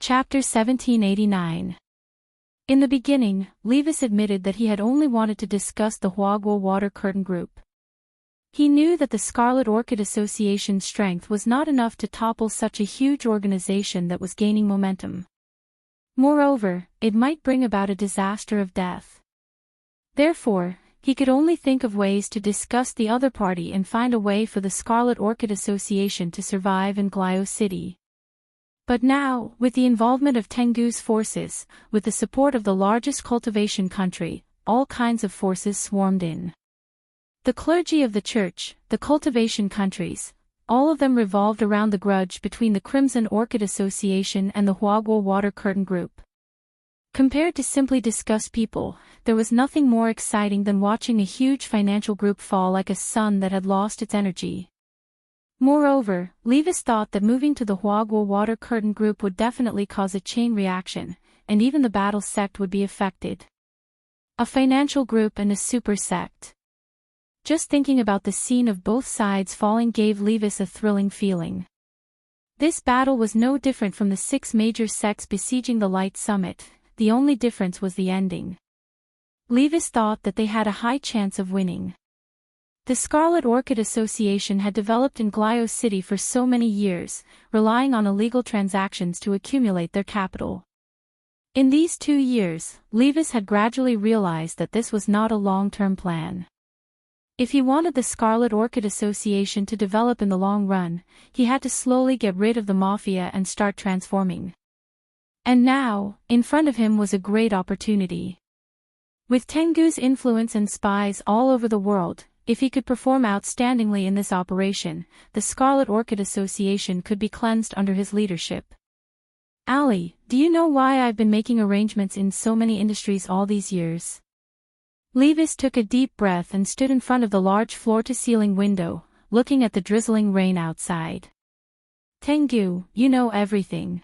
Chapter 1789. In the beginning, Levis admitted that he had only wanted to discuss the Hogwarts Water Curtain Group. He knew that the Scarlet Orchid Association's strength was not enough to topple such a huge organization that was gaining momentum. Moreover, it might bring about a disaster of death. Therefore, he could only think of ways to discuss the other party and find a way for the Scarlet Orchid Association to survive in Glio City. But now, with the involvement of Tengu's forces, with the support of the largest cultivation country, all kinds of forces swarmed in. The clergy of the church, the cultivation countries, all of them revolved around the grudge between the Crimson Orchid Association and the Hogwarts Water Curtain Group. Compared to simply discussed people, there was nothing more exciting than watching a huge financial group fall like a sun that had lost its energy. Moreover, Levis thought that moving to the Hogwarts Water Curtain Group would definitely cause a chain reaction, and even the battle sect would be affected. A financial group and a super sect. Just thinking about the scene of both sides falling gave Levis a thrilling feeling. This battle was no different from the 6 major sects besieging the Light Summit, the only difference was the ending. Levis thought that they had a high chance of winning. The Scarlet Orchid Association had developed in Glio City for so many years, relying on illegal transactions to accumulate their capital. In these 2 years, Levis had gradually realized that this was not a long-term plan. If he wanted the Scarlet Orchid Association to develop in the long run, he had to slowly get rid of the mafia and start transforming. And now, in front of him was a great opportunity. With Tengu's influence and spies all over the world, if he could perform outstandingly in this operation, the Scarlet Orchid Association could be cleansed under his leadership. Ali, do you know why I've been making arrangements in so many industries all these years? Levis took a deep breath and stood in front of the large floor-to-ceiling window, looking at the drizzling rain outside. Tengu, you know everything.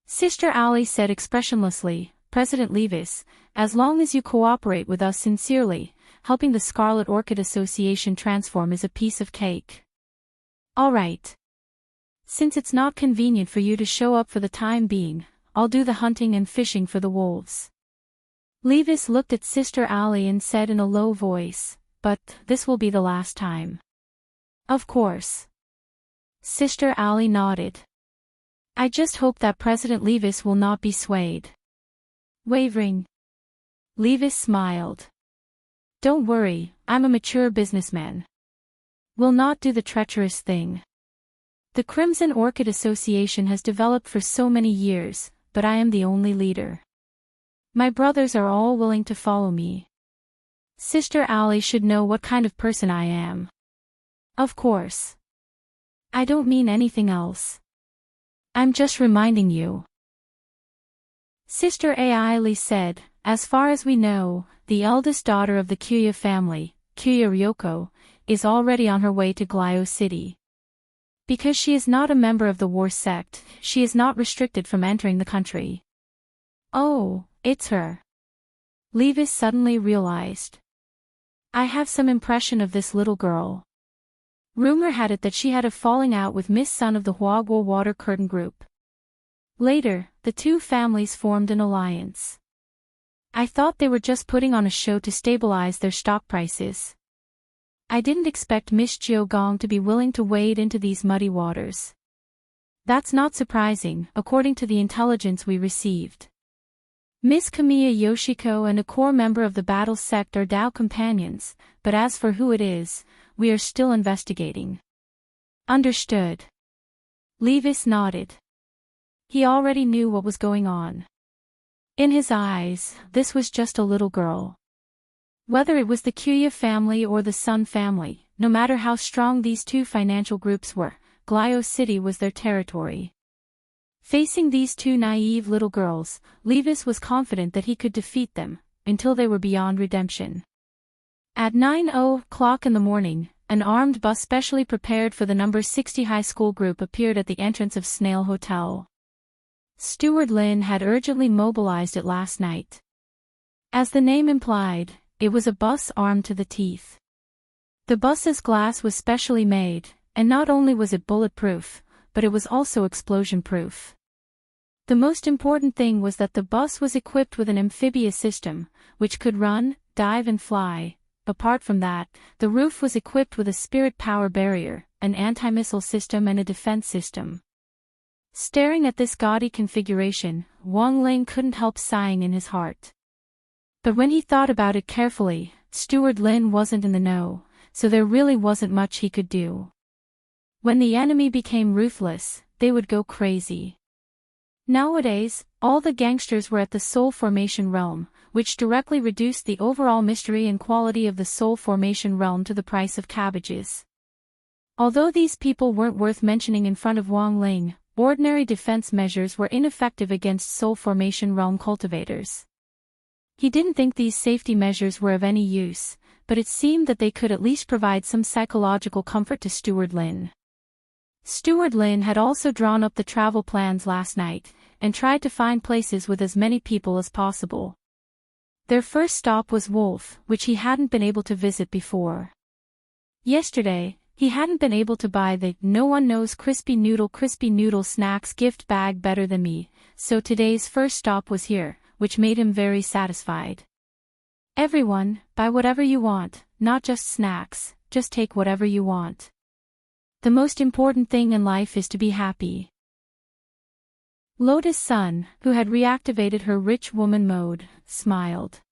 Sister Ali said expressionlessly, President Levis, as long as you cooperate with us sincerely, helping the Scarlet Orchid Association transform is a piece of cake. All right. Since it's not convenient for you to show up for the time being, I'll do the hunting and fishing for the wolves. Levis looked at Sister Ali and said in a low voice, but this will be the last time. Of course. Sister Ali nodded. I just hope that President Levis will not be swayed. Wavering. Levis smiled. Don't worry, I'm a mature businessman. Will not do the treacherous thing. The Crimson Orchid Association has developed for so many years, but I am the only leader. My brothers are all willing to follow me. Sister Ali should know what kind of person I am. Of course. I don't mean anything else. I'm just reminding you. Sister Ali said, as far as we know, the eldest daughter of the Kuya family, Kuya Ryoko, is already on her way to Glio City. Because she is not a member of the war sect, she is not restricted from entering the country. Oh, it's her. Levis suddenly realized. I have some impression of this little girl. Rumor had it that she had a falling out with Miss Sun of the Hogwarts Water Curtain Group. Later, the 2 families formed an alliance. I thought they were just putting on a show to stabilize their stock prices. I didn't expect Miss Jiogong to be willing to wade into these muddy waters. That's not surprising, according to the intelligence we received. Miss Kamiya Yoshiko and a core member of the battle sect are Dao companions, but as for who it is, we are still investigating. Understood. Levis nodded. He already knew what was going on. In his eyes, this was just a little girl. Whether it was the Kuya family or the Sun family, no matter how strong these 2 financial groups were, Glio City was their territory. Facing these 2 naive little girls, Levis was confident that he could defeat them, until they were beyond redemption. At 9:00 in the morning, an armed bus specially prepared for the number 60 high school group appeared at the entrance of Snail Hotel. Steward Lin had urgently mobilized it last night. As the name implied, it was a bus armed to the teeth. The bus's glass was specially made, and not only was it bulletproof, but it was also explosion-proof. The most important thing was that the bus was equipped with an amphibious system, which could run, dive and fly. Apart from that, the roof was equipped with a spirit power barrier, an anti-missile system and a defense system. Staring at this gaudy configuration, Wang Ling couldn't help sighing in his heart. But when he thought about it carefully, Steward Lin wasn't in the know, so there really wasn't much he could do. When the enemy became ruthless, they would go crazy. Nowadays, all the gangsters were at the Soul Formation realm, which directly reduced the overall mystery and quality of the Soul Formation realm to the price of cabbages. Although these people weren't worth mentioning in front of Wang Ling, ordinary defense measures were ineffective against Soul Formation realm cultivators. He didn't think these safety measures were of any use, but it seemed that they could at least provide some psychological comfort to Steward Lin. Steward Lin had also drawn up the travel plans last night, and tried to find places with as many people as possible. Their first stop was Wolf, which he hadn't been able to visit before. Yesterday, he hadn't been able to buy the "No one knows crispy noodle snacks gift bag better than me," so today's first stop was here, which made him very satisfied. Everyone, buy whatever you want, not just snacks, just take whatever you want. The most important thing in life is to be happy. Lotus Sun, who had reactivated her rich woman mode, smiled.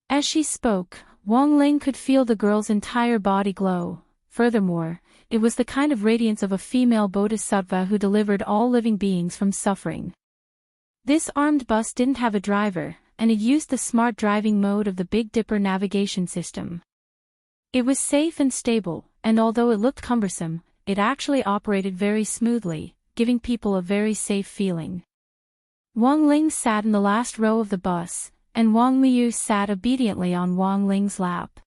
As she spoke, Wang Ling could feel the girl's entire body glow. Furthermore, it was the kind of radiance of a female bodhisattva who delivered all living beings from suffering. This armed bus didn't have a driver, and it used the smart driving mode of the Big Dipper navigation system. It was safe and stable, and although it looked cumbersome, it actually operated very smoothly, giving people a very safe feeling. Wang Ling sat in the last row of the bus, and Wang Liu sat obediently on Wang Ling's lap.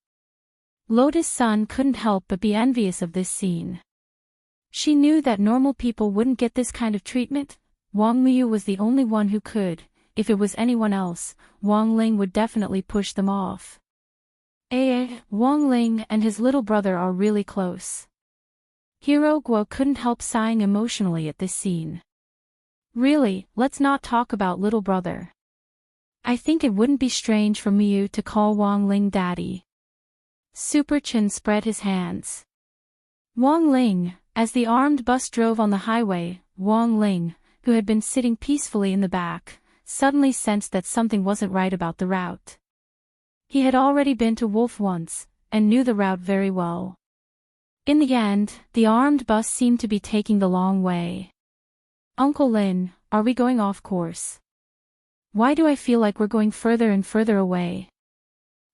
Lotus Sun couldn't help but be envious of this scene. She knew that normal people wouldn't get this kind of treatment. Wang Liu was the only one who could. If it was anyone else, Wang Ling would definitely push them off. Wang Ling and his little brother are really close. Hero Guo couldn't help sighing emotionally at this scene. Really, let's not talk about little brother. I think it wouldn't be strange for Miu to call Wang Ling daddy. Super Chen spread his hands. Wang Ling, as the armed bus drove on the highway, Wang Ling, who had been sitting peacefully in the back, suddenly sensed that something wasn't right about the route. He had already been to Wolf once, and knew the route very well. In the end, the armed bus seemed to be taking the long way. Uncle Lin, are we going off course? Why do I feel like we're going further and further away?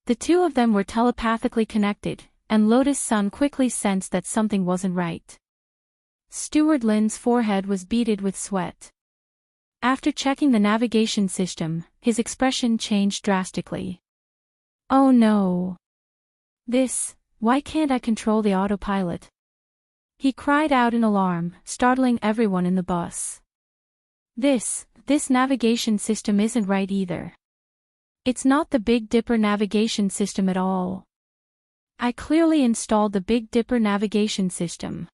The two of them were telepathically connected, and Lotus Sun quickly sensed that something wasn't right. Steward Lin's forehead was beaded with sweat. After checking the navigation system, his expression changed drastically. Oh no! Why can't I control the autopilot? He cried out in alarm, startling everyone in the bus. This navigation system isn't right either. It's not the Big Dipper navigation system at all. I clearly installed the Big Dipper navigation system.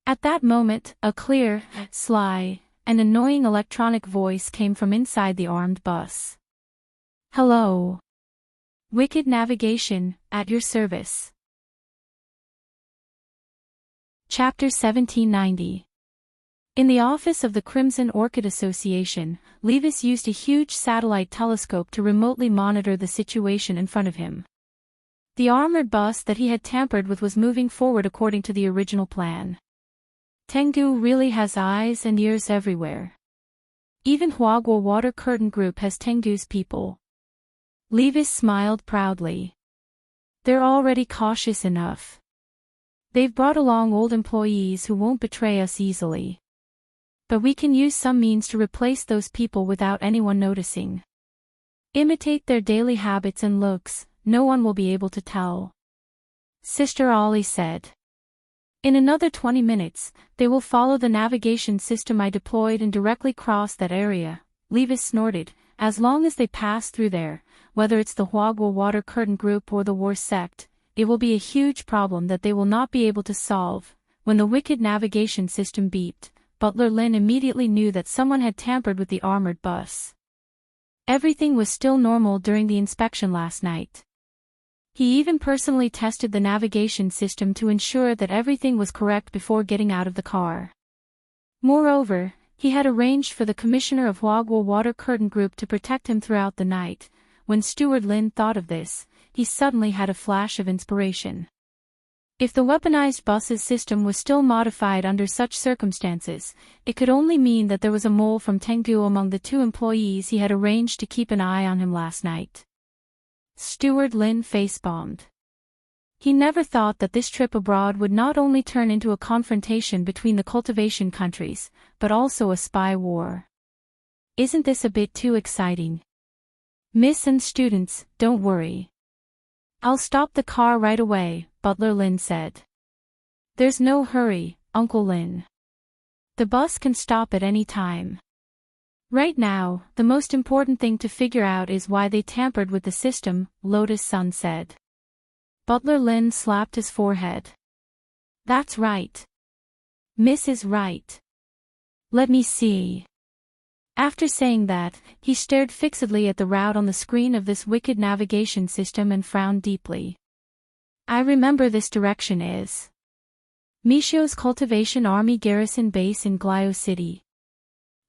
At that moment, a clear, sly, and annoying electronic voice came from inside the armed bus. Hello. Wicked Navigation, at your service. Chapter 1790. In the office of the Crimson Orchid Association, Levis used a huge satellite telescope to remotely monitor the situation in front of him. The armored bus that he had tampered with was moving forward according to the original plan. Tengdu really has eyes and ears everywhere. Even Huaguo Water Curtain Group has Tengdu's people. Levis smiled proudly. They're already cautious enough. They've brought along old employees who won't betray us easily. But we can use some means to replace those people without anyone noticing. Imitate their daily habits and looks, no one will be able to tell. Sister Ollie said. In another 20 minutes, they will follow the navigation system I deployed and directly cross that area. Levis snorted. As long as they pass through there, whether it's the Huaguo Water Curtain Group or the War Sect, it will be a huge problem that they will not be able to solve. When the wicked navigation system beeped, Butler Lin immediately knew that someone had tampered with the armored bus. Everything was still normal during the inspection last night. He even personally tested the navigation system to ensure that everything was correct before getting out of the car. Moreover, he had arranged for the commissioner of Huaguo Water Curtain Group to protect him throughout the night. When Steward Lin thought of this, he suddenly had a flash of inspiration. If the weaponized bus's system was still modified under such circumstances, it could only mean that there was a mole from Tengdu among the 2 employees he had arranged to keep an eye on him last night. Steward Lin face-bombed. He never thought that this trip abroad would not only turn into a confrontation between the cultivation countries, but also a spy war. Isn't this a bit too exciting? Miss and students, don't worry. I'll stop the car right away, Butler Lin said. There's no hurry, Uncle Lin. The bus can stop at any time. Right now, the most important thing to figure out is why they tampered with the system, Lotus Sun said. Butler Lin slapped his forehead. That's right. Miss is right. Let me see. After saying that, he stared fixedly at the route on the screen of this wicked navigation system and frowned deeply. I remember this direction is Mishio's Cultivation Army Garrison Base in Glio City.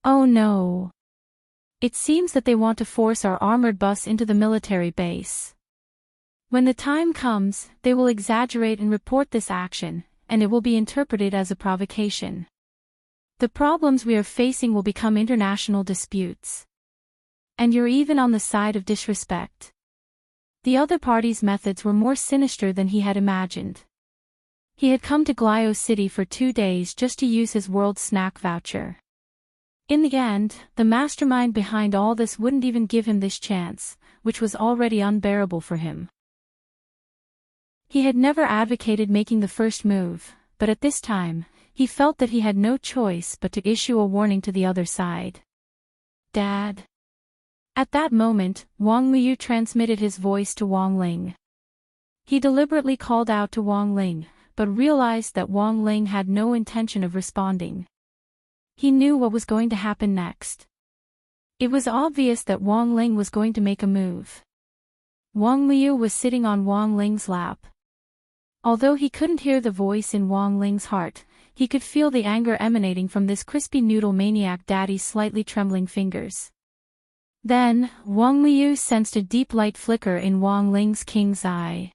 Oh no. It seems that they want to force our armored bus into the military base. When the time comes, they will exaggerate and report this action, and it will be interpreted as a provocation. The problems we are facing will become international disputes. And you're even on the side of disrespect. The other party's methods were more sinister than he had imagined. He had come to Glio City for 2 days just to use his world snack voucher. In the end, the mastermind behind all this wouldn't even give him this chance, which was already unbearable for him. He had never advocated making the first move, but at this time, he felt that he had no choice but to issue a warning to the other side. Dad. At that moment, Wang Liu transmitted his voice to Wang Ling. He deliberately called out to Wang Ling, but realized that Wang Ling had no intention of responding. He knew what was going to happen next. It was obvious that Wang Ling was going to make a move. Wang Liu was sitting on Wang Ling's lap. Although he couldn't hear the voice in Wang Ling's heart, he could feel the anger emanating from this crispy noodle maniac daddy's slightly trembling fingers. Then, Wang Liu sensed a deep light flicker in Wang Ling's king's eye.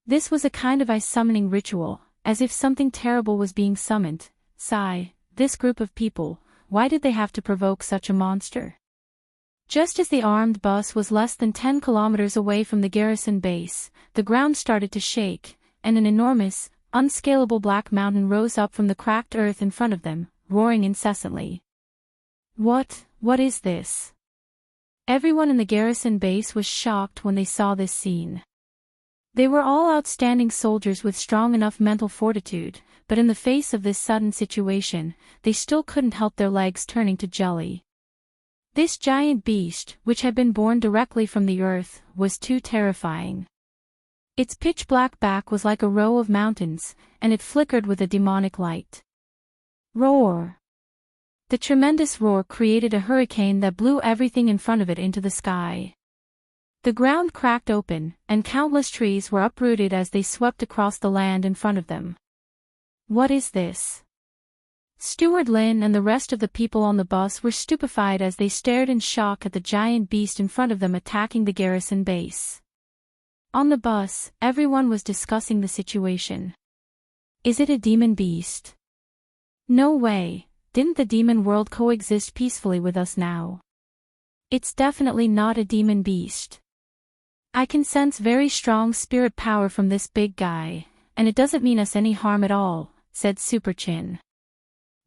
This was a kind of eye-summoning ritual, as if something terrible was being summoned. Sigh, this group of people, why did they have to provoke such a monster? Just as the armed bus was less than 10 kilometers away from the garrison base, the ground started to shake, and an enormous, unscalable black mountain rose up from the cracked earth in front of them, roaring incessantly. What is this? Everyone in the garrison base was shocked when they saw this scene. They were all outstanding soldiers with strong enough mental fortitude, but in the face of this sudden situation, they still couldn't help their legs turning to jelly. This giant beast, which had been born directly from the earth, was too terrifying. Its pitch-black back was like a row of mountains, and it flickered with a demonic light. Roar! The tremendous roar created a hurricane that blew everything in front of it into the sky. The ground cracked open, and countless trees were uprooted as they swept across the land in front of them. What is this? Steward Lin and the rest of the people on the bus were stupefied as they stared in shock at the giant beast in front of them attacking the garrison base. On the bus, everyone was discussing the situation. Is it a demon beast? No way, didn't the demon world coexist peacefully with us now? It's definitely not a demon beast. I can sense very strong spirit power from this big guy, and it doesn't mean us any harm at all, said Super Chin.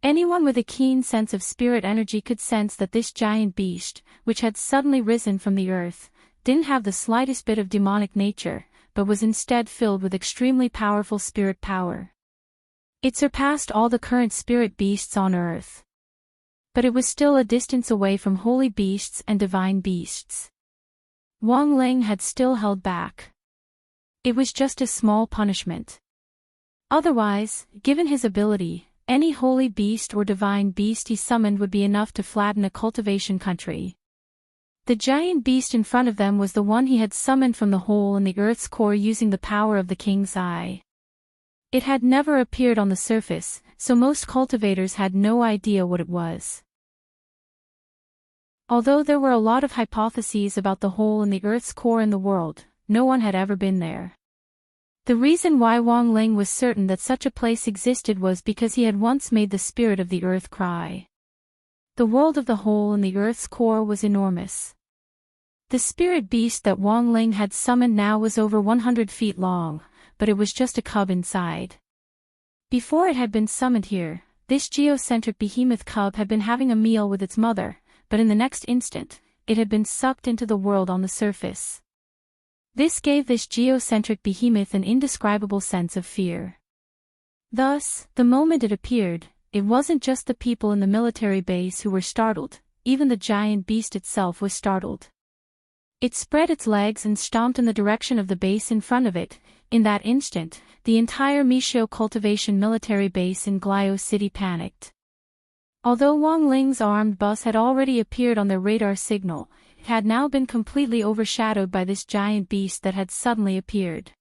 Anyone with a keen sense of spirit energy could sense that this giant beast, which had suddenly risen from the earth, didn't have the slightest bit of demonic nature, but was instead filled with extremely powerful spirit power. It surpassed all the current spirit beasts on earth. But it was still a distance away from holy beasts and divine beasts. Wang Ling had still held back. It was just a small punishment. Otherwise, given his ability, any holy beast or divine beast he summoned would be enough to flatten a cultivation country. The giant beast in front of them was the one he had summoned from the hole in the earth's core using the power of the king's eye. It had never appeared on the surface, so most cultivators had no idea what it was. Although there were a lot of hypotheses about the hole in the earth's core in the world, no one had ever been there. The reason why Wang Ling was certain that such a place existed was because he had once made the spirit of the earth cry. The world of the hole in the earth's core was enormous. The spirit beast that Wang Ling had summoned now was over 100 feet long, but it was just a cub inside. Before it had been summoned here, this geocentric behemoth cub had been having a meal with its mother, but in the next instant, it had been sucked into the world on the surface. This gave this geocentric behemoth an indescribable sense of fear. Thus, the moment it appeared, it wasn't just the people in the military base who were startled, even the giant beast itself was startled. It spread its legs and stomped in the direction of the base in front of it. In that instant, the entire Mishio cultivation military base in Glio City panicked. Although Wang Ling's armed bus had already appeared on their radar signal, it had now been completely overshadowed by this giant beast that had suddenly appeared.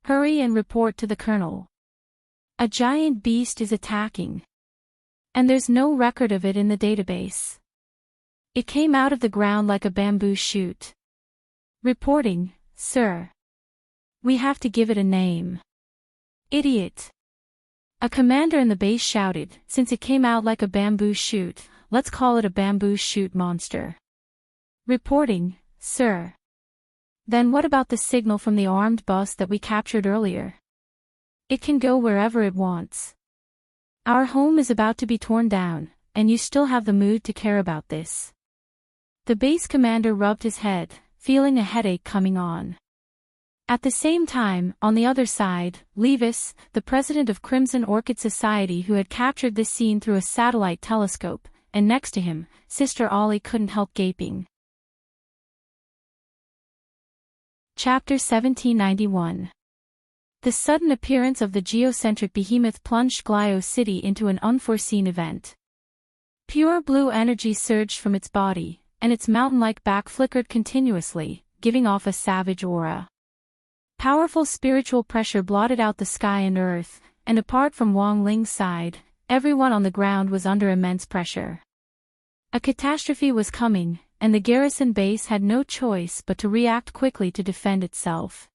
Hurry and report to the colonel. A giant beast is attacking. And there's no record of it in the database. It came out of the ground like a bamboo shoot. Reporting, sir. We have to give it a name. Idiot. A commander in the base shouted, since it came out like a bamboo shoot, let's call it a bamboo shoot monster. Reporting, sir. Then what about the signal from the armed bus that we captured earlier? It can go wherever it wants. Our home is about to be torn down, and you still have the mood to care about this. The base commander rubbed his head, feeling a headache coming on. At the same time, on the other side, Levis, the president of Crimson Orchid Society who had captured this scene through a satellite telescope, and next to him, Sister Ollie couldn't help gaping. Chapter 1791. The sudden appearance of the geocentric behemoth plunged Glio City into an unforeseen event. Pure blue energy surged from its body, and its mountain-like back flickered continuously, giving off a savage aura. Powerful spiritual pressure blotted out the sky and earth, and apart from Wang Ling's side, everyone on the ground was under immense pressure. A catastrophe was coming, and the garrison base had no choice but to react quickly to defend itself.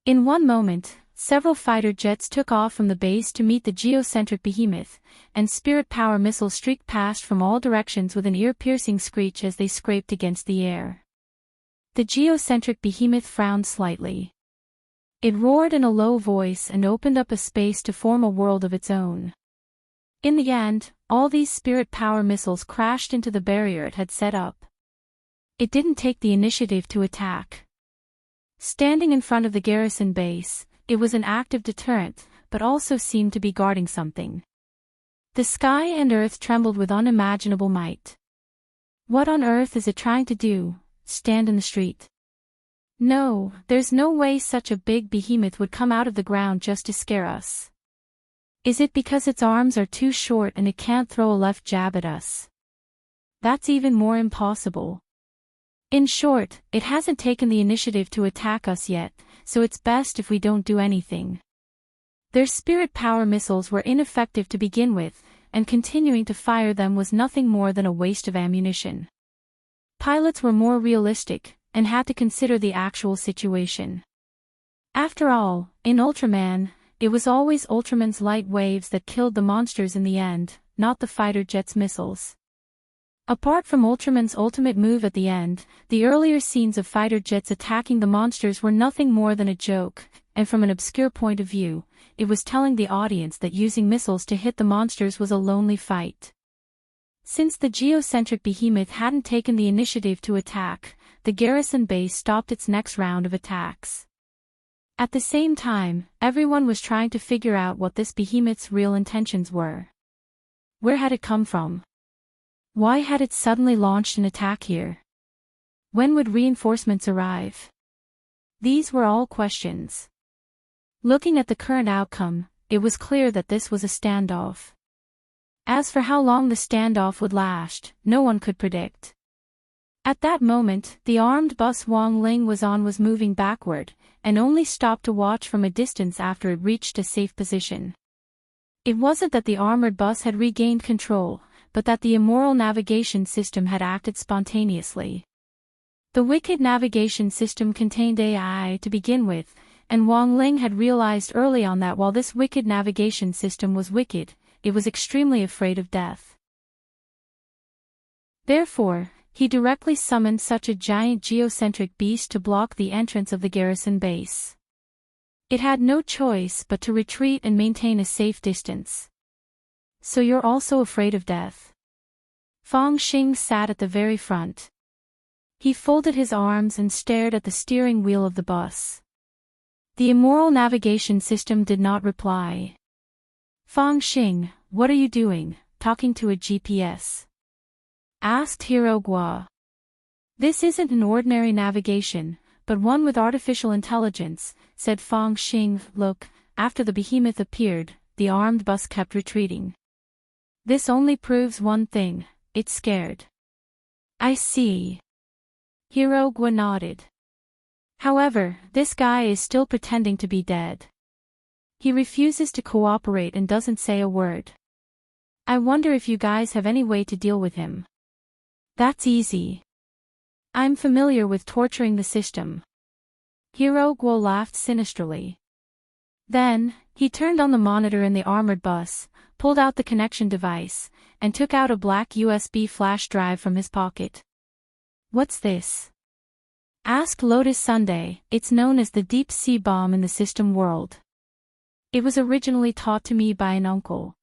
In one moment, several fighter jets took off from the base to meet the geocentric behemoth, and spirit power missiles streaked past from all directions with an ear-piercing screech as they scraped against the air. The geocentric behemoth frowned slightly. It roared in a low voice and opened up a space to form a world of its own. In the end, all these spirit power missiles crashed into the barrier it had set up. It didn't take the initiative to attack. Standing in front of the garrison base, it was an active deterrent, but also seemed to be guarding something. The sky and earth trembled with unimaginable might. What on earth is it trying to do? Stand in the street? No, there's no way such a big behemoth would come out of the ground just to scare us. Is it because its arms are too short and it can't throw a left jab at us? That's even more impossible. In short, it hasn't taken the initiative to attack us yet, so it's best if we don't do anything. Their spirit power missiles were ineffective to begin with, and continuing to fire them was nothing more than a waste of ammunition. Pilots were more realistic, and had to consider the actual situation. After all, in Ultraman, it was always Ultraman's light waves that killed the monsters in the end, not the fighter jet's missiles. Apart from Ultraman's ultimate move at the end, the earlier scenes of fighter jets attacking the monsters were nothing more than a joke, and from an obscure point of view, it was telling the audience that using missiles to hit the monsters was a lonely fight. Since the geocentric behemoth hadn't taken the initiative to attack, the garrison base stopped its next round of attacks. At the same time, everyone was trying to figure out what this behemoth's real intentions were. Where had it come from? Why had it suddenly launched an attack here? When would reinforcements arrive? These were all questions. Looking at the current outcome, it was clear that this was a standoff. As for how long the standoff would last, no one could predict. At that moment, the armed bus Wang Ling was on was moving backward, and only stopped to watch from a distance after it reached a safe position. It wasn't that the armored bus had regained control, but that the immoral navigation system had acted spontaneously. The wicked navigation system contained AI to begin with, and Wang Ling had realized early on that while this wicked navigation system was wicked, it was extremely afraid of death. Therefore, he directly summoned such a giant geocentric beast to block the entrance of the garrison base. It had no choice but to retreat and maintain a safe distance. So you're also afraid of death? Fang Xing sat at the very front. He folded his arms and stared at the steering wheel of the bus. The immoral navigation system did not reply. Fang Xing, what are you doing, talking to a GPS? Asked Hero Guo. This isn't an ordinary navigation, but one with artificial intelligence, said Fang Xing. Look, after the behemoth appeared, the armed bus kept retreating. This only proves one thing, it's scared. I see. Hero Guo nodded. However, this guy is still pretending to be dead. He refuses to cooperate and doesn't say a word. I wonder if you guys have any way to deal with him. That's easy. I'm familiar with torturing the system. Hero Guo laughed sinisterly. Then, he turned on the monitor in the armored bus, pulled out the connection device, and took out a black USB flash drive from his pocket. What's this? Asked Lotus Sunday. It's known as the deep sea bomb in the system world. It was originally taught to me by an uncle.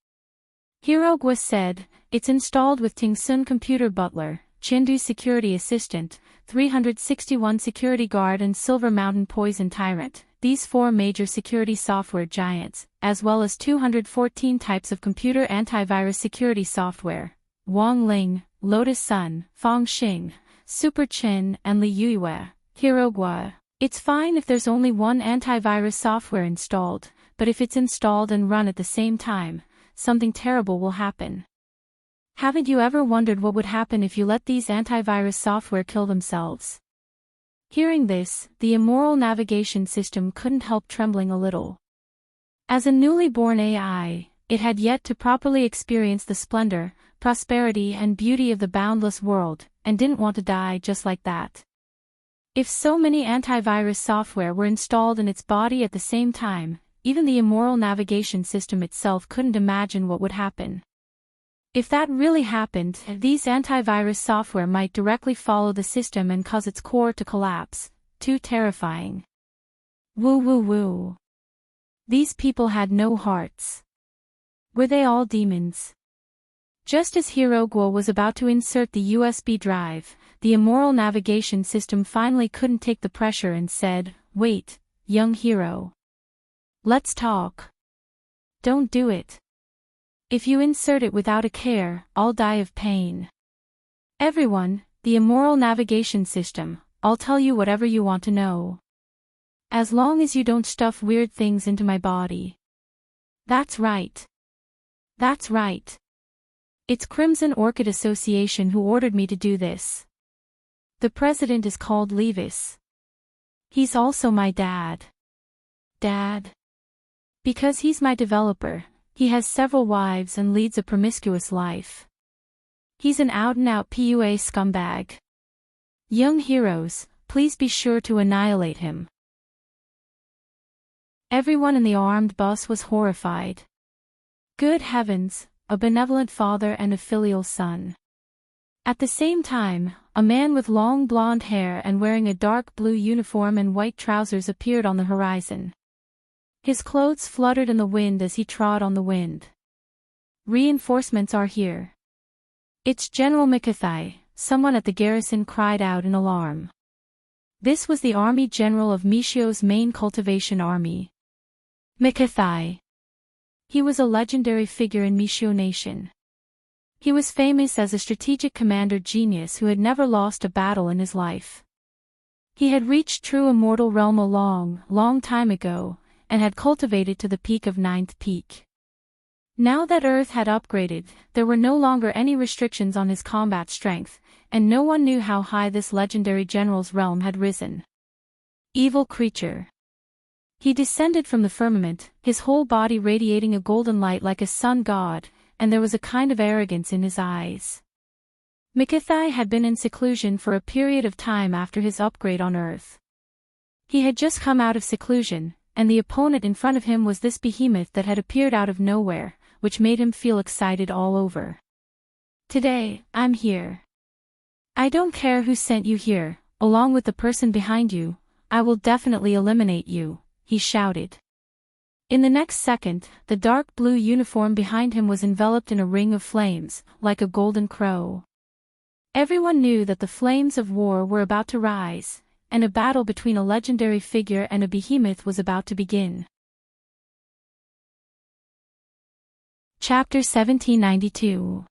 Hero Guo said, it's installed with Tingsun Computer Butler, Chindu Security Assistant, 361 Security Guard and Silver Mountain Poison Tyrant, these 4 major security software giants, as well as 214 types of computer antivirus security software. Wang Ling, Lotus Sun, Fang Xing, Super Chin, and Li Yue. Hero Guo. It's fine if there's only one antivirus software installed, but if it's installed and run at the same time, something terrible will happen. Haven't you ever wondered what would happen if you let these antivirus software kill themselves? Hearing this, the immoral navigation system couldn't help trembling a little. As a newly born AI, it had yet to properly experience the splendor, prosperity and beauty of the boundless world, and didn't want to die just like that. If so many antivirus software were installed in its body at the same time, even the immoral navigation system itself couldn't imagine what would happen. If that really happened, these antivirus software might directly follow the system and cause its core to collapse. Too terrifying. Woo woo woo. These people had no hearts. Were they all demons? Just as Hero Guo was about to insert the USB drive, the immoral navigation system finally couldn't take the pressure and said, wait, young hero. Let's talk. Don't do it. If you insert it without a care, I'll die of pain. Everyone, the immoral navigation system, I'll tell you whatever you want to know. As long as you don't stuff weird things into my body. That's right. That's right. It's Crimson Orchid Association who ordered me to do this. The president is called Levis. He's also my dad. Dad? Because he's my developer, he has several wives and leads a promiscuous life. He's an out-and-out PUA scumbag. Young heroes, please be sure to annihilate him. Everyone in the armed bus was horrified. Good heavens, a benevolent father and a filial son. At the same time, a man with long blonde hair and wearing a dark blue uniform and white trousers appeared on the horizon. His clothes fluttered in the wind as he trod on the wind. Reinforcements are here. It's General Mikathai, someone at the garrison cried out in alarm. This was the army general of Mishio's main cultivation army. Mikathai. He was a legendary figure in Mishio Nation. He was famous as a strategic commander genius who had never lost a battle in his life. He had reached true immortal realm a long, long time ago, and had cultivated to the peak of 9th peak. Now that Earth had upgraded, there were no longer any restrictions on his combat strength, and no one knew how high this legendary general's realm had risen. Evil creature. He descended from the firmament, his whole body radiating a golden light like a sun god, and there was a kind of arrogance in his eyes. Mcithai had been in seclusion for a period of time after his upgrade on Earth. He had just come out of seclusion, and the opponent in front of him was this behemoth that had appeared out of nowhere, which made him feel excited all over. Today, I'm here. I don't care who sent you here, along with the person behind you, I will definitely eliminate you, he shouted. In the next second, the dark blue uniform behind him was enveloped in a ring of flames, like a golden crow. Everyone knew that the flames of war were about to rise, and a battle between a legendary figure and a behemoth was about to begin. Chapter 1792.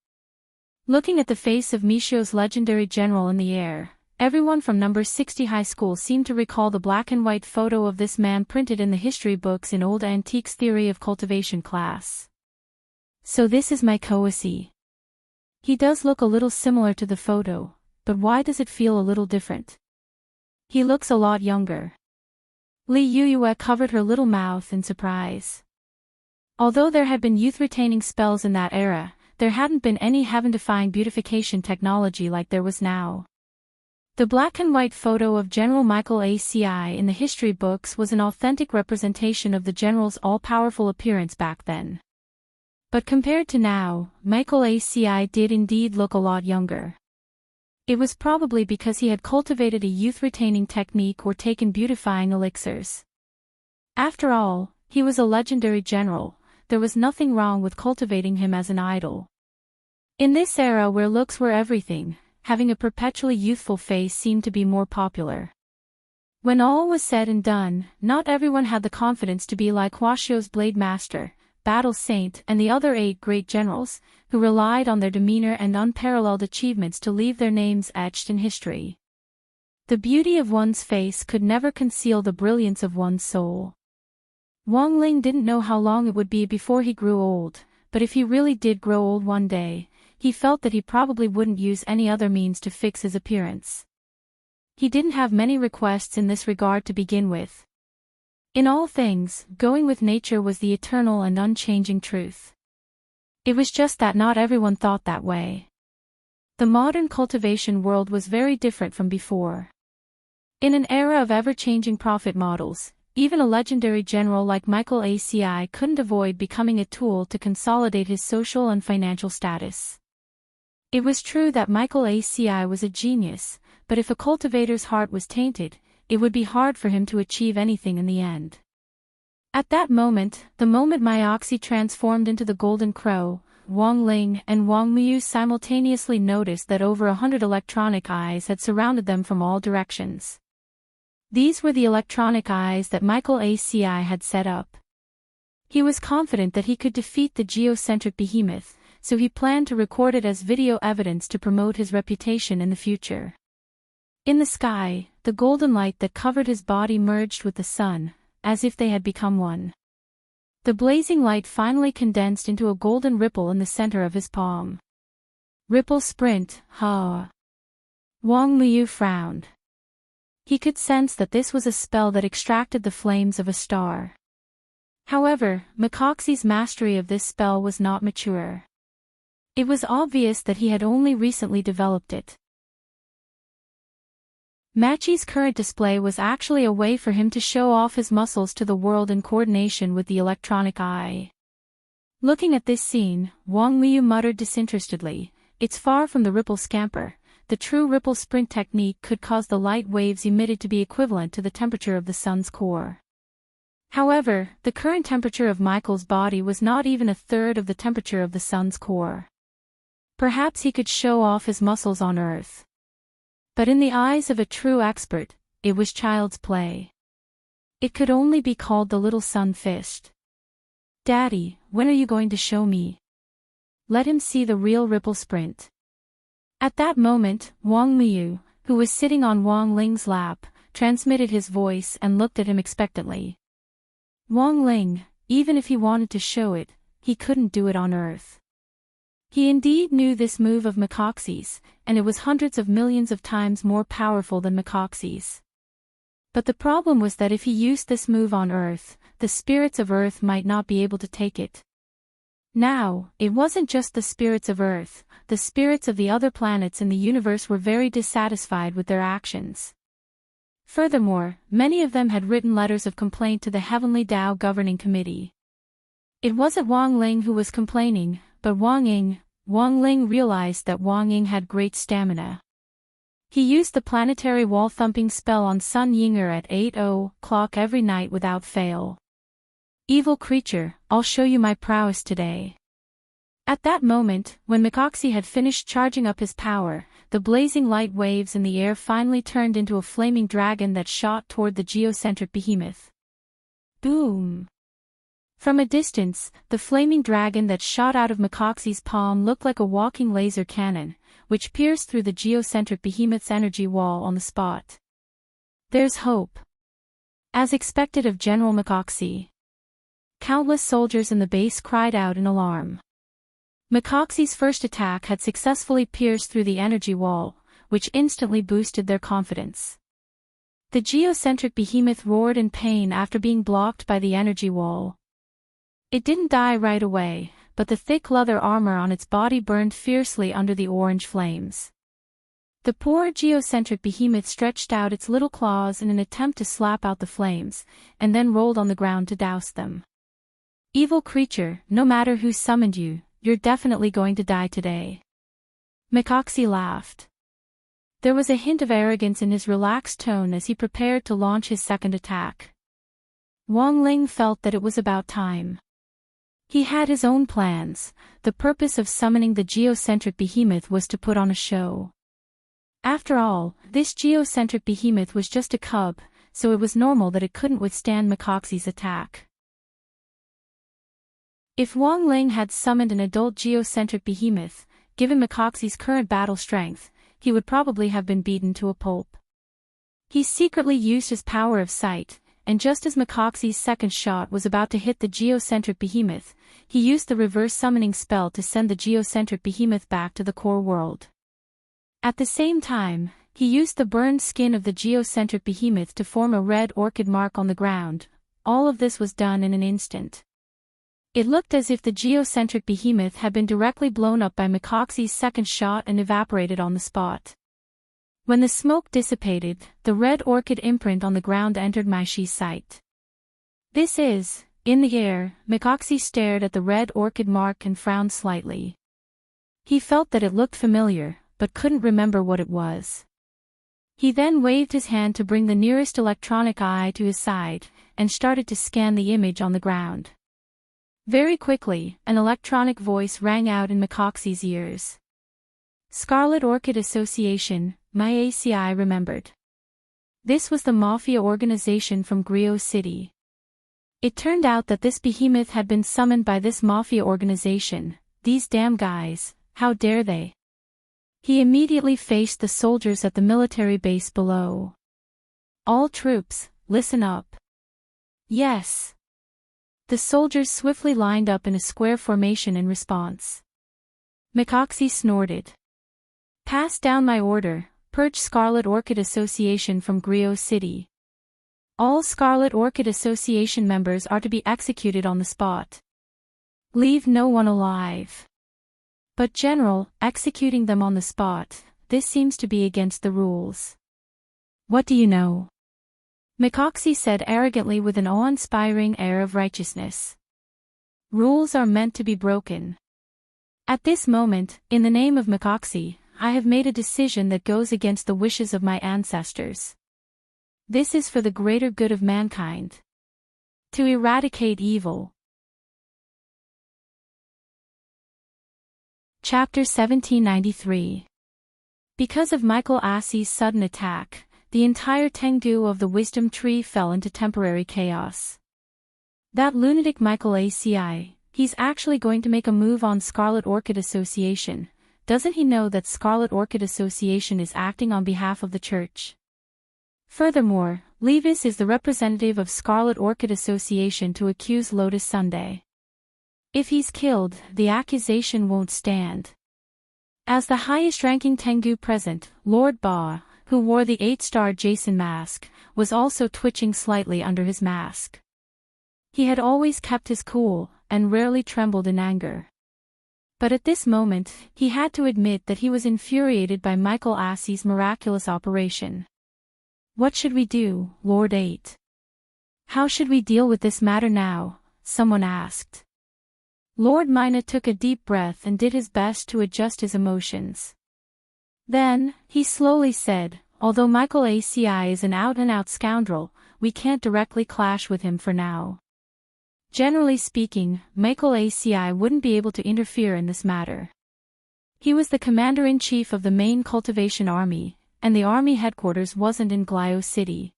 Looking at the face of Michio's legendary general in the air, everyone from number 60 high school seemed to recall the black and white photo of this man printed in the history books in old antiques theory of cultivation class. So this is my Koasi. He does look a little similar to the photo, but why does it feel a little different? He looks a lot younger. Li Yuyue covered her little mouth in surprise. Although there had been youth-retaining spells in that era, there hadn't been any heaven-defying beautification technology like there was now. The black and white photo of General Michael ACI in the history books was an authentic representation of the general's all-powerful appearance back then. But compared to now, Michael ACI did indeed look a lot younger. It was probably because he had cultivated a youth-retaining technique or taken beautifying elixirs. After all, he was a legendary general. There was nothing wrong with cultivating him as an idol. In this era where looks were everything, having a perpetually youthful face seemed to be more popular. When all was said and done, not everyone had the confidence to be like Huashio's Blade Master, Battle Saint and the other 8 great generals, who relied on their demeanor and unparalleled achievements to leave their names etched in history. The beauty of one's face could never conceal the brilliance of one's soul. Wang Ling didn't know how long it would be before he grew old, but if he really did grow old one day, he felt that he probably wouldn't use any other means to fix his appearance. He didn't have many requests in this regard to begin with. In all things, going with nature was the eternal and unchanging truth. It was just that not everyone thought that way. The modern cultivation world was very different from before. In an era of ever-changing profit models, even a legendary general like Michael ACI couldn't avoid becoming a tool to consolidate his social and financial status. It was true that Michael ACI was a genius, but if a cultivator's heart was tainted, it would be hard for him to achieve anything in the end. At that moment, the moment Myoxi transformed into the Golden Crow, Wang Ling and Wang Miyu simultaneously noticed that over 100 electronic eyes had surrounded them from all directions. These were the electronic eyes that Michael ACI had set up. He was confident that he could defeat the geocentric behemoth, so he planned to record it as video evidence to promote his reputation in the future. In the sky, the golden light that covered his body merged with the sun, as if they had become one. The blazing light finally condensed into a golden ripple in the center of his palm. Ripple sprint, ha! Wang Miyu frowned. He could sense that this was a spell that extracted the flames of a star. However, Mikoxi's mastery of this spell was not mature. It was obvious that he had only recently developed it. Machi's current display was actually a way for him to show off his muscles to the world in coordination with the electronic eye. Looking at this scene, Wang Miyu muttered disinterestedly, "It's far from the ripple scamper. The true ripple sprint technique could cause the light waves emitted to be equivalent to the temperature of the sun's core." However, the current temperature of Michael's body was not even a third of the temperature of the sun's core. Perhaps he could show off his muscles on Earth. But in the eyes of a true expert, it was child's play. It could only be called the little sun fist. "Daddy, when are you going to show me? Let him see the real ripple sprint." At that moment, Wang Miyu, who was sitting on Wang Ling's lap, transmitted his voice and looked at him expectantly. Wang Ling, even if he wanted to show it, he couldn't do it on Earth. He indeed knew this move of Macoxy's, and it was hundreds of millions of times more powerful than Macoxy's. But the problem was that if he used this move on Earth, the spirits of Earth might not be able to take it. Now, it wasn't just the spirits of Earth, the spirits of the other planets in the universe were very dissatisfied with their actions. Furthermore, many of them had written letters of complaint to the Heavenly Tao Governing Committee. It wasn't Wang Ling who was complaining, but Wang Ying. Wang Ling realized that Wang Ying had great stamina. He used the planetary wall-thumping spell on Sun Yinger at 8:00 every night without fail. Evil creature, I'll show you my prowess today. At that moment, when Macoxy had finished charging up his power, the blazing light waves in the air finally turned into a flaming dragon that shot toward the geocentric behemoth. Boom! From a distance, the flaming dragon that shot out of Macoxy's palm looked like a walking laser cannon, which pierced through the geocentric behemoth's energy wall on the spot. There's hope. As expected of General Macoxy. Countless soldiers in the base cried out in alarm. Macoxy's first attack had successfully pierced through the energy wall, which instantly boosted their confidence. The geocentric behemoth roared in pain after being blocked by the energy wall. It didn't die right away, but the thick leather armor on its body burned fiercely under the orange flames. The poor geocentric behemoth stretched out its little claws in an attempt to slap out the flames, and then rolled on the ground to douse them. Evil creature, no matter who summoned you, you're definitely going to die today. Macoxy laughed. There was a hint of arrogance in his relaxed tone as he prepared to launch his second attack. Wang Ling felt that it was about time. He had his own plans. The purpose of summoning the geocentric behemoth was to put on a show. After all, this geocentric behemoth was just a cub, so it was normal that it couldn't withstand Macoxy's attack. If Wang Ling had summoned an adult geocentric behemoth, given Macoxy's current battle strength, he would probably have been beaten to a pulp. He secretly used his power of sight, and just as Macoxy's second shot was about to hit the geocentric behemoth, he used the reverse summoning spell to send the geocentric behemoth back to the core world. At the same time, he used the burned skin of the geocentric behemoth to form a red orchid mark on the ground. All of this was done in an instant. It looked as if the geocentric behemoth had been directly blown up by Macoxy's second shot and evaporated on the spot. When the smoke dissipated, the red orchid imprint on the ground entered Maishi's sight. This is, in the air. Macoxy stared at the red orchid mark and frowned slightly. He felt that it looked familiar, but couldn't remember what it was. He then waved his hand to bring the nearest electronic eye to his side, and started to scan the image on the ground. Very quickly, an electronic voice rang out in Macoxy's ears. Scarlet Orchid Association, my ACI remembered. This was the mafia organization from Griot City. It turned out that this behemoth had been summoned by this mafia organization. These damn guys, how dare they? He immediately faced the soldiers at the military base below. All troops, listen up. Yes. The soldiers swiftly lined up in a square formation in response. Macoxy snorted. Pass down my order, purge Scarlet Orchid Association from Griot City. All Scarlet Orchid Association members are to be executed on the spot. Leave no one alive. But General, executing them on the spot, this seems to be against the rules. What do you know? Macoxy said arrogantly with an awe-inspiring air of righteousness. Rules are meant to be broken. At this moment, in the name of Macoxy, I have made a decision that goes against the wishes of my ancestors. This is for the greater good of mankind. To eradicate evil. Chapter 1793. Because of Michael Assey's sudden attack, the entire Tengu of the Wisdom Tree fell into temporary chaos. That lunatic Michael ACI, he's actually going to make a move on Scarlet Orchid Association. Doesn't he know that Scarlet Orchid Association is acting on behalf of the church? Furthermore, Levis is the representative of Scarlet Orchid Association to accuse Lotus Sunday. If he's killed, the accusation won't stand. As the highest-ranking Tengu present, Lord Ba, who wore the 8-star Jason mask, was also twitching slightly under his mask. He had always kept his cool, and rarely trembled in anger. But at this moment, he had to admit that he was infuriated by Michael Assey's miraculous operation. "What should we do, Lord 8? How should we deal with this matter now?" someone asked. Lord Mina took a deep breath and did his best to adjust his emotions. Then, he slowly said, "Although Michael Assey is an out-and-out scoundrel, we can't directly clash with him for now. Generally speaking, Michael Assey wouldn't be able to interfere in this matter. He was the commander-in-chief of the main cultivation army, and the army headquarters wasn't in Glio City.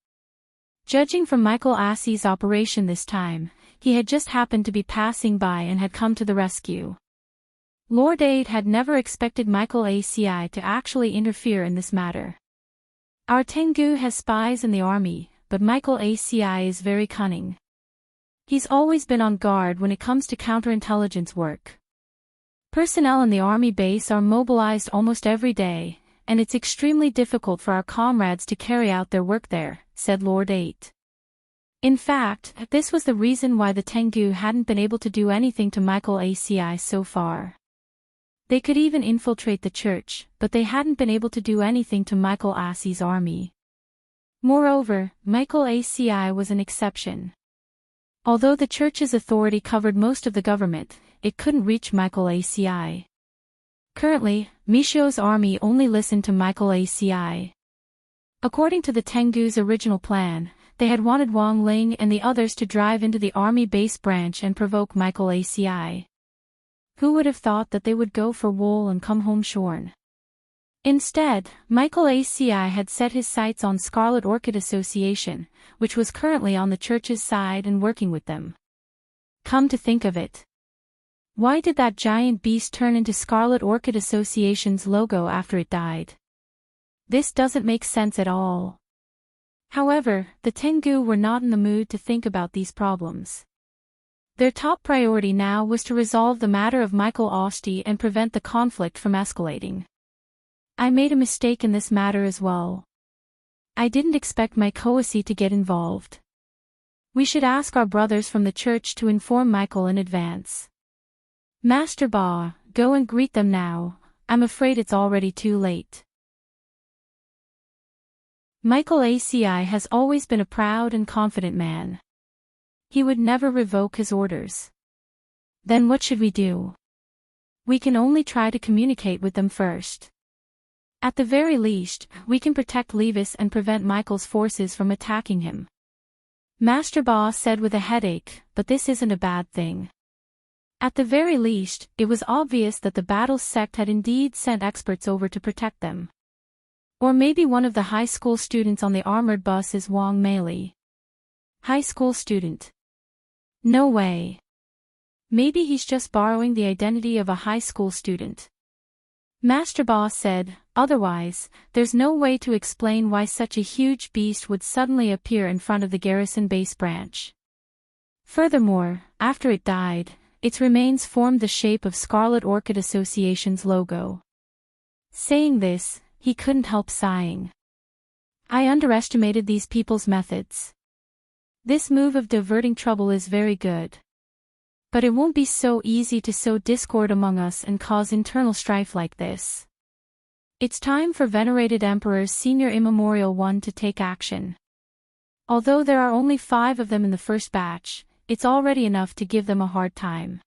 Judging from Michael Assey's operation this time, he had just happened to be passing by and had come to the rescue. Lord 8 had never expected Michael Assey to actually interfere in this matter. Our Tengu has spies in the army, but Michael Assey is very cunning. He's always been on guard when it comes to counterintelligence work. Personnel in the army base are mobilized almost every day, and it's extremely difficult for our comrades to carry out their work there," said Lord 8. In fact, this was the reason why the Tengu hadn't been able to do anything to Michael Assey so far. They could even infiltrate the church, but they hadn't been able to do anything to Michael Assey's army. Moreover, Michael Assey was an exception. Although the church's authority covered most of the government, it couldn't reach Michael Assey. Currently, Michio's army only listened to Michael Assey. According to the Tengu's original plan, they had wanted Wang Ling and the others to drive into the army base branch and provoke Michael Assey. Who would have thought that they would go for wool and come home shorn? Instead, Michael Assey had set his sights on Scarlet Orchid Association, which was currently on the church's side and working with them. Come to think of it, why did that giant beast turn into Scarlet Orchid Association's logo after it died? This doesn't make sense at all. However, the Tengu were not in the mood to think about these problems. Their top priority now was to resolve the matter of Michael Assey and prevent the conflict from escalating. "I made a mistake in this matter as well. I didn't expect Michael Assey to get involved. We should ask our brothers from the church to inform Michael in advance. Master Ba, go and greet them now. I'm afraid it's already too late." Michael Assey has always been a proud and confident man. He would never revoke his orders. Then what should we do? We can only try to communicate with them first. At the very least, we can protect Levis and prevent Michael's forces from attacking him. Master Ba said with a headache, but this isn't a bad thing. At the very least, it was obvious that the battle sect had indeed sent experts over to protect them. Or maybe one of the high school students on the armored bus is Wang Meili. High school student? No way. Maybe he's just borrowing the identity of a high school student. Master Ba said, otherwise, there's no way to explain why such a huge beast would suddenly appear in front of the garrison base branch. Furthermore, after it died, its remains formed the shape of Scarlet Orchid Association's logo. Saying this, he couldn't help sighing. I underestimated these people's methods. This move of diverting trouble is very good. But it won't be so easy to sow discord among us and cause internal strife like this. It's time for venerated Emperor's Senior Immemorial One to take action. Although there are only 5 of them in the first batch, it's already enough to give them a hard time.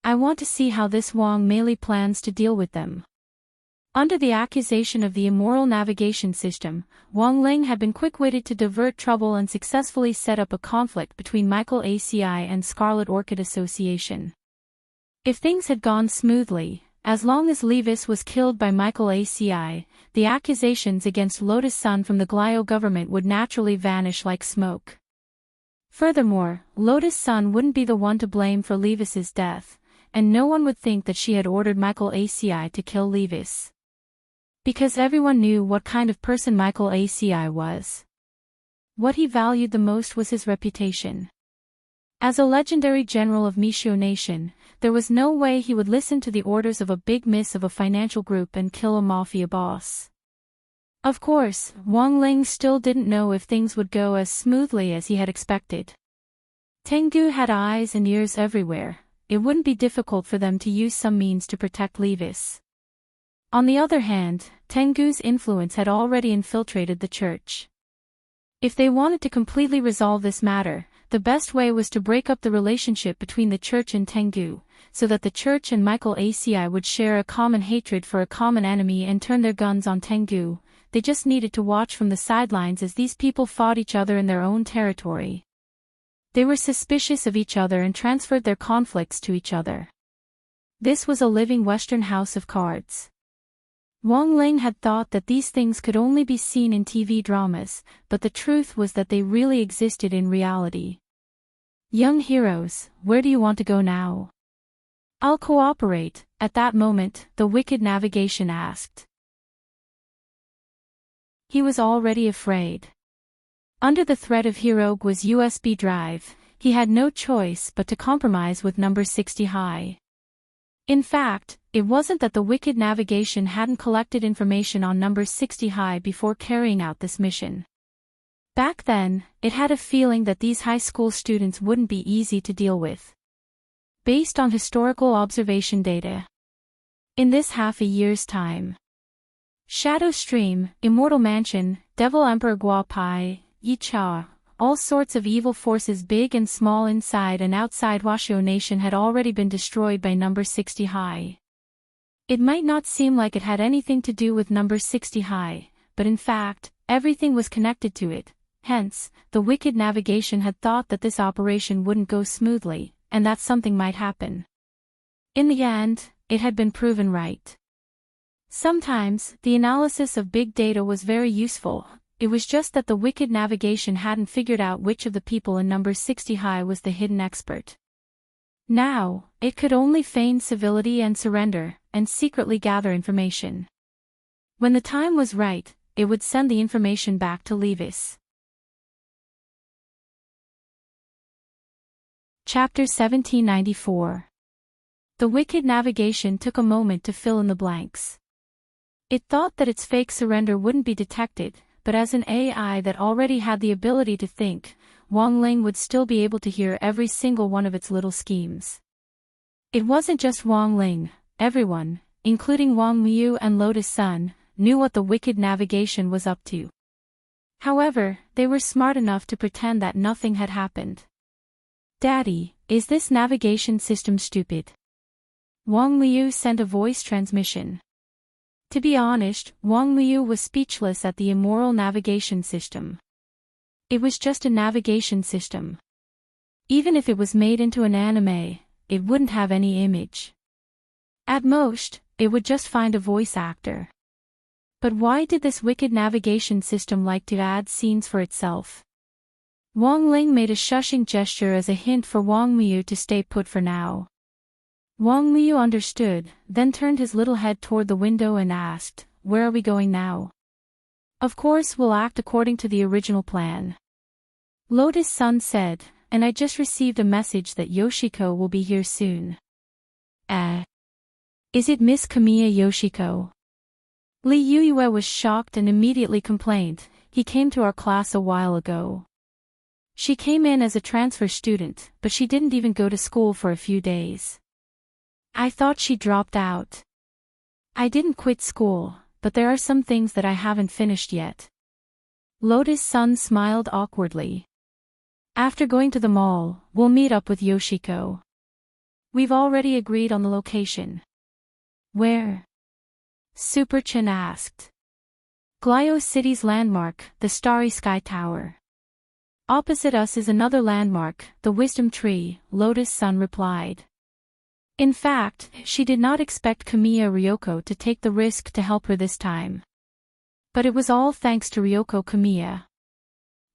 I want to see how this Wang Meili plans to deal with them. Under the accusation of the immoral navigation system, Wang Ling had been quick-witted to divert trouble and successfully set up a conflict between Michael Assey and Scarlet Orchid Association. If things had gone smoothly, as long as Levis was killed by Michael Assey, the accusations against Lotus Sun from the Glio government would naturally vanish like smoke. Furthermore, Lotus Sun wouldn't be the one to blame for Levis's death, and no one would think that she had ordered Michael Assey to kill Levis. Because everyone knew what kind of person Michael Assey was. What he valued the most was his reputation. As a legendary general of Mishio Nation, there was no way he would listen to the orders of a big miss of a financial group and kill a mafia boss. Of course, Wang Ling still didn't know if things would go as smoothly as he had expected. Tengu had eyes and ears everywhere. It wouldn't be difficult for them to use some means to protect Levis. On the other hand, Tengu's influence had already infiltrated the church. If they wanted to completely resolve this matter, the best way was to break up the relationship between the church and Tengu, so that the church and Michael ACI would share a common hatred for a common enemy and turn their guns on Tengu. They just needed to watch from the sidelines as these people fought each other in their own territory. They were suspicious of each other and transferred their conflicts to each other. This was a living Western house of cards. Wang Ling had thought that these things could only be seen in TV dramas, but the truth was that they really existed in reality. Young heroes, where do you want to go now? I'll cooperate, at that moment, the wicked navigation asked. He was already afraid. Under the threat of Hirogu's USB drive, he had no choice but to compromise with number 60 High. In fact, it wasn't that the wicked navigation hadn't collected information on number 60 High before carrying out this mission. Back then, it had a feeling that these high school students wouldn't be easy to deal with. Based on historical observation data. In this half a year's time. Shadow Stream, Immortal Mansion, Devil Emperor Guapai, Yicha, all sorts of evil forces big and small inside and outside Washo Nation had already been destroyed by number 60 High. It might not seem like it had anything to do with number 60 High, but in fact, everything was connected to it. Hence, the wicked navigation had thought that this operation wouldn't go smoothly, and that something might happen. In the end, it had been proven right. Sometimes, the analysis of big data was very useful. It was just that the wicked navigation hadn't figured out which of the people in number 60 High was the hidden expert. Now, it could only feign civility and surrender, and secretly gather information. When the time was right, it would send the information back to Levis. Chapter 1794. The wicked navigation took a moment to fill in the blanks. It thought that its fake surrender wouldn't be detected, but as an AI that already had the ability to think, Wang Ling would still be able to hear every single one of its little schemes. It wasn't just Wang Ling, everyone, including Wang Miu and Lotus Sun, knew what the wicked navigation was up to. However, they were smart enough to pretend that nothing had happened. Daddy, is this navigation system stupid? Wang Miu sent a voice transmission. To be honest, Wang Miu was speechless at the immoral navigation system. It was just a navigation system. Even if it was made into an anime, it wouldn't have any image. At most, it would just find a voice actor. But why did this wicked navigation system like to add scenes for itself? Wang Ling made a shushing gesture as a hint for Wang Miu to stay put for now. Wang Miu understood, then turned his little head toward the window and asked, "Where are we going now?" "Of course we'll act according to the original plan." Lotus Sun said, "And I just received a message that Yoshiko will be here soon." Is it Miss Kamiya Yoshiko?" Li Yuyue was shocked and immediately complained, "He came to our class a while ago. She came in as a transfer student, but she didn't even go to school for a few days. I thought she dropped out." "I didn't quit school, but there are some things that I haven't finished yet." Lotus Sun smiled awkwardly. "After going to the mall, we'll meet up with Yoshiko. We've already agreed on the location." "Where?" Super Chin asked. "Glio City's landmark, the Starry Sky Tower. Opposite us is another landmark, the Wisdom Tree," Lotus Sun replied. In fact, she did not expect Kamiya Ryoko to take the risk to help her this time. But it was all thanks to Ryoko Kamiya.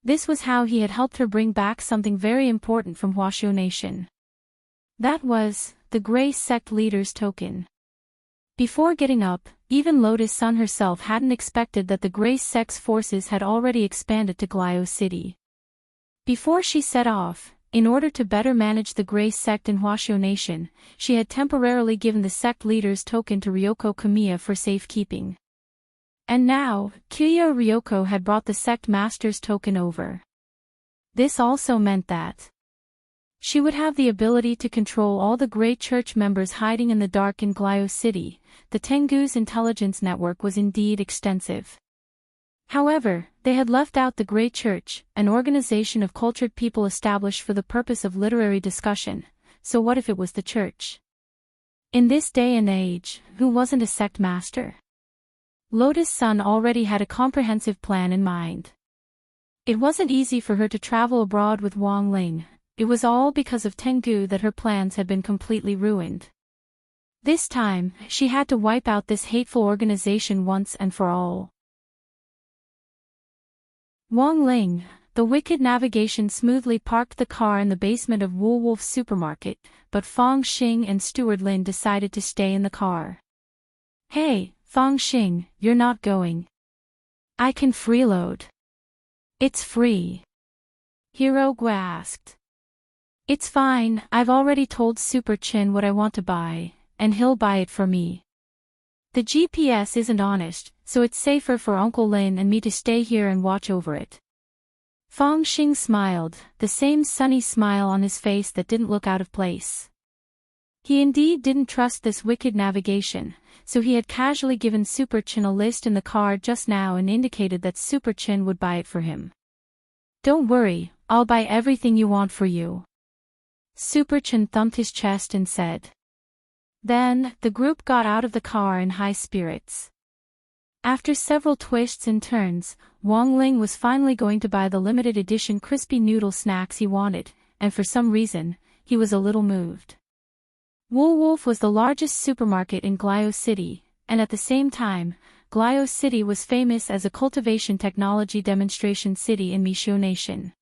This was how he had helped her bring back something very important from Washo Nation. That was, the Grey Sect Leader's token. Before getting up, even Lotus Sun herself hadn't expected that the Gray Sect's forces had already expanded to Glio City. Before she set off, in order to better manage the Gray Sect in Huasho Nation, she had temporarily given the sect leader's token to Ryoko Kamiya for safekeeping. And now, Kyo Ryoko had brought the sect master's token over. This also meant that she would have the ability to control all the Grey Church members hiding in the dark in Glio City. The Tengu's intelligence network was indeed extensive. However, they had left out the Grey Church, an organization of cultured people established for the purpose of literary discussion. So what if it was the church? In this day and age, who wasn't a sect master? Lotus Sun already had a comprehensive plan in mind. It wasn't easy for her to travel abroad with Wang Ling. It was all because of Tengu that her plans had been completely ruined. This time, she had to wipe out this hateful organization once and for all. Wang Ling, the wicked navigation smoothly parked the car in the basement of Woolwolf's supermarket, but Fang Xing and Steward Lin decided to stay in the car. Hey, Fang Xing, you're not going. I can freeload. It's free. Hirogwa asked. It's fine, I've already told Super Chin what I want to buy, and he'll buy it for me. The GPS isn't honest, so it's safer for Uncle Lin and me to stay here and watch over it. Fang Xing smiled, the same sunny smile on his face that didn't look out of place. He indeed didn't trust this wicked navigation, so he had casually given Super Chin a list in the car just now and indicated that Super Chin would buy it for him. Don't worry, I'll buy everything you want for you. Super Chin thumped his chest and said. Then, the group got out of the car in high spirits. After several twists and turns, Wang Ling was finally going to buy the limited edition crispy noodle snacks he wanted, and for some reason, he was a little moved. Woolwolf was the largest supermarket in Glio City, and at the same time, Glio City was famous as a cultivation technology demonstration city in Misho Nation.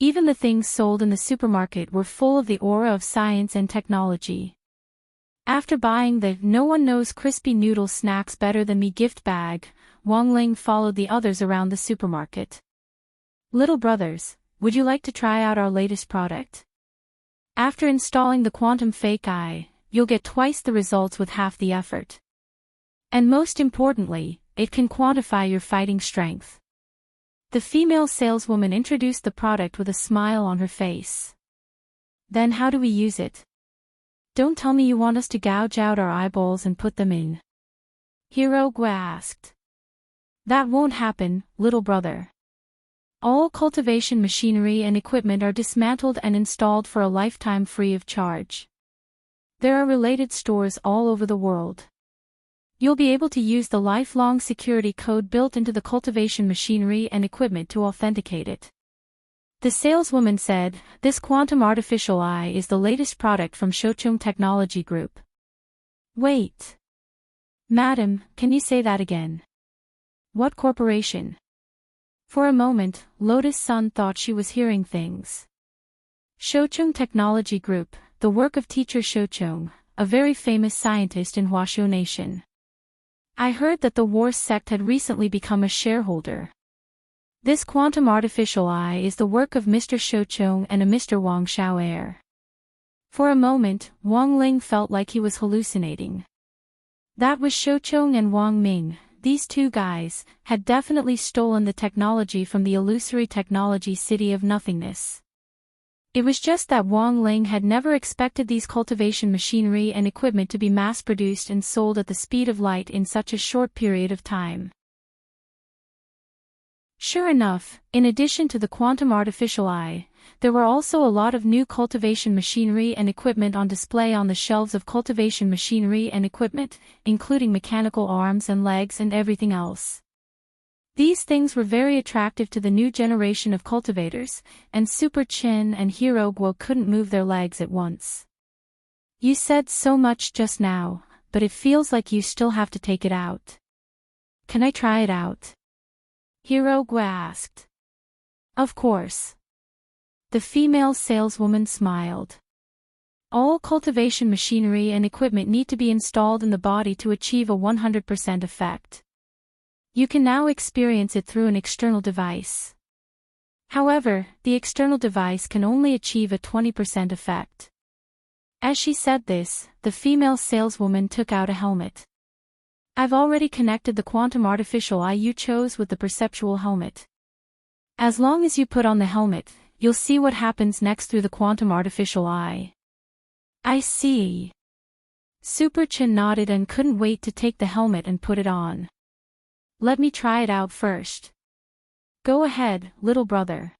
Even the things sold in the supermarket were full of the aura of science and technology. After buying the "No one knows crispy noodle snacks better than me" gift bag, Wang Ling followed the others around the supermarket. Little brothers, would you like to try out our latest product? After installing the Quantum Fake Eye, you'll get twice the results with half the effort. And most importantly, it can quantify your fighting strength. The female saleswoman introduced the product with a smile on her face. Then how do we use it? Don't tell me you want us to gouge out our eyeballs and put them in. Hirogwa asked. That won't happen, little brother. All cultivation machinery and equipment are dismantled and installed for a lifetime free of charge. There are related stores all over the world. You'll be able to use the lifelong security code built into the cultivation machinery and equipment to authenticate it. The saleswoman said, this quantum artificial eye is the latest product from Shochung Technology Group. Wait. Madam, can you say that again? What corporation? For a moment, Lotus Sun thought she was hearing things. Shochung Technology Group, the work of teacher Shochung, a very famous scientist in Huasho Nation. I heard that the War sect had recently become a shareholder. This quantum artificial eye is the work of Mr. Shochung and a Mr. Wang Xiao'er. For a moment, Wang Ling felt like he was hallucinating. That was Shochung and Wang Ming. These two guys had definitely stolen the technology from the illusory technology city of nothingness. It was just that Wang Ling had never expected these cultivation machinery and equipment to be mass-produced and sold at the speed of light in such a short period of time. Sure enough, in addition to the quantum artificial eye, there were also a lot of new cultivation machinery and equipment on display on the shelves of cultivation machinery and equipment, including mechanical arms and legs and everything else. These things were very attractive to the new generation of cultivators, and Super Chin and Hirogwa couldn't move their legs at once. You said so much just now, but it feels like you still have to take it out. Can I try it out? Hirogwa asked. Of course. The female saleswoman smiled. All cultivation machinery and equipment need to be installed in the body to achieve a 100% effect. You can now experience it through an external device. However, the external device can only achieve a 20% effect. As she said this, the female saleswoman took out a helmet. I've already connected the quantum artificial eye you chose with the perceptual helmet. As long as you put on the helmet, you'll see what happens next through the quantum artificial eye. I see. Super Chin nodded and couldn't wait to take the helmet and put it on. Let me try it out first. Go ahead, little brother.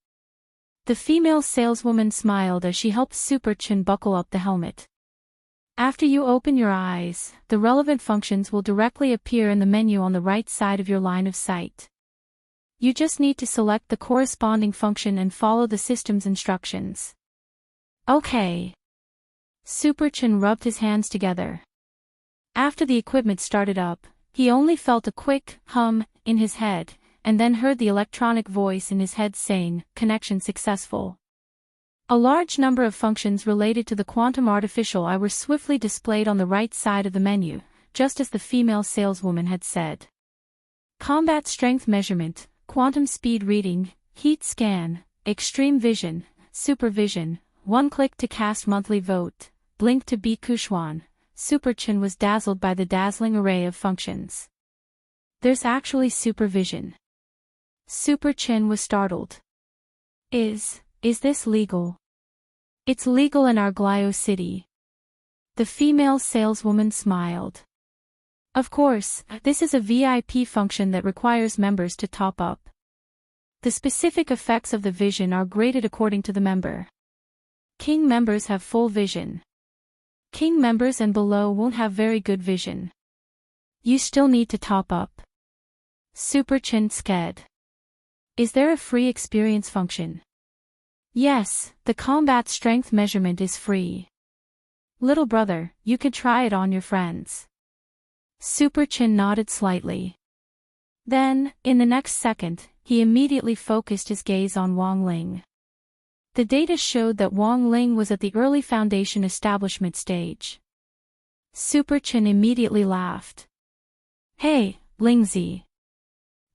The female saleswoman smiled as she helped Super Chin buckle up the helmet. After you open your eyes, the relevant functions will directly appear in the menu on the right side of your line of sight. You just need to select the corresponding function and follow the system's instructions. Okay. Super Chin rubbed his hands together. After the equipment started up, he only felt a quick hum in his head, and then heard the electronic voice in his head saying, "Connection successful." A large number of functions related to the quantum artificial eye were swiftly displayed on the right side of the menu, just as the female saleswoman had said. Combat strength measurement, quantum speed reading, heat scan, extreme vision, supervision, one click to cast monthly vote, blink to beat Kushwan. Super Chin was dazzled by the dazzling array of functions. There's actually supervision. Super Chin was startled. Is this legal? It's legal in Arglio City. The female saleswoman smiled. Of course, this is a VIP function that requires members to top up. The specific effects of the vision are graded according to the member. King members have full vision. King members and below won't have very good vision. You still need to top up. Super Chin sked. Is there a free experience function? Yes, the combat strength measurement is free. Little brother, you could try it on your friends. Super Chin nodded slightly. Then, in the next second, he immediately focused his gaze on Wang Ling. The data showed that Wang Ling was at the early foundation establishment stage. Super Chin immediately laughed. Hey, Lingzi.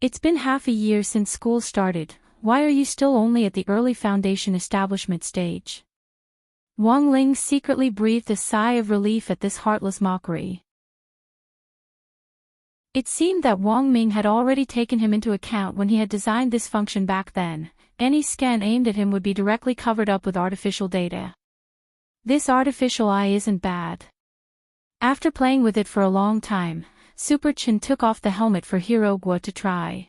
It's been half a year since school started, why are you still only at the early foundation establishment stage? Wang Ling secretly breathed a sigh of relief at this heartless mockery. It seemed that Wang Ming had already taken him into account when he had designed this function back then. Any scan aimed at him would be directly covered up with artificial data. This artificial eye isn't bad. After playing with it for a long time, Super Chin took off the helmet for Hirogwa to try.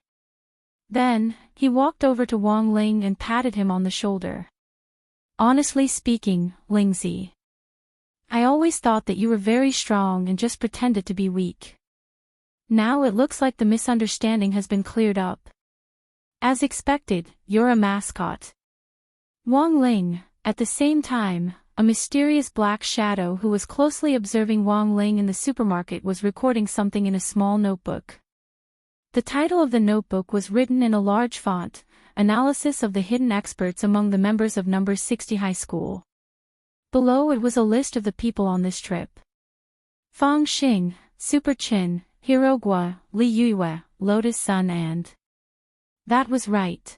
Then, he walked over to Wang Ling and patted him on the shoulder. Honestly speaking, Lingzi. I always thought that you were very strong and just pretended to be weak. Now it looks like the misunderstanding has been cleared up. As expected, you're a mascot. Wang Ling, at the same time, a mysterious black shadow who was closely observing Wang Ling in the supermarket was recording something in a small notebook. The title of the notebook was written in a large font, Analysis of the Hidden Experts Among the Members of Number 60 High School. Below it was a list of the people on this trip. Fang Xing, Super Chin, Hirogwa, Li Yue, Lotus Sun and... That was right.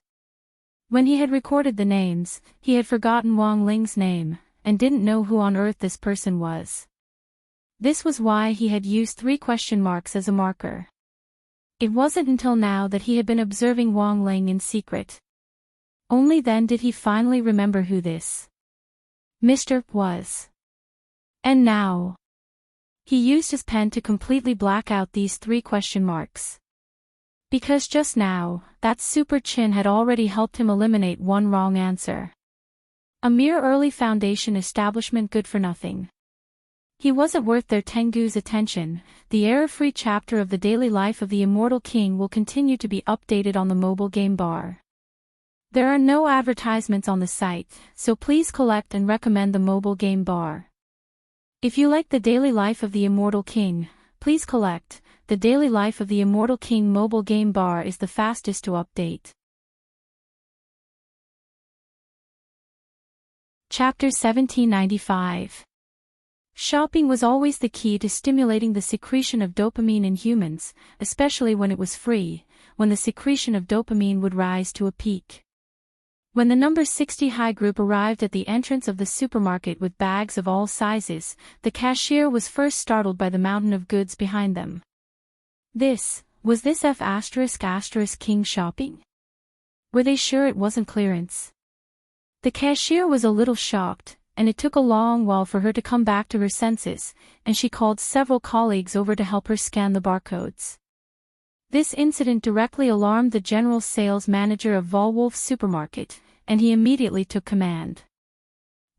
When he had recorded the names, he had forgotten Wang Ling's name, and didn't know who on earth this person was. This was why he had used 3 question marks as a marker. It wasn't until now that he had been observing Wang Ling in secret. Only then did he finally remember who this Mr. was. And now... He used his pen to completely black out these 3 question marks. Because just now, that Super Chin had already helped him eliminate one wrong answer. A mere early foundation establishment good for nothing. He wasn't worth their Tengu's attention. The error-free chapter of the daily life of the Immortal King will continue to be updated on the mobile game bar. There are no advertisements on the site, so please collect and recommend the mobile game bar. If you like the daily life of the Immortal King, please collect. The daily life of the Immortal King mobile game bar is the fastest to update. Chapter 1795. Shopping was always the key to stimulating the secretion of dopamine in humans, especially when it was free, when the secretion of dopamine would rise to a peak. When the number 60 high group arrived at the entrance of the supermarket with bags of all sizes, the cashier was first startled by the mountain of goods behind them. Was this F*** King shopping? Were they sure it wasn't clearance? The cashier was a little shocked, and it took a long while for her to come back to her senses, and she called several colleagues over to help her scan the barcodes. This incident directly alarmed the general sales manager of Volwolf's supermarket, and he immediately took command.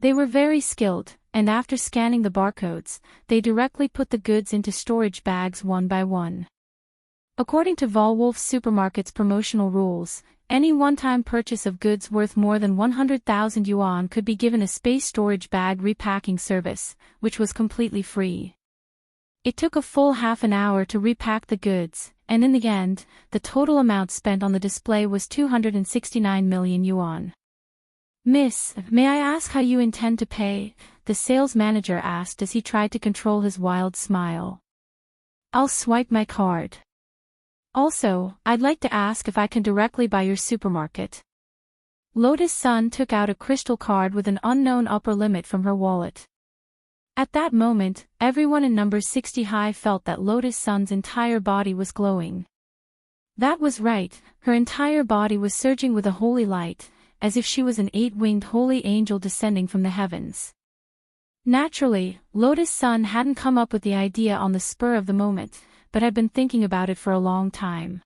They were very skilled, and after scanning the barcodes, they directly put the goods into storage bags one by one. According to Volwolf Supermarket's promotional rules, any one-time purchase of goods worth more than 100,000 yuan could be given a space storage bag repacking service, which was completely free. It took a full half an hour to repack the goods, and in the end, the total amount spent on the display was 269 million yuan. "Miss, may I ask how you intend to pay?" the sales manager asked as he tried to control his wild smile. "I'll swipe my card. Also, I'd like to ask if I can directly buy your supermarket." Lotus Sun took out a crystal card with an unknown upper limit from her wallet. At that moment, everyone in number 60 high felt that Lotus Sun's entire body was glowing. That was right, her entire body was surging with a holy light, as if she was an 8-winged holy angel descending from the heavens. Naturally, Lotus Sun hadn't come up with the idea on the spur of the moment, but had been thinking about it for a long time.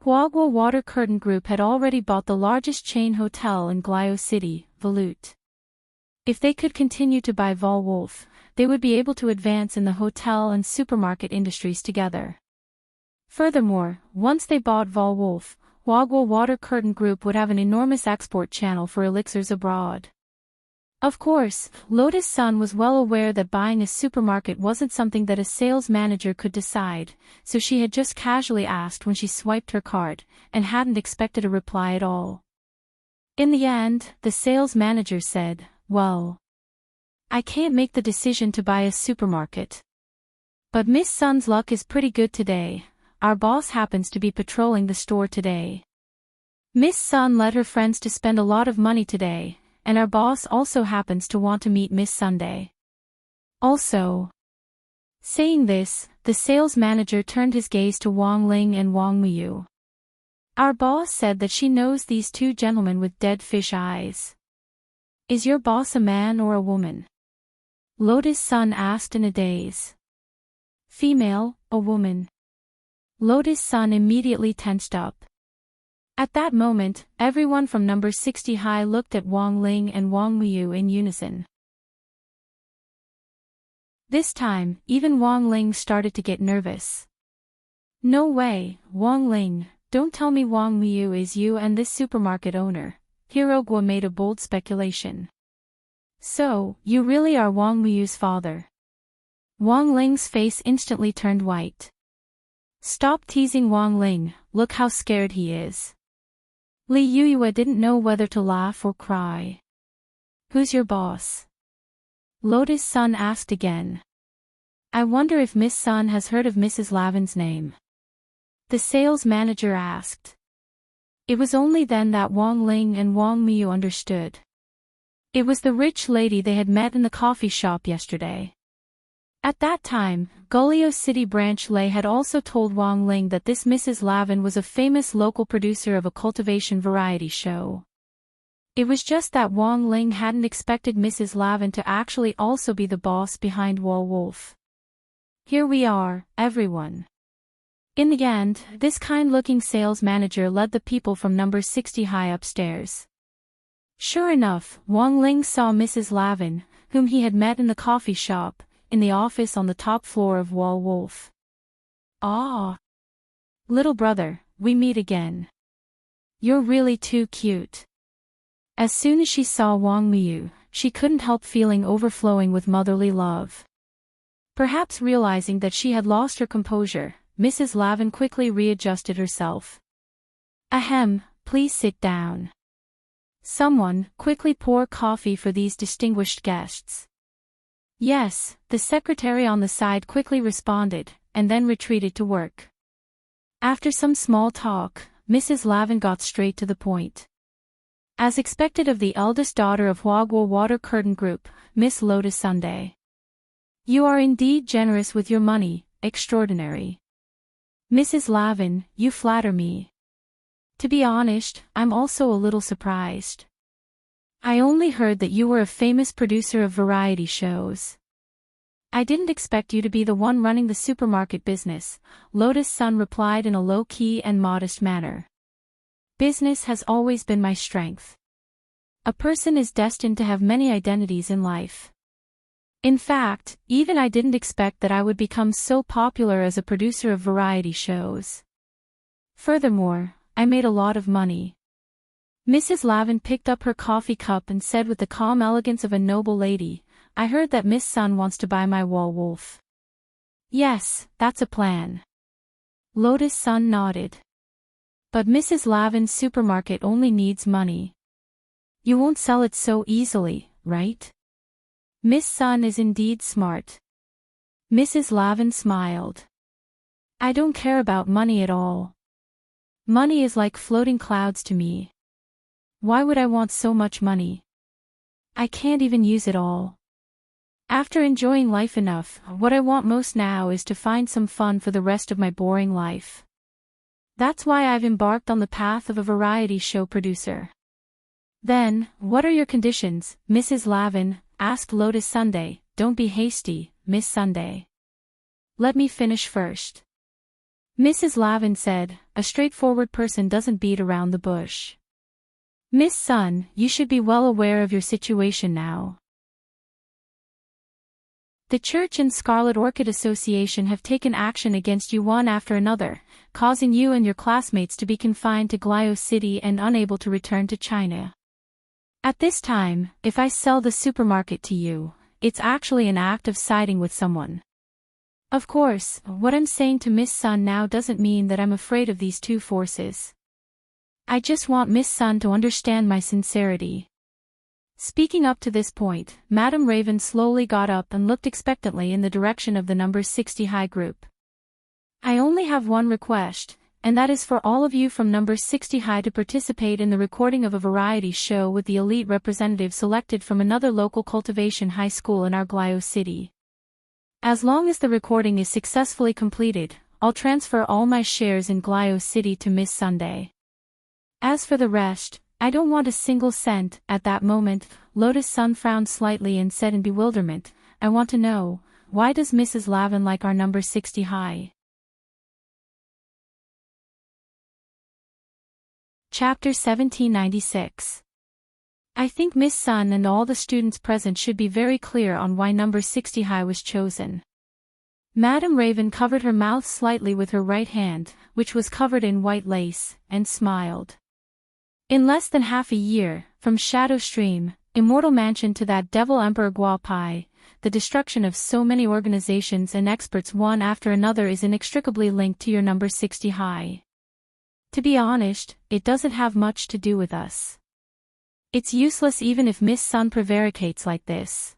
Huaguo Water Curtain Group had already bought the largest chain hotel in Glio City, Volute. If they could continue to buy Volwolf, they would be able to advance in the hotel and supermarket industries together. Furthermore, once they bought Volwolf, Huaguo Water Curtain Group would have an enormous export channel for elixirs abroad. Of course, Lotus Sun was well aware that buying a supermarket wasn't something that a sales manager could decide, so she had just casually asked when she swiped her card, and hadn't expected a reply at all. In the end, the sales manager said, "Well, I can't make the decision to buy a supermarket. But Miss Sun's luck is pretty good today. Our boss happens to be patrolling the store today. Miss Sun led her friends to spend a lot of money today, and our boss also happens to want to meet Miss Sunday. Also." Saying this, the sales manager turned his gaze to Wang Ling and Wang Miyu. "Our boss said that she knows these two gentlemen with dead fish eyes. Is your boss a man or a woman?" Lotus Sun asked in a daze. "Female, a woman." Lotus Sun immediately tensed up. At that moment, everyone from number 60 high looked at Wang Ling and Wang Miyu in unison. This time, even Wang Ling started to get nervous. "No way, Wang Ling, don't tell me Wang Miyu is you and this supermarket owner." Hirogwa made a bold speculation. "So, you really are Wang Miyu's father?" Wang Ling's face instantly turned white. "Stop teasing Wang Ling, look how scared he is." Li Yuyue didn't know whether to laugh or cry. "Who's your boss?" Lotus Sun asked again. "I wonder if Miss Sun has heard of Mrs. Lavin's name?" the sales manager asked. It was only then that Wang Ling and Wang Miyu understood. It was the rich lady they had met in the coffee shop yesterday. At that time, Gullio City branch Lei had also told Wang Ling that this Mrs. Lavin was a famous local producer of a cultivation variety show. It was just that Wang Ling hadn't expected Mrs. Lavin to actually also be the boss behind Volwolf. Here we are, everyone. In the end, this kind-looking sales manager led the people from number 60 high upstairs. Sure enough, Wang Ling saw Mrs. Lavin, whom he had met in the coffee shop, in the office on the top floor of Volwolf. "Ah! Little brother, we meet again. You're really too cute." As soon as she saw Wang Miyu, she couldn't help feeling overflowing with motherly love. Perhaps realizing that she had lost her composure, Mrs. Lavin quickly readjusted herself. "Ahem, please sit down. Someone, quickly pour coffee for these distinguished guests." Yes, the secretary on the side quickly responded, and then retreated to work. After some small talk, Mrs. Lavin got straight to the point. As expected of the eldest daughter of Hwagwoo Water Curtain Group, Miss Lotus Sunday. You are indeed generous with your money, extraordinary. Mrs. Lavin, you flatter me. To be honest, I'm also a little surprised. I only heard that you were a famous producer of variety shows. I didn't expect you to be the one running the supermarket business, Lotus Sun replied in a low-key and modest manner. Business has always been my strength. A person is destined to have many identities in life. In fact, even I didn't expect that I would become so popular as a producer of variety shows. Furthermore, I made a lot of money. Mrs. Lavin picked up her coffee cup and said with the calm elegance of a noble lady, I heard that Miss Sun wants to buy my wall wolf. Yes, that's a plan. Lotus Sun nodded. But Mrs. Lavin's supermarket only needs money. You won't sell it so easily, right? Miss Sun is indeed smart. Mrs. Lavin smiled. I don't care about money at all. Money is like floating clouds to me. Why would I want so much money? I can't even use it all. After enjoying life enough, what I want most now is to find some fun for the rest of my boring life. That's why I've embarked on the path of a variety show producer. Then, what are your conditions, Mrs. Lavin? Asked Lotus Sunday. Don't be hasty, Miss Sunday. Let me finish first. Mrs. Lavin said, a straightforward person doesn't beat around the bush. Miss Sun, you should be well aware of your situation now. The Church and Scarlet Orchid Association have taken action against you one after another, causing you and your classmates to be confined to Glio City and unable to return to China. At this time, if I sell the supermarket to you, it's actually an act of siding with someone. Of course, what I'm saying to Miss Sun now doesn't mean that I'm afraid of these two forces. I just want Miss Sun to understand my sincerity. Speaking up to this point, Madame Raven slowly got up and looked expectantly in the direction of the number 60 high group. I only have one request, and that is for all of you from number 60 high to participate in the recording of a variety show with the elite representative selected from another local cultivation high school in our Glio City. As long as the recording is successfully completed, I'll transfer all my shares in Glio City to Miss Sunday. As for the rest, I don't want a single cent. At that moment, Lotus Sun frowned slightly and said in bewilderment, I want to know, why does Mrs. Lavin like our number 60 high? Chapter 1796. I think Miss Sun and all the students present should be very clear on why number 60 high was chosen. Madame Raven covered her mouth slightly with her right hand, which was covered in white lace, and smiled. In less than half a year, from Shadow Stream, Immortal Mansion to that devil Emperor Gua Pai, the destruction of so many organizations and experts one after another is inextricably linked to your number 60 high. To be honest, it doesn't have much to do with us. It's useless even if Miss Sun prevaricates like this.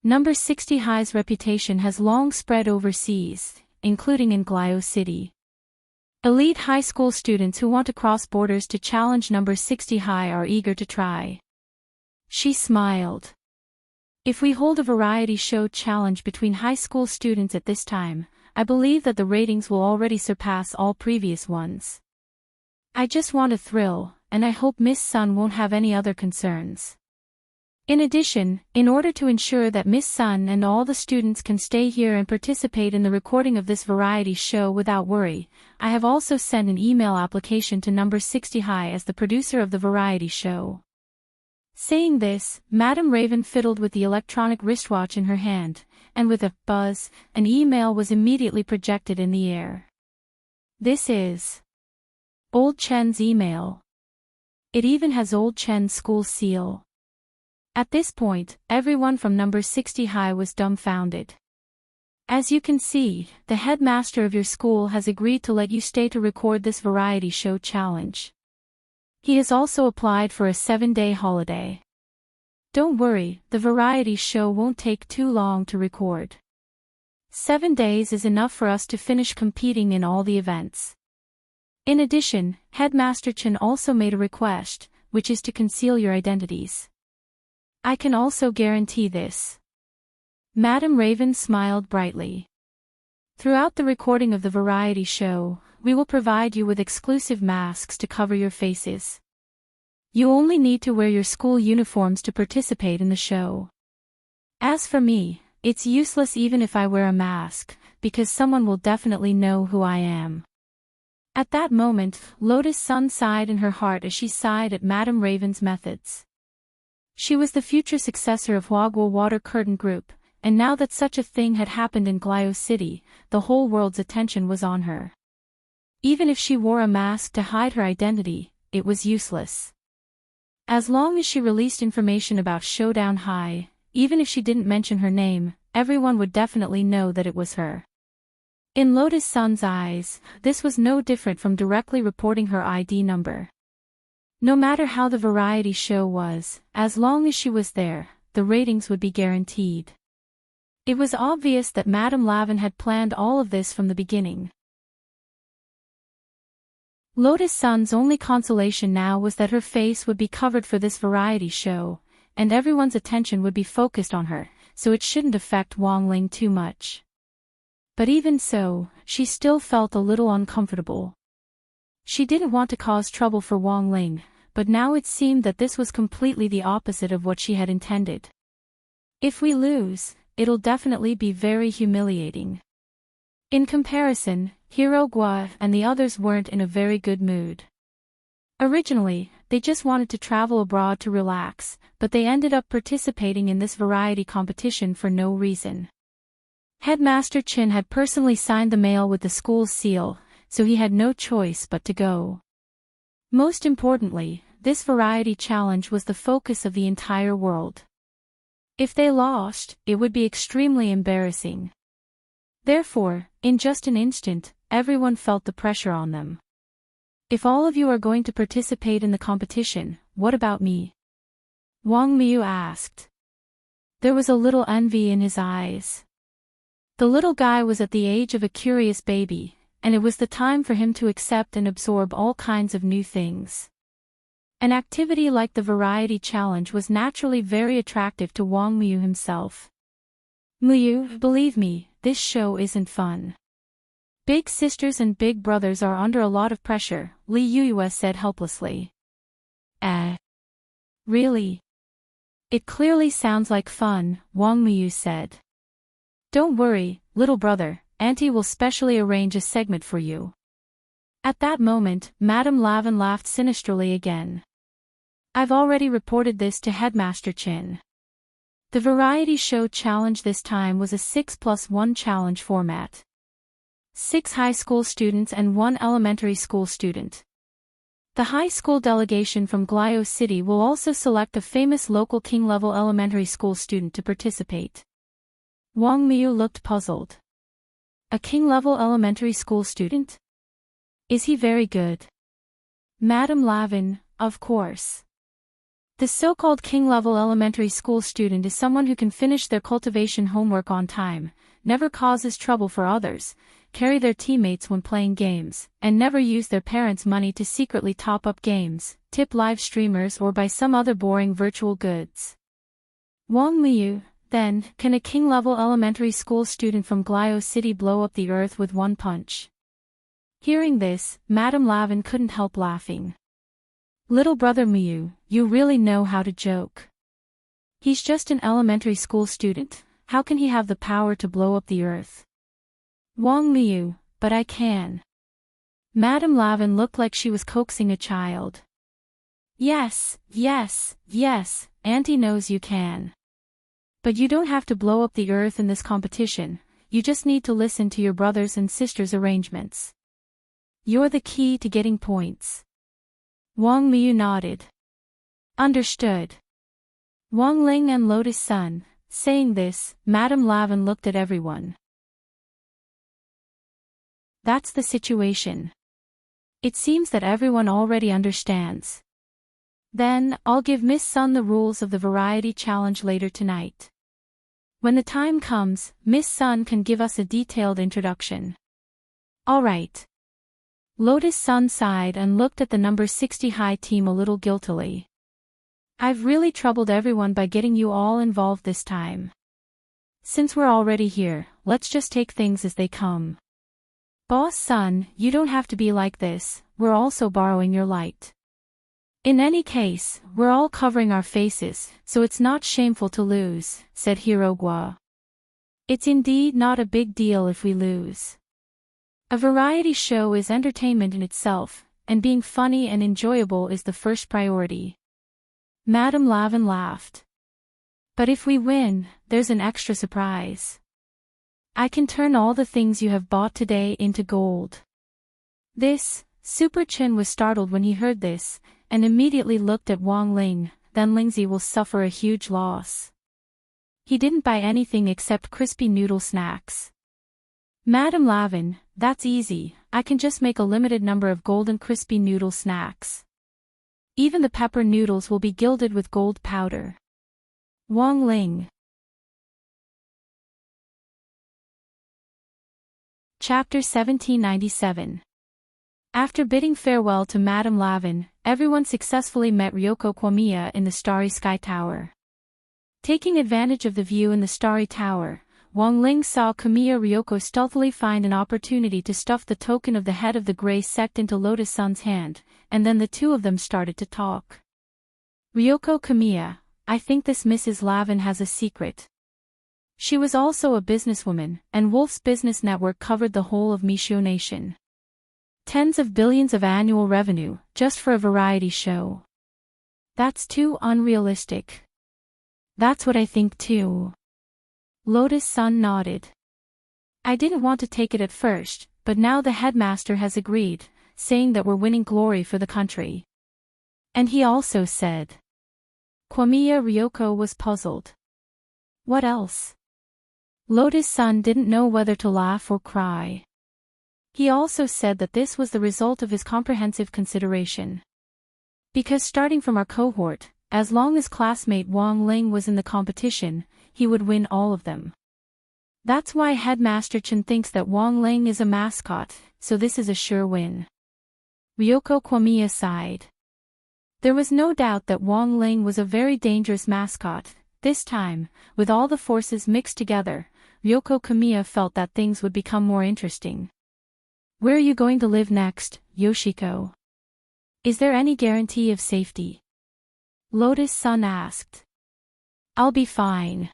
Number 60 high's reputation has long spread overseas, including in Glio City. Elite high school students who want to cross borders to challenge number 60 high are eager to try. She smiled. If we hold a variety show challenge between high school students at this time, I believe that the ratings will already surpass all previous ones. I just want a thrill, and I hope Miss Sun won't have any other concerns. In addition, in order to ensure that Miss Sun and all the students can stay here and participate in the recording of this variety show without worry, I have also sent an email application to number 60 high as the producer of the variety show. Saying this, Madame Raven fiddled with the electronic wristwatch in her hand, and with a buzz, an email was immediately projected in the air. This is Old Chen's email. It even has Old Chen's school seal. At this point, everyone from number 60 high was dumbfounded. As you can see, the headmaster of your school has agreed to let you stay to record this variety show challenge. He has also applied for a 7-day holiday. Don't worry, the variety show won't take too long to record. 7 days is enough for us to finish competing in all the events. In addition, Headmaster Chen also made a request, which is to conceal your identities. I can also guarantee this. Madam Raven smiled brightly. Throughout the recording of the variety show, we will provide you with exclusive masks to cover your faces. You only need to wear your school uniforms to participate in the show. As for me, it's useless even if I wear a mask, because someone will definitely know who I am. At that moment, Lotus Sun sighed in her heart as she sighed at Madam Raven's methods. She was the future successor of Huaguo Water Curtain Group, and now that such a thing had happened in Glio City, the whole world's attention was on her. Even if she wore a mask to hide her identity, it was useless. As long as she released information about Showdown High, even if she didn't mention her name, everyone would definitely know that it was her. In Lotus Sun's eyes, this was no different from directly reporting her ID number. No matter how the variety show was, as long as she was there, the ratings would be guaranteed. It was obvious that Madame Lavin had planned all of this from the beginning. Lotus Sun's only consolation now was that her face would be covered for this variety show, and everyone's attention would be focused on her, so it shouldn't affect Wang Ling too much. But even so, she still felt a little uncomfortable. She didn't want to cause trouble for Wang Ling, but now it seemed that this was completely the opposite of what she had intended. If we lose, it'll definitely be very humiliating. In comparison, Hiro Gua and the others weren't in a very good mood. Originally, they just wanted to travel abroad to relax, but they ended up participating in this variety competition for no reason. Headmaster Chin had personally signed the mail with the school's seal, so he had no choice but to go. Most importantly, this variety challenge was the focus of the entire world. If they lost, it would be extremely embarrassing. Therefore, in just an instant, everyone felt the pressure on them. If all of you are going to participate in the competition, what about me? Wang Miu asked. There was a little envy in his eyes. The little guy was at the age of a curious baby, and it was the time for him to accept and absorb all kinds of new things. An activity like the variety challenge was naturally very attractive to Wang Miu himself. Miu, believe me, this show isn't fun. Big sisters and big brothers are under a lot of pressure, Li Yuyue said helplessly. Really? It clearly sounds like fun, Wang Miu said. Don't worry, little brother, Auntie will specially arrange a segment for you. At that moment, Madame Lavin laughed sinisterly again. I've already reported this to Headmaster Chin. The variety show challenge this time was a 6+1 challenge format. 6 high school students and 1 elementary school student. The high school delegation from Glio City will also select a famous local king-level elementary school student to participate. Wang Miu looked puzzled. A king-level elementary school student? Is he very good? Madame Lavin, of course. The so-called king-level elementary school student is someone who can finish their cultivation homework on time, never causes trouble for others, carry their teammates when playing games, and never use their parents' money to secretly top up games, tip live streamers or buy some other boring virtual goods. Wang Miu, then, can a king-level elementary school student from Glio City blow up the earth with one punch? Hearing this, Madame Lavin couldn't help laughing. Little brother Miu, you really know how to joke. He's just an elementary school student, how can he have the power to blow up the earth? Wang Miu, but I can. Madame Lavin looked like she was coaxing a child. Yes, Auntie knows you can. But you don't have to blow up the earth in this competition, you just need to listen to your brothers and sisters' arrangements. You're the key to getting points. Wang Miu nodded. Understood. Wang Ling and Lotus Sun, saying this, Madame Lavin looked at everyone. That's the situation. It seems that everyone already understands. Then, I'll give Miss Sun the rules of the variety challenge later tonight. When the time comes, Miss Sun can give us a detailed introduction. Alright. Lotus Sun sighed and looked at the number 60 high team a little guiltily. I've really troubled everyone by getting you all involved this time. Since we're already here, let's just take things as they come. Boss Sun, you don't have to be like this, we're also borrowing your light. In any case, we're all covering our faces, so it's not shameful to lose, said Hirogwa. It's indeed not a big deal if we lose. A variety show is entertainment in itself, and being funny and enjoyable is the first priority. Madame Lavin laughed. But if we win, there's an extra surprise. I can turn all the things you have bought today into gold. Super Chin was startled when he heard this, and immediately looked at Wang Ling, then Lingzi will suffer a huge loss. He didn't buy anything except crispy noodle snacks. Madame Lavin, that's easy, I can just make a limited number of golden crispy noodle snacks. Even the pepper noodles will be gilded with gold powder. Wang Ling. Chapter 1797. After bidding farewell to Madame Lavin, everyone successfully met Ryoko Kwamiya in the Starry Sky Tower. Taking advantage of the view in the Starry Tower, Wang Ling saw Kamiya Ryoko stealthily find an opportunity to stuff the token of the head of the Grey Sect into Lotus Sun's hand, and then the two of them started to talk. Ryoko Kamiya, I think this Mrs. Lavin has a secret. She was also a businesswoman, and Wolf's business network covered the whole of Mishio Nation. Tens of billions of annual revenue, just for a variety show. That's too unrealistic. That's what I think too. Lotus Sun nodded. I didn't want to take it at first, but now the headmaster has agreed, saying that we're winning glory for the country. And he also said. Kwamiya Ryoko was puzzled. What else? Lotus Sun didn't know whether to laugh or cry. He also said that this was the result of his comprehensive consideration. Because starting from our cohort, as long as classmate Wang Ling was in the competition, he would win all of them. That's why Headmaster Chen thinks that Wang Ling is a mascot, so this is a sure win. Ryoko Kwamiya sighed. There was no doubt that Wang Ling was a very dangerous mascot. This time, with all the forces mixed together, Ryoko Kwamiya felt that things would become more interesting. Where are you going to live next, Yoshiko? Is there any guarantee of safety? Lotus Sun asked. I'll be fine.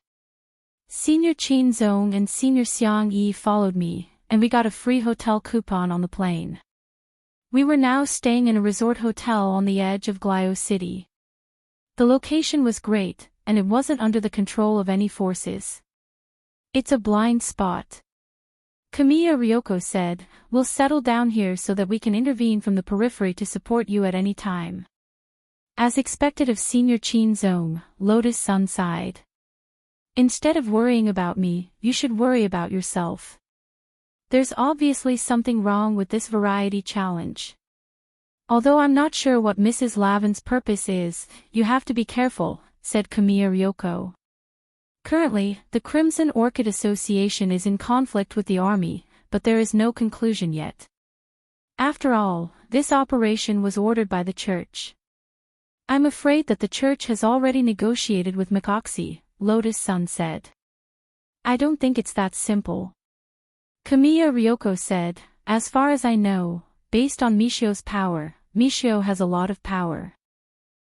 Senior Qin Zong and Senior Xiang Yi followed me, and we got a free hotel coupon on the plane. We were now staying in a resort hotel on the edge of Glio City. The location was great, and it wasn't under the control of any forces. It's a blind spot. Kamiya Ryoko said, we'll settle down here so that we can intervene from the periphery to support you at any time. As expected of Senior Qin Zong, Lotus Sun sighed. Instead of worrying about me, you should worry about yourself. There's obviously something wrong with this variety challenge. Although I'm not sure what Mrs. Lavin's purpose is, you have to be careful, said Kamiya Ryoko. Currently, the Crimson Orchid Association is in conflict with the army, but there is no conclusion yet. After all, this operation was ordered by the church. I'm afraid that the church has already negotiated with Mikoxi, Lotus Sun said. I don't think it's that simple. Kamiya Ryoko said, as far as I know, based on Mishio's power, Mishio has a lot of power.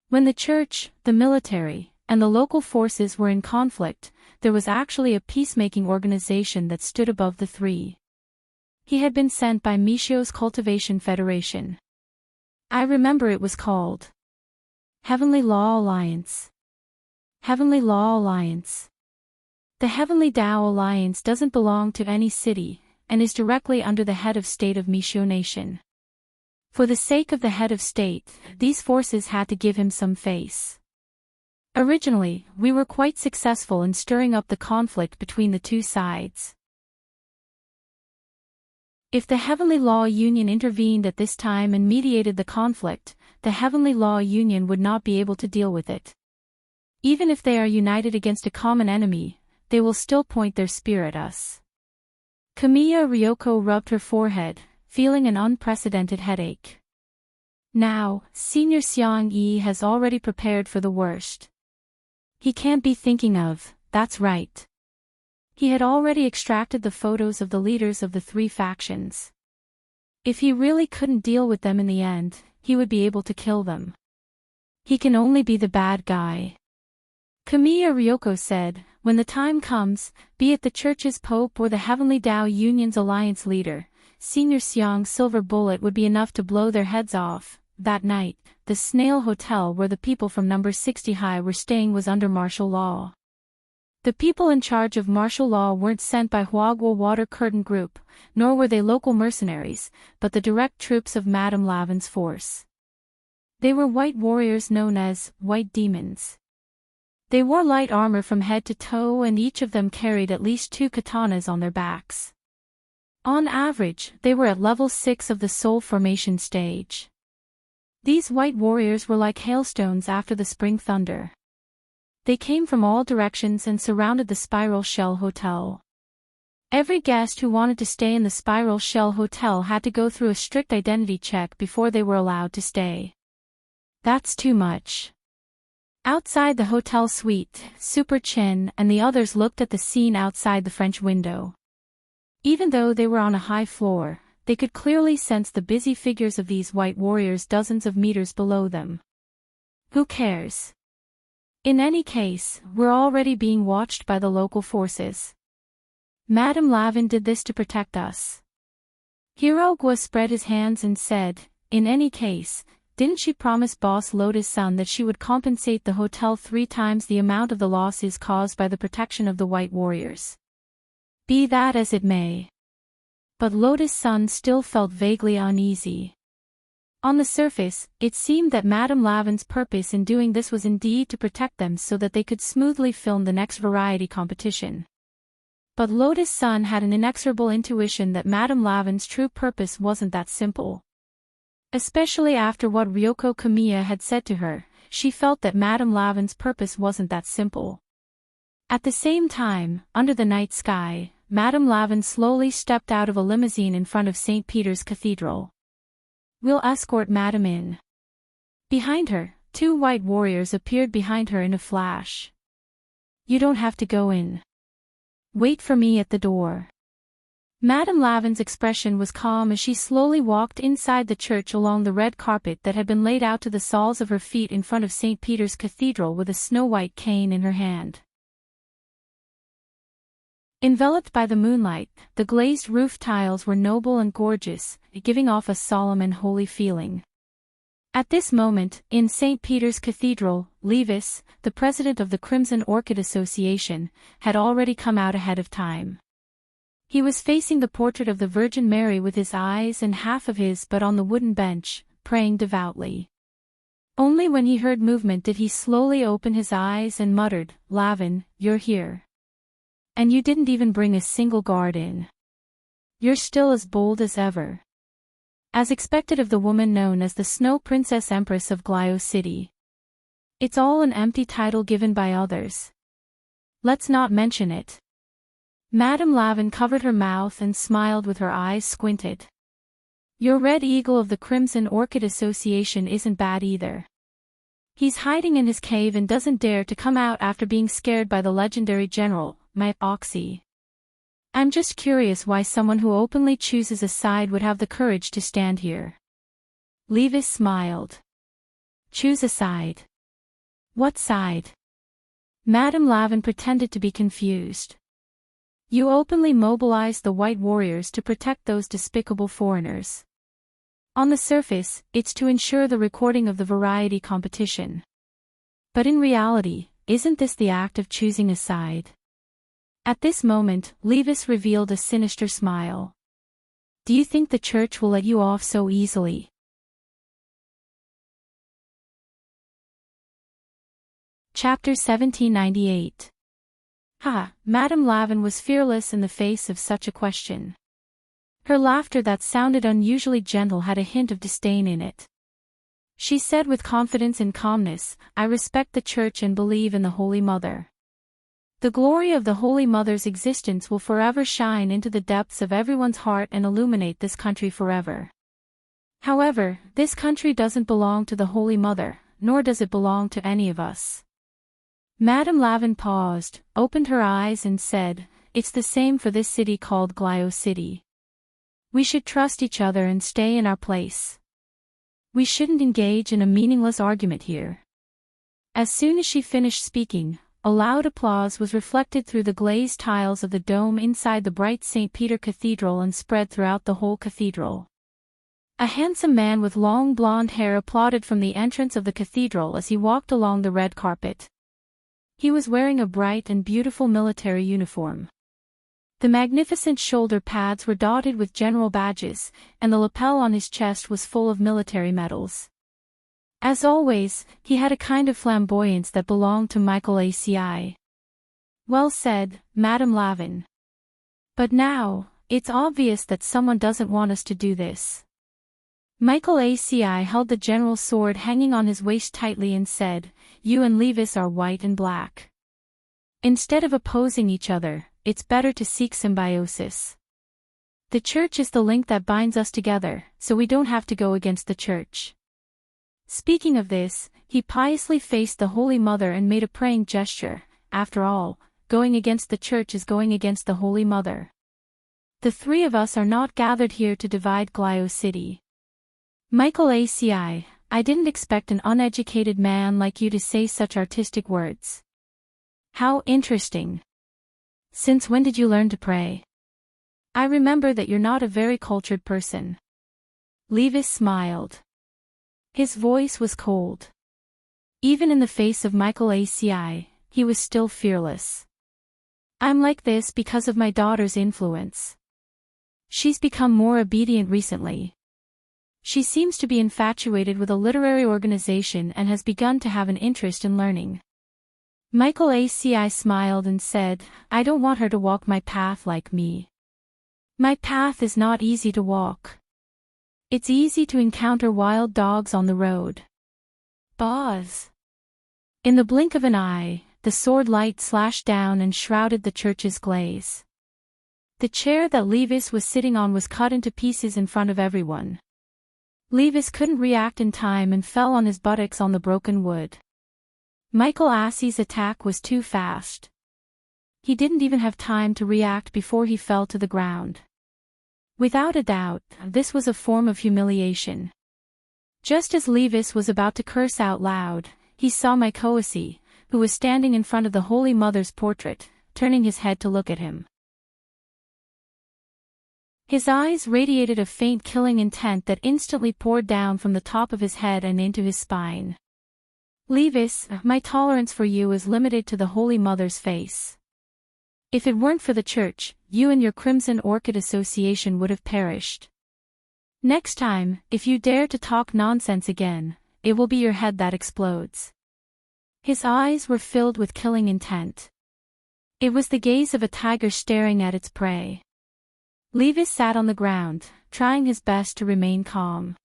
When the church, the military, and the local forces were in conflict, there was actually a peacemaking organization that stood above the three. He had been sent by Mishio's Cultivation Federation. I remember it was called Heavenly Law Alliance. Heavenly Law Alliance. The Heavenly Tao Alliance doesn't belong to any city, and is directly under the head of state of Mishio Nation. For the sake of the head of state, these forces had to give him some face. Originally, we were quite successful in stirring up the conflict between the two sides. If the Heavenly Law Union intervened at this time and mediated the conflict, the Heavenly Law Union would not be able to deal with it. Even if they are united against a common enemy, they will still point their spear at us. Kamiya Ryoko rubbed her forehead, feeling an unprecedented headache. Now, Senior Seong-yi has already prepared for the worst. He can't be thinking of, that's right. He had already extracted the photos of the leaders of the three factions. If he really couldn't deal with them in the end, he would be able to kill them. He can only be the bad guy. Kamiya Ryoko said, when the time comes, be it the church's pope or the Heavenly Tao Union's alliance leader, Senior Seong's silver bullet would be enough to blow their heads off. That night, the Snail Hotel where the people from number 60 High were staying was under martial law. The people in charge of martial law weren't sent by Hwagwoo Water Curtain Group, nor were they local mercenaries, but the direct troops of Madame Lavin's force. They were white warriors known as White Demons. They wore light armor from head to toe and each of them carried at least 2 katanas on their backs. On average, they were at level 6 of the Soul Formation stage. These white warriors were like hailstones after the spring thunder. They came from all directions and surrounded the Spiral Shell Hotel. Every guest who wanted to stay in the Spiral Shell Hotel had to go through a strict identity check before they were allowed to stay. That's too much. Outside the hotel suite, Super Chin and the others looked at the scene outside the French window. Even though they were on a high floor, they could clearly sense the busy figures of these white warriors dozens of meters below them. Who cares? In any case, we're already being watched by the local forces. Madame Lavin did this to protect us. Hirogwa spread his hands and said, in any case, didn't she promise Boss Lotus-san that she would compensate the hotel 3 times the amount of the losses caused by the protection of the white warriors? Be that as it may. But Lotus-san still felt vaguely uneasy. On the surface, it seemed that Madame Lavin's purpose in doing this was indeed to protect them so that they could smoothly film the next variety competition. But Lotus-san had an inexorable intuition that Madame Lavin's true purpose wasn't that simple. Especially after what Ryoko Kamiya had said to her, she felt that Madame Lavin's purpose wasn't that simple. At the same time, under the night sky, Madame Lavin slowly stepped out of a limousine in front of St. Peter's Cathedral. We'll escort Madame in. Behind her, 2 white warriors appeared behind her in a flash. You don't have to go in. Wait for me at the door. Madame Lavin's expression was calm as she slowly walked inside the church along the red carpet that had been laid out to the soles of her feet in front of St. Peter's Cathedral with a snow-white cane in her hand. Enveloped by the moonlight, the glazed roof tiles were noble and gorgeous, giving off a solemn and holy feeling. At this moment, in St. Peter's Cathedral, Levis, the president of the Crimson Orchid Association, had already come out ahead of time. He was facing the portrait of the Virgin Mary with his eyes and half of his but on the wooden bench, praying devoutly. Only when he heard movement did he slowly open his eyes and muttered, Lavin, you're here. And you didn't even bring a single guard in. You're still as bold as ever. As expected of the woman known as the Snow Princess Empress of Glio City. It's all an empty title given by others. Let's not mention it. Madame Lavin covered her mouth and smiled with her eyes squinted. Your Red Eagle of the Crimson Orchid Association isn't bad either. He's hiding in his cave and doesn't dare to come out after being scared by the legendary general, my Oxy. I'm just curious why someone who openly chooses a side would have the courage to stand here. Levis smiled. Choose a side. What side? Madame Lavin pretended to be confused. You openly mobilized the white warriors to protect those despicable foreigners. On the surface, it's to ensure the recording of the variety competition. But in reality, isn't this the act of choosing a side? At this moment, Levis revealed a sinister smile. Do you think the church will let you off so easily? Chapter 1798. Madame Lavin was fearless in the face of such a question. Her laughter that sounded unusually gentle had a hint of disdain in it. She said with confidence and calmness, "I respect the Church and believe in the Holy Mother. The glory of the Holy Mother's existence will forever shine into the depths of everyone's heart and illuminate this country forever. However, this country doesn't belong to the Holy Mother, nor does it belong to any of us." Madame Lavin paused, opened her eyes and said, "It's the same for this city called Glio City. We should trust each other and stay in our place. We shouldn't engage in a meaningless argument here." As soon as she finished speaking, a loud applause was reflected through the glazed tiles of the dome inside the bright St. Peter Cathedral and spread throughout the whole cathedral. A handsome man with long blonde hair applauded from the entrance of the cathedral as he walked along the red carpet. He was wearing a bright and beautiful military uniform. The magnificent shoulder pads were dotted with general badges, and the lapel on his chest was full of military medals. As always, he had a kind of flamboyance that belonged to Michael Aci. "Well said, Madame Lavin. But now, it's obvious that someone doesn't want us to do this." Michael Aci held the general's sword hanging on his waist tightly and said, "You and Levis are white and black. Instead of opposing each other, it's better to seek symbiosis. The Church is the link that binds us together, so we don't have to go against the Church." Speaking of this, he piously faced the Holy Mother and made a praying gesture. After all, going against the Church is going against the Holy Mother. The three of us are not gathered here to divide Glio City. Michael Aci, I didn't expect an uneducated man like you to say such artistic words. How interesting. Since when did you learn to pray? I remember that you're not a very cultured person. Levis smiled. His voice was cold. Even in the face of Michael Aci, he was still fearless. "I'm like this because of my daughter's influence. She's become more obedient recently. She seems to be infatuated with a literary organization and has begun to have an interest in learning." Michael Aci smiled and said, "I don't want her to walk my path like me. My path is not easy to walk. It's easy to encounter wild dogs on the road." Buzz. In the blink of an eye, the sword light slashed down and shrouded the Church's glaze. The chair that Levis was sitting on was cut into pieces in front of everyone. Levis couldn't react in time and fell on his buttocks on the broken wood. Michael Aci's attack was too fast. He didn't even have time to react before he fell to the ground. Without a doubt, this was a form of humiliation. Just as Levis was about to curse out loud, he saw Michael Aci, who was standing in front of the Holy Mother's portrait, turning his head to look at him. His eyes radiated a faint killing intent that instantly poured down from the top of his head and into his spine. "Levis, my tolerance for you is limited to the Holy Mother's face. If it weren't for the Church, you and your Crimson Orchid Association would have perished. Next time, if you dare to talk nonsense again, it will be your head that explodes." His eyes were filled with killing intent. It was the gaze of a tiger staring at its prey. Levis sat on the ground, trying his best to remain calm.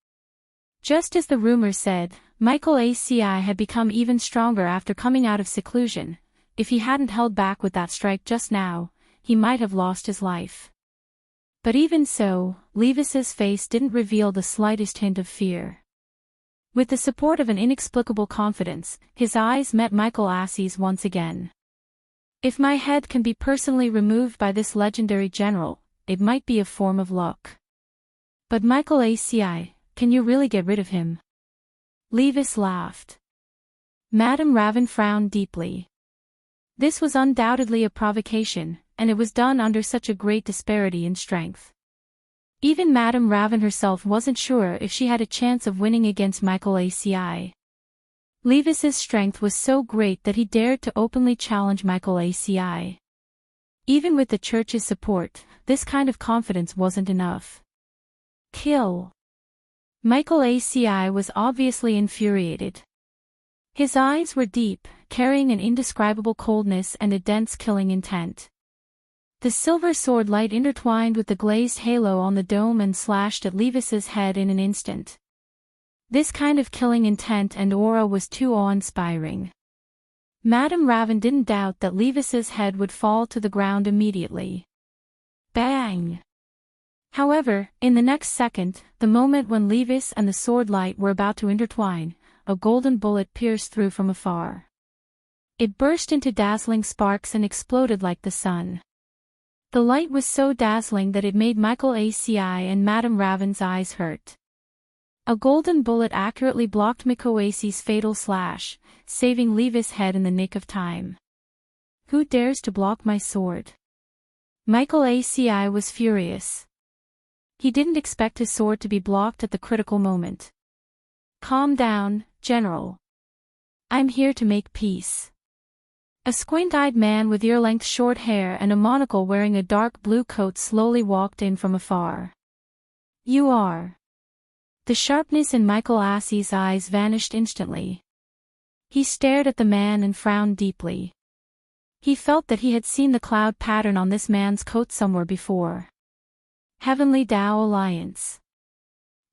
Just as the rumor said, Michael Aci had become even stronger after coming out of seclusion. If he hadn't held back with that strike just now, he might have lost his life. But even so, Levis's face didn't reveal the slightest hint of fear. With the support of an inexplicable confidence, his eyes met Michael Aci's once again. "If my head can be personally removed by this legendary general, it might be a form of luck. But Michael Aci, can you really get rid of him?" Levis laughed. Madame Ravin frowned deeply. This was undoubtedly a provocation, and it was done under such a great disparity in strength. Even Madame Ravin herself wasn't sure if she had a chance of winning against Michael Aci. Levis's strength was so great that he dared to openly challenge Michael Aci. Even with the Church's support, this kind of confidence wasn't enough. "Kill." Michael Aci was obviously infuriated. His eyes were deep, carrying an indescribable coldness and a dense killing intent. The silver sword light intertwined with the glazed halo on the dome and slashed at Levis's head in an instant. This kind of killing intent and aura was too awe-inspiring. Madame Raven didn't doubt that Levis's head would fall to the ground immediately. Bang! However, in the next second, the moment when Levis and the sword light were about to intertwine, a golden bullet pierced through from afar. It burst into dazzling sparks and exploded like the sun. The light was so dazzling that it made Michael ACI and Madame Raven's eyes hurt. A golden bullet accurately blocked Mikoasi's fatal slash, saving Levis' head in the nick of time. Who dares to block my sword? Michael ACI was furious. He didn't expect his sword to be blocked at the critical moment. Calm down, General. I'm here to make peace. A squint-eyed man with ear-length short hair and a monocle wearing a dark blue coat slowly walked in from afar. You are. The sharpness in Michael Assie's eyes vanished instantly. He stared at the man and frowned deeply. He felt that he had seen the cloud pattern on this man's coat somewhere before. Heavenly Tao Alliance.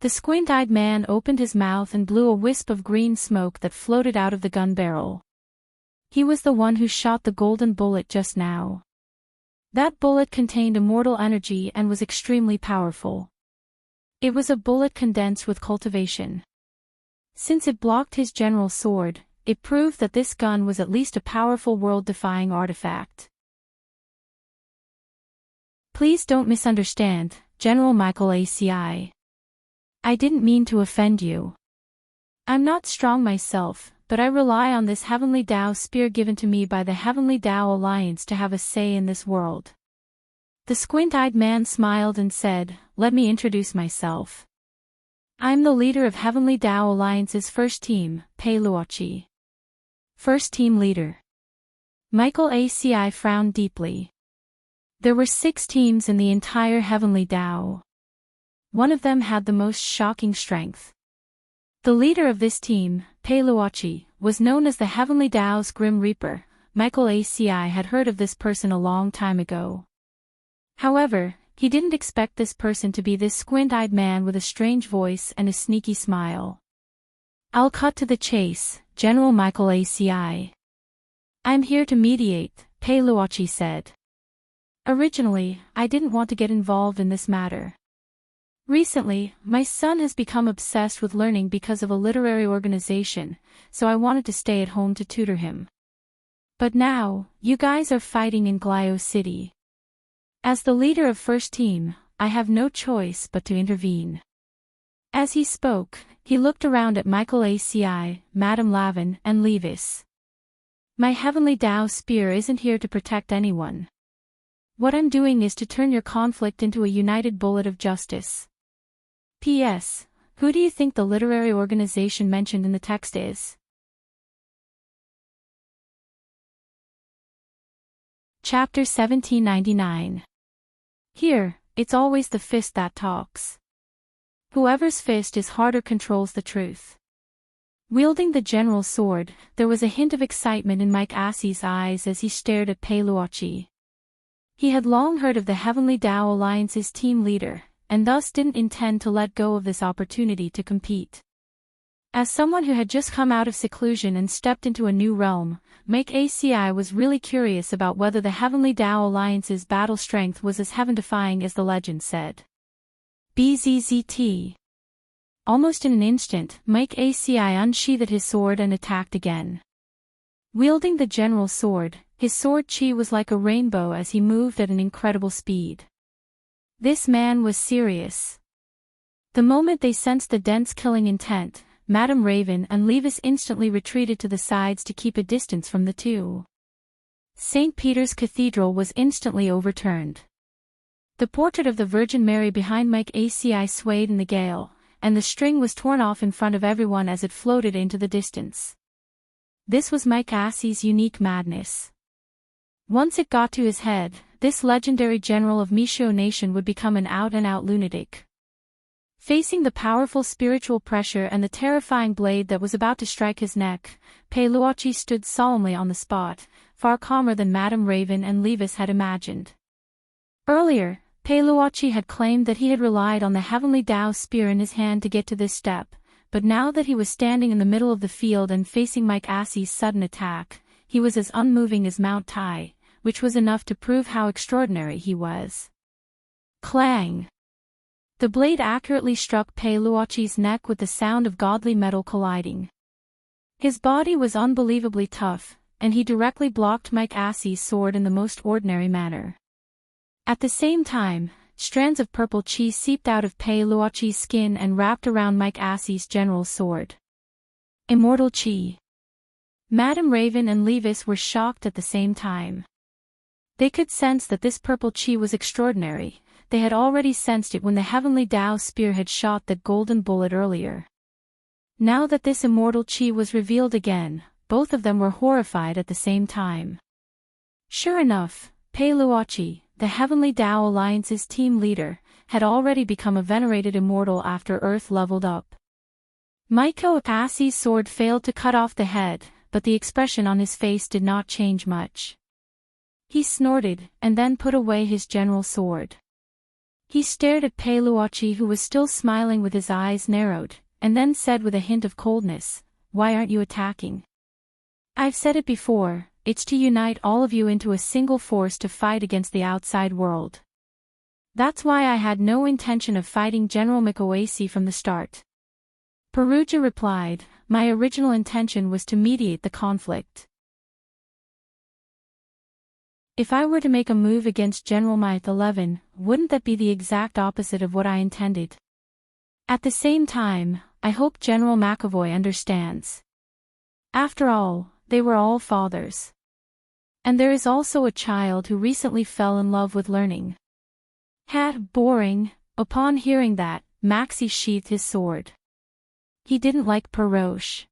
The squint-eyed man opened his mouth and blew a wisp of green smoke that floated out of the gun barrel. He was the one who shot the golden bullet just now. That bullet contained immortal energy and was extremely powerful. It was a bullet condensed with cultivation. Since it blocked his general's sword, it proved that this gun was at least a powerful world-defying artifact. Please don't misunderstand, General Michael ACI. I didn't mean to offend you. I'm not strong myself, but I rely on this Heavenly Tao spear given to me by the Heavenly Tao Alliance to have a say in this world. The squint-eyed man smiled and said, "Let me introduce myself. I'm the leader of Heavenly Tao Alliance's first team, Pei Luochi." First team leader. Michael ACI frowned deeply. There were 6 teams in the entire Heavenly Tao. One of them had the most shocking strength. The leader of this team, Pei Luochi, was known as the Heavenly Tao's Grim Reaper. Michael ACI had heard of this person a long time ago. However, he didn't expect this person to be this squint-eyed man with a strange voice and a sneaky smile. I'll cut to the chase, General Michael ACI. I'm here to mediate, Pei Luochi said. Originally, I didn't want to get involved in this matter. Recently, my son has become obsessed with learning because of a literary organization, so I wanted to stay at home to tutor him. But now, you guys are fighting in Glio City. As the leader of First Team, I have no choice but to intervene. As he spoke, he looked around at Michael ACI, Madame Lavin, and Levis. My Heavenly Tao spear isn't here to protect anyone. What I'm doing is to turn your conflict into a united bullet of justice. P.S. Who do you think the literary organization mentioned in the text is? Chapter 1799. Here, it's always the fist that talks. Whoever's fist is harder controls the truth. Wielding the general's sword, there was a hint of excitement in Mike Assie's eyes as he stared at Pei Luochi. He had long heard of the Heavenly Tao Alliance's team leader, and thus didn't intend to let go of this opportunity to compete. As someone who had just come out of seclusion and stepped into a new realm, Mike ACI was really curious about whether the Heavenly Tao Alliance's battle strength was as heaven-defying as the legend said. BZZT. Almost in an instant, Mike ACI unsheathed his sword and attacked again. Wielding the general's sword, his sword chi was like a rainbow as he moved at an incredible speed. This man was serious. The moment they sensed the dense killing intent, Madame Raven and Levis instantly retreated to the sides to keep a distance from the two. St. Peter's Cathedral was instantly overturned. The portrait of the Virgin Mary behind Mike ACI swayed in the gale, and the string was torn off in front of everyone as it floated into the distance. This was Mike ACI's unique madness. Once it got to his head, this legendary general of Mishio Nation would become an out-and-out lunatic. Facing the powerful spiritual pressure and the terrifying blade that was about to strike his neck, Pei Luochi stood solemnly on the spot, far calmer than Madame Raven and Levis had imagined. Earlier, Peiluachi had claimed that he had relied on the heavenly Tao spear in his hand to get to this step, but now that he was standing in the middle of the field and facing Mike Assey's sudden attack, he was as unmoving as Mount Tai, which was enough to prove how extraordinary he was. Clang! The blade accurately struck Peiluachi's neck with the sound of godly metal colliding. His body was unbelievably tough, and he directly blocked Mike Assey's sword in the most ordinary manner. At the same time, strands of purple chi seeped out of Peiluachi's skin and wrapped around Mike Assey's general's sword. Immortal chi. Madame Raven and Levis were shocked at the same time. They could sense that this purple chi was extraordinary. They had already sensed it when the heavenly Tao spear had shot that golden bullet earlier. Now that this immortal chi was revealed again, both of them were horrified at the same time. Sure enough, Peiluachi, the Heavenly Tao Alliance's team leader, had already become a venerated immortal after Earth leveled up. Mike Assey's sword failed to cut off the head, but the expression on his face did not change much. He snorted, and then put away his general's sword. He stared at Peiluachi, who was still smiling with his eyes narrowed, and then said with a hint of coldness, "Why aren't you attacking? I've said it before, it's to unite all of you into a single force to fight against the outside world. That's why I had no intention of fighting General Mikoasi from the start." Perugia replied, "My original intention was to mediate the conflict. If I were to make a move against General Myth 11, wouldn't that be the exact opposite of what I intended? At the same time, I hope General McAvoy understands. After all, they were all fathers. And there is also a child who recently fell in love with learning." Boring. Upon hearing that, Maxie sheathed his sword. He didn't like Peroche.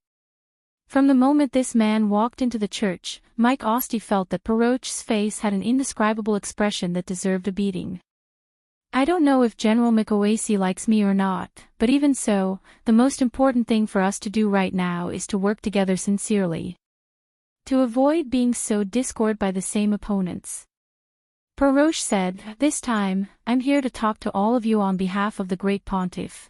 From the moment this man walked into the church, Mike Assey felt that Peroche's face had an indescribable expression that deserved a beating. I don't know if General Mikoasi likes me or not, but even so, the most important thing for us to do right now is to work together sincerely. To avoid being sowed discord by the same opponents. Peroche said, "This time, I'm here to talk to all of you on behalf of the Great Pontiff."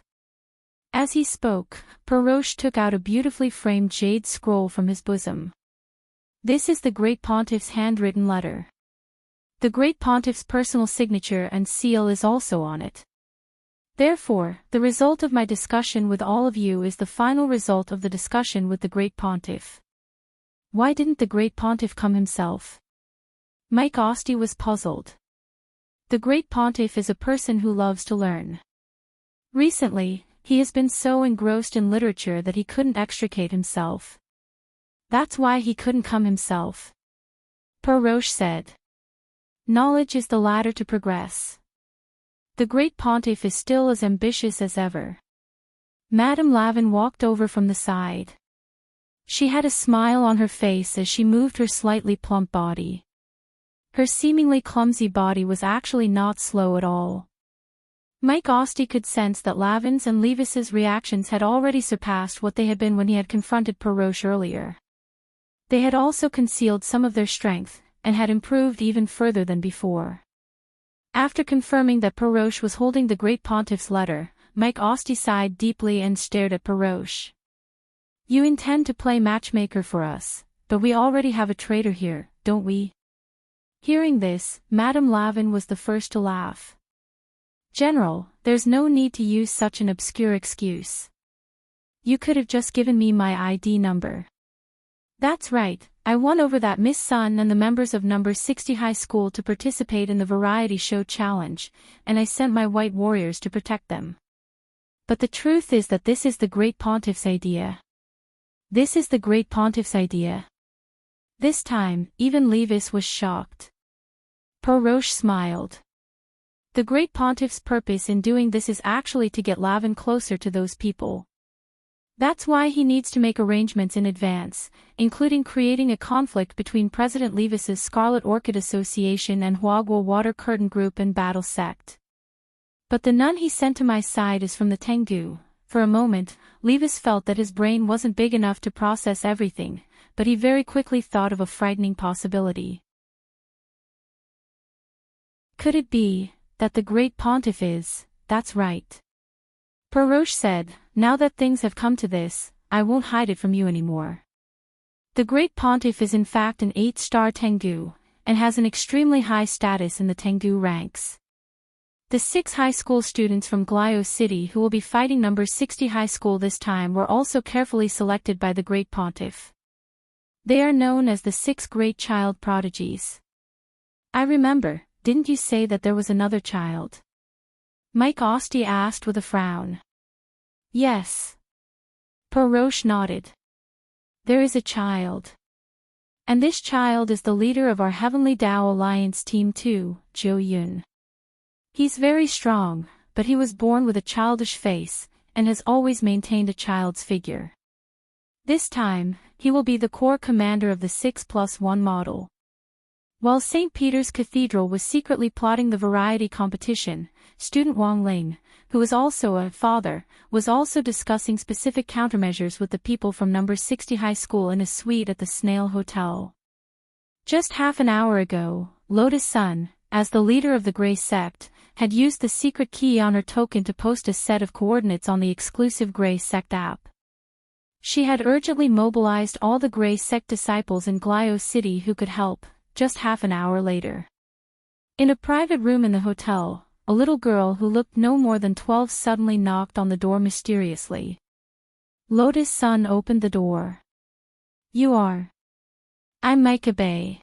As he spoke, Peroche took out a beautifully framed jade scroll from his bosom. This is the Great Pontiff's handwritten letter. The Great Pontiff's personal signature and seal is also on it. Therefore, the result of my discussion with all of you is the final result of the discussion with the Great Pontiff. Why didn't the Great Pontiff come himself? Mike Assey was puzzled. The Great Pontiff is a person who loves to learn. Recently, he has been so engrossed in literature that he couldn't extricate himself. That's why he couldn't come himself. Peroche said. Knowledge is the ladder to progress. The Great Pontiff is still as ambitious as ever. Madame Lavin walked over from the side. She had a smile on her face as she moved her slightly plump body. Her seemingly clumsy body was actually not slow at all. Mike Assey could sense that Lavin's and Levis's reactions had already surpassed what they had been when he had confronted Peroche earlier. They had also concealed some of their strength, and had improved even further than before. After confirming that Peroche was holding the Great Pontiff's letter, Mike Assey sighed deeply and stared at Peroche. You intend to play matchmaker for us, but we already have a traitor here, don't we? Hearing this, Madame Lavin was the first to laugh. General, there's no need to use such an obscure excuse. You could have just given me my ID number. That's right, I won over that Miss Sun and the members of number 60 high school to participate in the variety show challenge, and I sent my white warriors to protect them. But the truth is that this is the Great Pontiff's idea. This is the Great Pontiff's idea. This time, even Levis was shocked. Peroche smiled. The Great Pontiff's purpose in doing this is actually to get Lavin closer to those people. That's why he needs to make arrangements in advance, including creating a conflict between President Levis's Scarlet Orchid Association and Huagua Water Curtain Group and Battle Sect. But the nun he sent to my side is from the Tengu. For a moment, Levis felt that his brain wasn't big enough to process everything, but he very quickly thought of a frightening possibility. Could it be that the great pontiff is? That's right. Peroche said, now that things have come to this, I won't hide it from you anymore. The great pontiff is in fact an 8-star Tengu, and has an extremely high status in the Tengu ranks. The 6 high school students from Glio City who will be fighting number 60 high school this time were also carefully selected by the great pontiff. They are known as the 6 great child prodigies. I remember, didn't you say that there was another child? Mike Osti asked with a frown. Yes. Peroche nodded. There is a child. And this child is the leader of our Heavenly Tao Alliance Team 2, Jo Yun. He's very strong, but he was born with a childish face, and has always maintained a child's figure. This time, he will be the corps commander of the 6+1 model. While St. Peter's Cathedral was secretly plotting the variety competition, student Wang Ling, who is also a father, was also discussing specific countermeasures with the people from number 60 high school in a suite at the Snail Hotel. Just half an hour ago, Lotus Sun, as the leader of the Grey Sect, had used the secret key on her token to post a set of coordinates on the exclusive Grey Sect app. She had urgently mobilized all the Grey Sect disciples in Glio City who could help. Just half an hour later. In a private room in the hotel, a little girl who looked no more than 12 suddenly knocked on the door mysteriously. Lotus Sun opened the door. You are? I'm Micah Bay.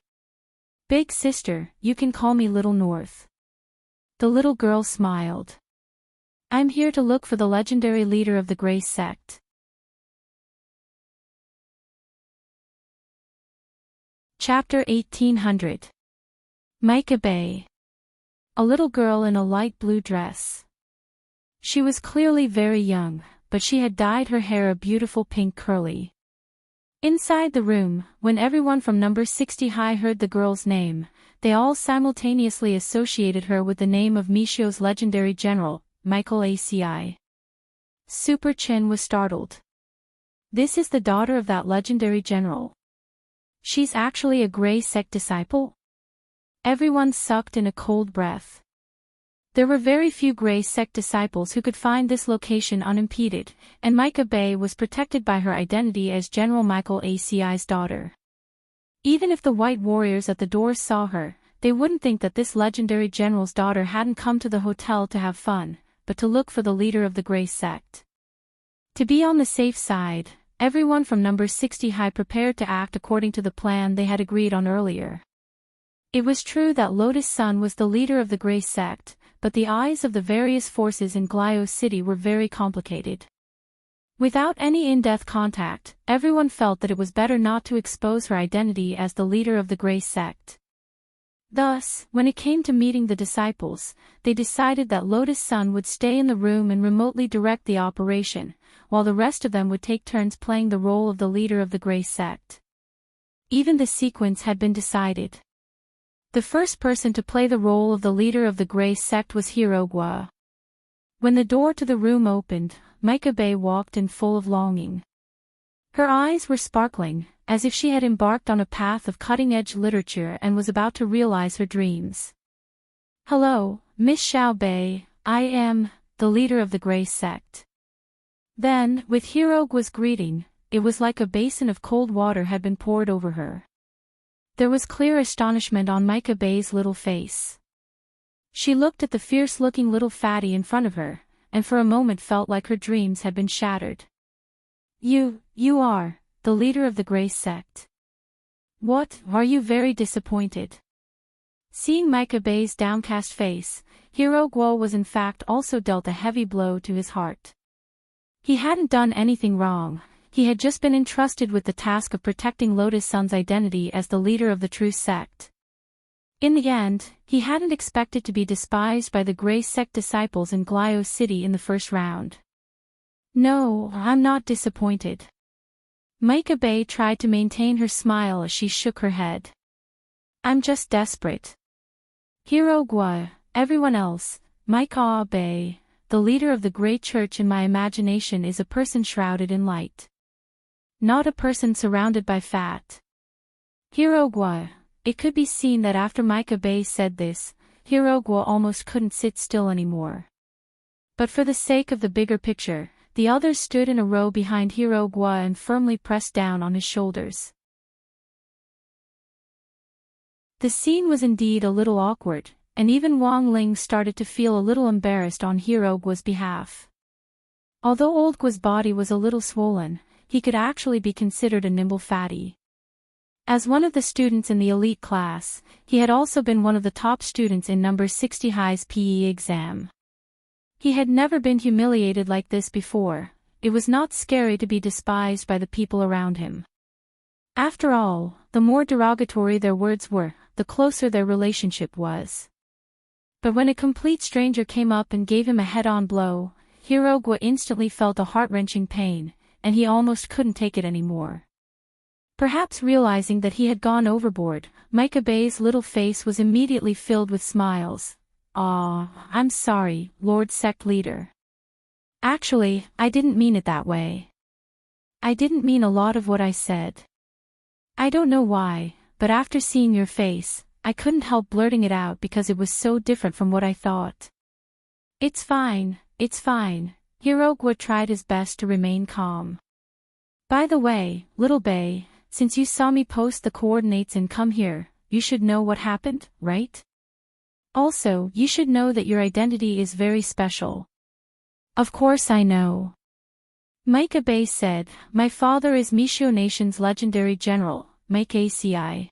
Big sister, you can call me Little North. The little girl smiled. I'm here to look for the legendary leader of the Grey Sect. Chapter 1800. Micah Bay. A little girl in a light blue dress. She was clearly very young, but she had dyed her hair a beautiful pink curly. Inside the room, when everyone from number 60 high heard the girl's name, they all simultaneously associated her with the name of Michio's legendary general, Michael ACI. Super Chin was startled. This is the daughter of that legendary general. She's actually a Grey Sect disciple? Everyone sucked in a cold breath. There were very few Grey Sect disciples who could find this location unimpeded, and Micah Bay was protected by her identity as General Michael ACI's daughter. Even if the white warriors at the doors saw her, they wouldn't think that this legendary general's daughter hadn't come to the hotel to have fun, but to look for the leader of the Grey Sect. To be on the safe side, everyone from number 60 high prepared to act according to the plan they had agreed on earlier. It was true that Lotus Sun was the leader of the Grey Sect, but the eyes of the various forces in Glio City were very complicated. Without any in-depth contact, everyone felt that it was better not to expose her identity as the leader of the Grey Sect. Thus, when it came to meeting the disciples, they decided that Lotus Sun would stay in the room and remotely direct the operation, while the rest of them would take turns playing the role of the leader of the Grey Sect. Even the sequence had been decided. The first person to play the role of the leader of the Grey Sect was Hirogwa. When the door to the room opened, Micah Bay walked in full of longing. Her eyes were sparkling, as if she had embarked on a path of cutting-edge literature and was about to realize her dreams. Hello, Miss Xiao Bei, I am the leader of the Grey Sect. Then, with Hirogwa's greeting, it was like a basin of cold water had been poured over her. There was clear astonishment on Micah Bay's little face. She looked at the fierce-looking little fatty in front of her, and for a moment felt like her dreams had been shattered. You are the leader of the Grey Sect. What, are you very disappointed? Seeing Micah Bay's downcast face, Hirogwa was in fact also dealt a heavy blow to his heart. He hadn't done anything wrong, he had just been entrusted with the task of protecting Lotus Sun's identity as the leader of the true sect. In the end, he hadn't expected to be despised by the Grey Sect disciples in Glio City in the first round. No, I'm not disappointed. Micah Bay tried to maintain her smile as she shook her head. I'm just desperate. Hirogwa, everyone else, Micah Bay, the leader of the Great Church in my imagination is a person shrouded in light. Not a person surrounded by fat. Hirogwa. It could be seen that after Micah Bay said this, Hirogwa almost couldn't sit still anymore. But for the sake of the bigger picture, the others stood in a row behind Hirogwa and firmly pressed down on his shoulders. The scene was indeed a little awkward, and even Wang Ling started to feel a little embarrassed on Hirogwa's behalf. Although Old Gua's body was a little swollen, he could actually be considered a nimble fatty. As one of the students in the elite class, he had also been one of the top students in number 60 High's PE exam. He had never been humiliated like this before. It was not scary to be despised by the people around him. After all, the more derogatory their words were, the closer their relationship was. But when a complete stranger came up and gave him a head-on blow, Hirogwa instantly felt a heart-wrenching pain, and he almost couldn't take it anymore. Perhaps realizing that he had gone overboard, Mikabe's little face was immediately filled with smiles. I'm sorry, Lord Sect Leader. Actually, I didn't mean it that way. I didn't mean a lot of what I said. I don't know why, but after seeing your face, I couldn't help blurting it out because it was so different from what I thought. It's fine, it's fine. Hirogwa tried his best to remain calm. By the way, Little Bay, since you saw me post the coordinates and come here, you should know what happened, right? Also, you should know that your identity is very special. Of course I know. Mikabe said, my father is Mishio Nation's legendary general, Mike ACI.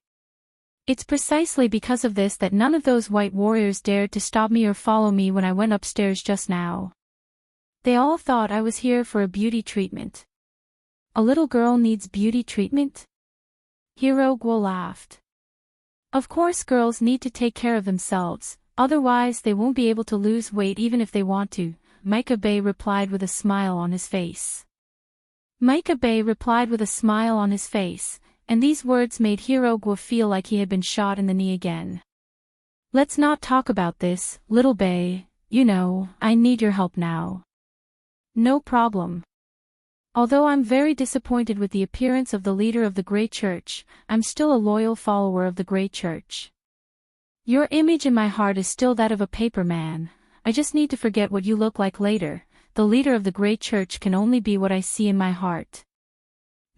It's precisely because of this that none of those white warriors dared to stop me or follow me when I went upstairs just now. They all thought I was here for a beauty treatment. A little girl needs beauty treatment? Hirogwa laughed. Of course girls need to take care of themselves, otherwise they won't be able to lose weight even if they want to, Mikabe replied with a smile on his face. Mikabe replied with a smile on his face, and these words made Hirogwa feel like he had been shot in the knee again. Let's not talk about this, Little Bay, you know, I need your help now. No problem. Although I'm very disappointed with the appearance of the leader of the Great Church, I'm still a loyal follower of the Great Church. Your image in my heart is still that of a paper man. I just need to forget what you look like later. The leader of the Great Church can only be what I see in my heart.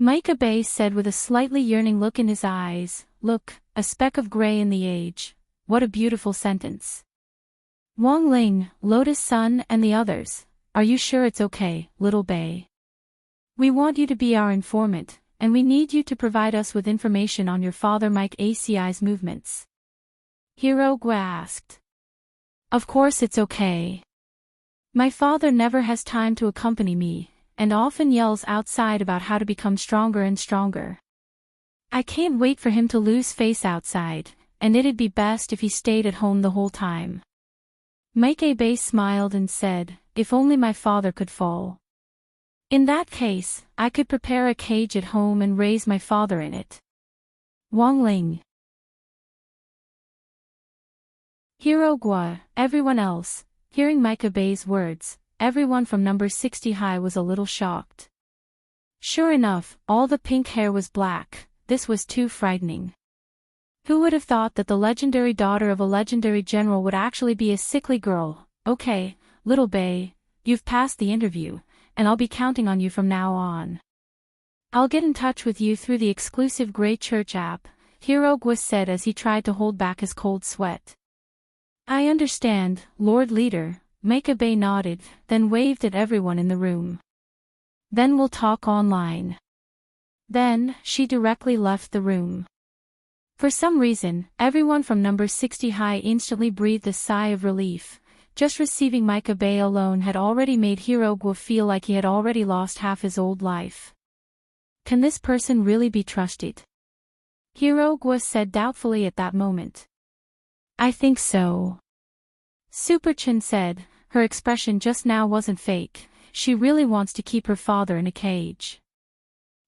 Mikabe said with a slightly yearning look in his eyes, look, a speck of gray in the age. What a beautiful sentence. Wang Ling, Lotus Sun and the others, are you sure it's okay, Little Bay? We want you to be our informant, and we need you to provide us with information on your father Mike ACI's movements. Hirogwa asked. Of course it's okay. My father never has time to accompany me, and often yells outside about how to become stronger and stronger. I can't wait for him to lose face outside, and it'd be best if he stayed at home the whole time. Mikabe smiled and said, if only my father could fall. In that case, I could prepare a cage at home and raise my father in it. Wang Ling. Hirogwa, everyone else, hearing Mikabe's words, everyone from number 60 High was a little shocked. Sure enough, all the pink hair was black. This was too frightening. Who would have thought that the legendary daughter of a legendary general would actually be a sickly girl? Okay, Little Bay, you've passed the interview, and I'll be counting on you from now on. I'll get in touch with you through the exclusive Great Church app, Hirogwa said as he tried to hold back his cold sweat. I understand, Lord Leader, Mikabe nodded, then waved at everyone in the room. Then we'll talk online. Then, she directly left the room. For some reason, everyone from number 60 High instantly breathed a sigh of relief. Just receiving Mikabe alone had already made Hirogwa feel like he had already lost half his old life. Can this person really be trusted? Hirogwa said doubtfully at that moment. I think so. Superchin said, her expression just now wasn't fake, she really wants to keep her father in a cage.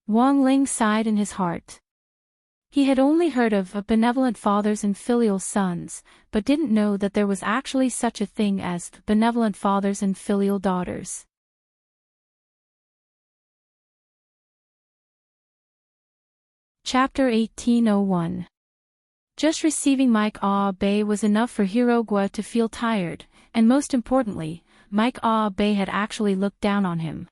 Wang Ling sighed in his heart. He had only heard of benevolent fathers and filial sons, but didn't know that there was actually such a thing as benevolent fathers and filial daughters. Chapter 1801. Just receiving Mike Bay was enough for Hirogwa to feel tired, and most importantly, Mike Bay had actually looked down on him.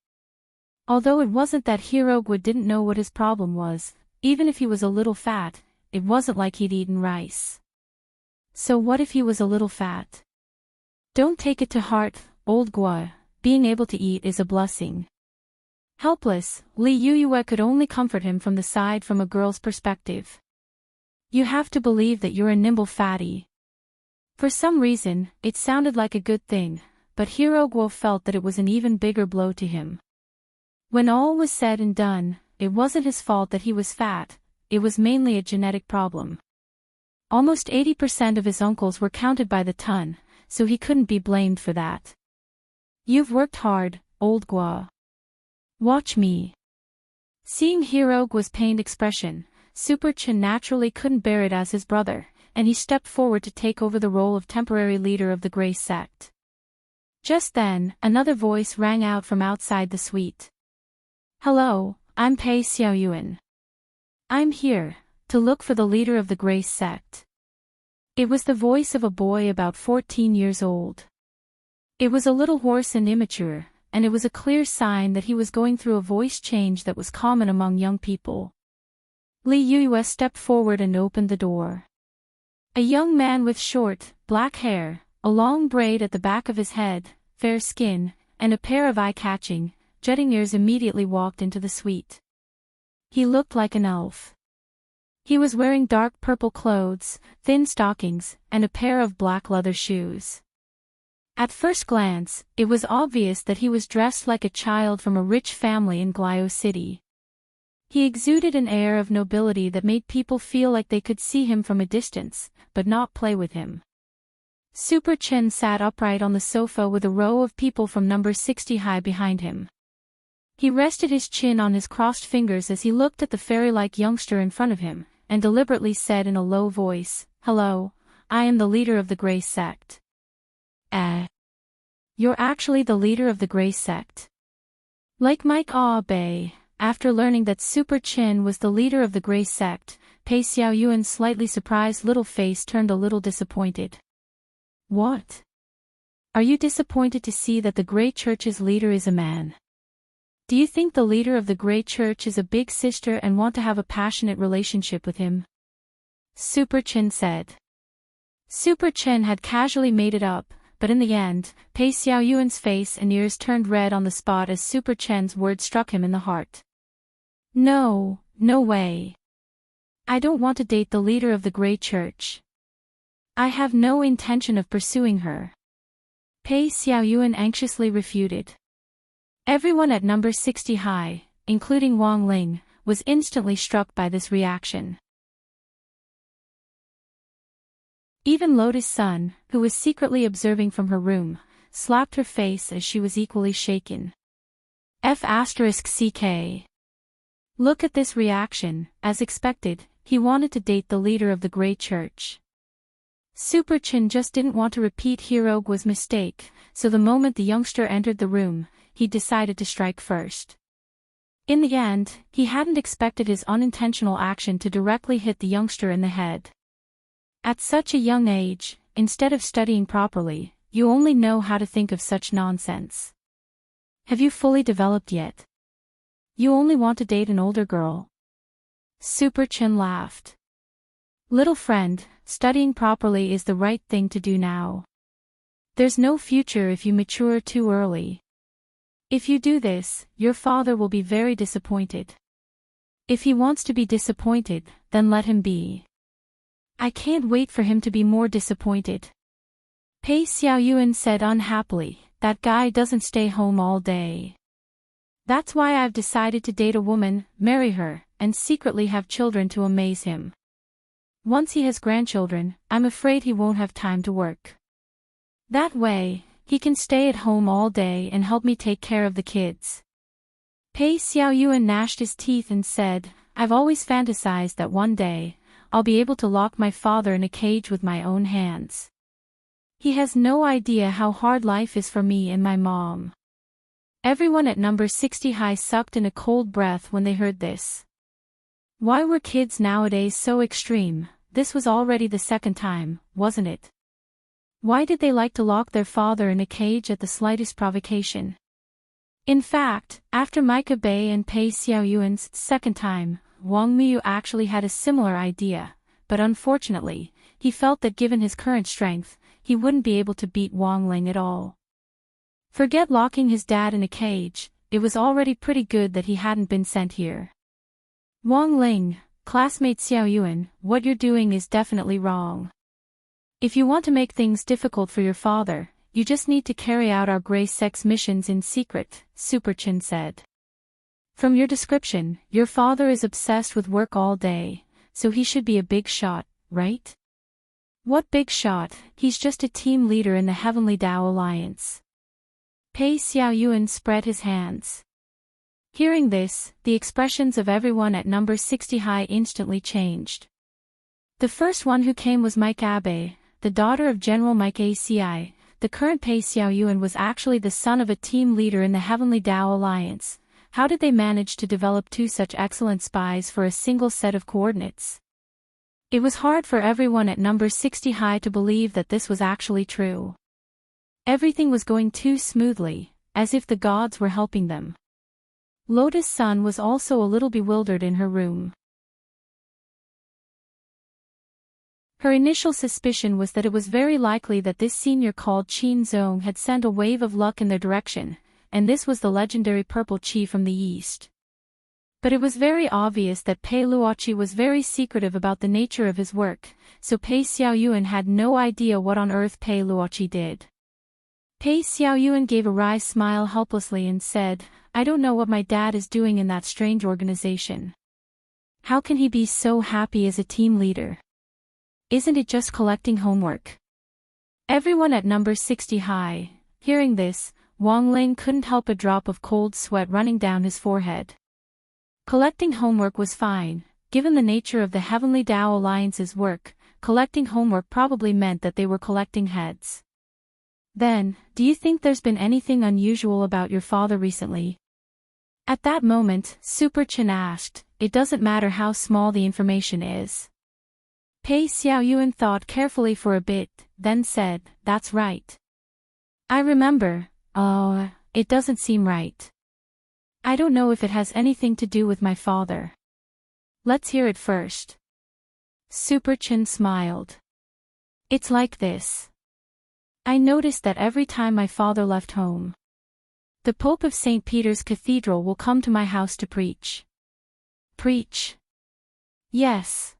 Although it wasn't that Hirogwa didn't know what his problem was, even if he was a little fat, it wasn't like he'd eaten rice. So what if he was a little fat? Don't take it to heart, old Gwa, being able to eat is a blessing. Helpless, Li Yuyue could only comfort him from the side from a girl's perspective. You have to believe that you're a nimble fatty. For some reason, it sounded like a good thing, but Hirogwa felt that it was an even bigger blow to him. When all was said and done, it wasn't his fault that he was fat, it was mainly a genetic problem. Almost 80% of his uncles were counted by the ton, so he couldn't be blamed for that. You've worked hard, old Gwa. Watch me. Seeing Hirogwa's pained expression, Super Chin naturally couldn't bear it as his brother, and he stepped forward to take over the role of temporary leader of the Grey sect. Just then, another voice rang out from outside the suite. Hello, I'm Pei Xiaoyuan. I'm here to look for the leader of the Grey sect. It was the voice of a boy about 14 years old. It was a little hoarse and immature, and it was a clear sign that he was going through a voice change that was common among young people. Li Yuyue stepped forward and opened the door. A young man with short, black hair, a long braid at the back of his head, fair skin, and a pair of eye-catching, jutting ears immediately walked into the suite. He looked like an elf. He was wearing dark purple clothes, thin stockings, and a pair of black leather shoes. At first glance, it was obvious that he was dressed like a child from a rich family in Glio City. He exuded an air of nobility that made people feel like they could see him from a distance, but not play with him. Super Chen sat upright on the sofa with a row of people from number 60 high behind him. He rested his chin on his crossed fingers as he looked at the fairy-like youngster in front of him, and deliberately said in a low voice, "Hello, I am the leader of the Grey sect." You're actually the leader of the Grey sect? Like Mike Bay, after learning that Super Chin was the leader of the Grey sect, Pei Xiaoyuan's slightly surprised little face turned a little disappointed. What? Are you disappointed to see that the Grey Church's leader is a man? Do you think the leader of the Grey Church is a big sister and want to have a passionate relationship with him? Super Chin said. Super Chin had casually made it up, but in the end, Pei Xiaoyuan's face and ears turned red on the spot as Super Chen's words struck him in the heart. No, no way. I don't want to date the leader of the Grey Church. I have no intention of pursuing her. Pei Xiaoyuan anxiously refuted. Everyone at number 60 high, including Wang Ling, was instantly struck by this reaction. Even Lotus Sun, who was secretly observing from her room, slapped her face as she was equally shaken. F***ck. Look at this reaction, as expected, he wanted to date the leader of the Grey Church. Super Chin just didn't want to repeat Hirogwa's mistake, so the moment the youngster entered the room, he decided to strike first. In the end, he hadn't expected his unintentional action to directly hit the youngster in the head. At such a young age, instead of studying properly, you only know how to think of such nonsense. Have you fully developed yet? You only want to date an older girl? Super Chin laughed. Little friend, studying properly is the right thing to do now. There's no future if you mature too early. If you do this, your father will be very disappointed. If he wants to be disappointed, then let him be. I can't wait for him to be more disappointed. Pei Xiaoyuan said unhappily, that guy doesn't stay home all day. That's why I've decided to date a woman, marry her, and secretly have children to amaze him. Once he has grandchildren, I'm afraid he won't have time to work. That way, he can stay at home all day and help me take care of the kids. Pei Xiaoyuan gnashed his teeth and said, I've always fantasized that one day, I'll be able to lock my father in a cage with my own hands. He has no idea how hard life is for me and my mom. Everyone at number 60 high sucked in a cold breath when they heard this. Why were kids nowadays so extreme? this was already the second time, wasn't it? Why did they like to lock their father in a cage at the slightest provocation? In fact, after Micah Bei and Pei Xiaoyuan's second time, Wang Miyu actually had a similar idea, but unfortunately, he felt that given his current strength, he wouldn't be able to beat Wang Ling at all. Forget locking his dad in a cage, it was already pretty good that he hadn't been sent here. Wang Ling, classmate Xiaoyuan, what you're doing is definitely wrong. If you want to make things difficult for your father, you just need to carry out our gray sex missions in secret, Super Chin said. From your description, your father is obsessed with work all day, so he should be a big shot, right? What big shot? He's just a team leader in the Heavenly Tao Alliance. Pei Xiaoyuan spread his hands. Hearing this, the expressions of everyone at number 60 high instantly changed. The first one who came was Mike Abe, the daughter of General Mike ACI. The current Pei Xiaoyuan was actually the son of a team leader in the Heavenly Tao Alliance. How did they manage to develop two such excellent spies for a single set of coordinates? It was hard for everyone at number 60 high to believe that this was actually true. Everything was going too smoothly, as if the gods were helping them. Lotus Sun was also a little bewildered in her room. Her initial suspicion was that it was very likely that this senior called Qin Zong had sent a wave of luck in their direction, and this was the legendary purple chi from the east. But it was very obvious that Pei Luoqi was very secretive about the nature of his work, so Pei Xiaoyuan had no idea what on earth Pei Luoqi did. Pei Xiaoyuan gave a wry smile helplessly and said, I don't know what my dad is doing in that strange organization. How can he be so happy as a team leader? Isn't it just collecting homework? Everyone at number 60 high, hearing this, Wang Ling couldn't help a drop of cold sweat running down his forehead. Collecting homework was fine, given the nature of the Heavenly Tao Alliance's work, collecting homework probably meant that they were collecting heads. Then, do you think there's been anything unusual about your father recently? At that moment, Super Chin asked, it doesn't matter how small the information is. Pei Xiaoyuan thought carefully for a bit, then said, that's right. I remember, it doesn't seem right. I don't know if it has anything to do with my father. Let's hear it first. Super Chin smiled. It's like this. I noticed that every time my father left home, the Pope of St. Peter's Cathedral will come to my house to preach. Preach? Yes.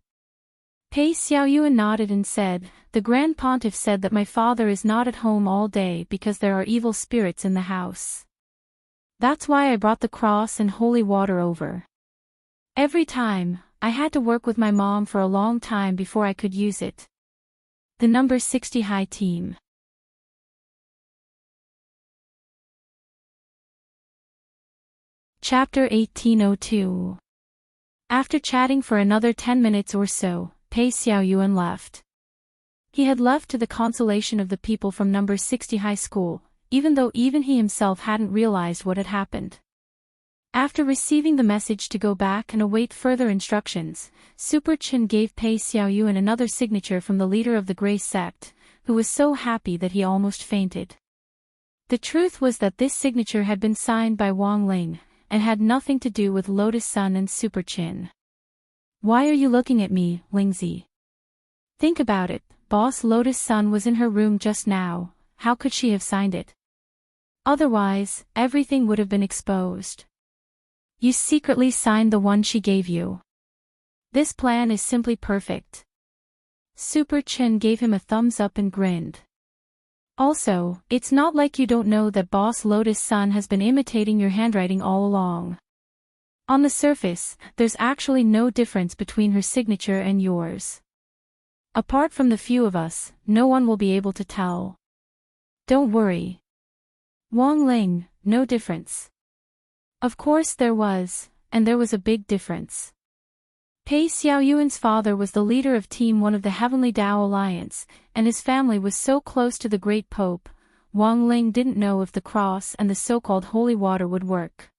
Pei Xiaoyuan nodded and said, the Grand Pontiff said that my father is not at home all day because there are evil spirits in the house. That's why I brought the cross and holy water over. Every time, I had to work with my mom for a long time before I could use it. The number 60 high team. Chapter 1802. After chatting for another 10 minutes or so, Pei Xiaoyuan left. He had left to the consolation of the people from number 60 high school, even though even he himself hadn't realized what had happened. After receiving the message to go back and await further instructions, Super Chin gave Pei Xiaoyuan another signature from the leader of the Grey Sect, who was so happy that he almost fainted. The truth was that this signature had been signed by Wang Ling, and had nothing to do with Lotus Sun and Super Chin. Why are you looking at me, Lingzi? Think about it, Boss Lotus Sun was in her room just now, how could she have signed it? Otherwise, everything would have been exposed. You secretly signed the one she gave you. This plan is simply perfect. Super Chin gave him a thumbs up and grinned. Also, it's not like you don't know that Boss Lotus Sun has been imitating your handwriting all along. On the surface, there's actually no difference between her signature and yours. Apart from the few of us, no one will be able to tell. Don't worry. Wang Ling, no difference. Of course there was, and there was a big difference. Pei Xiaoyuan's father was the leader of Team 1 of the Heavenly Tao Alliance, and his family was so close to the Great Pope, Wang Ling didn't know if the cross and the so-called holy water would work.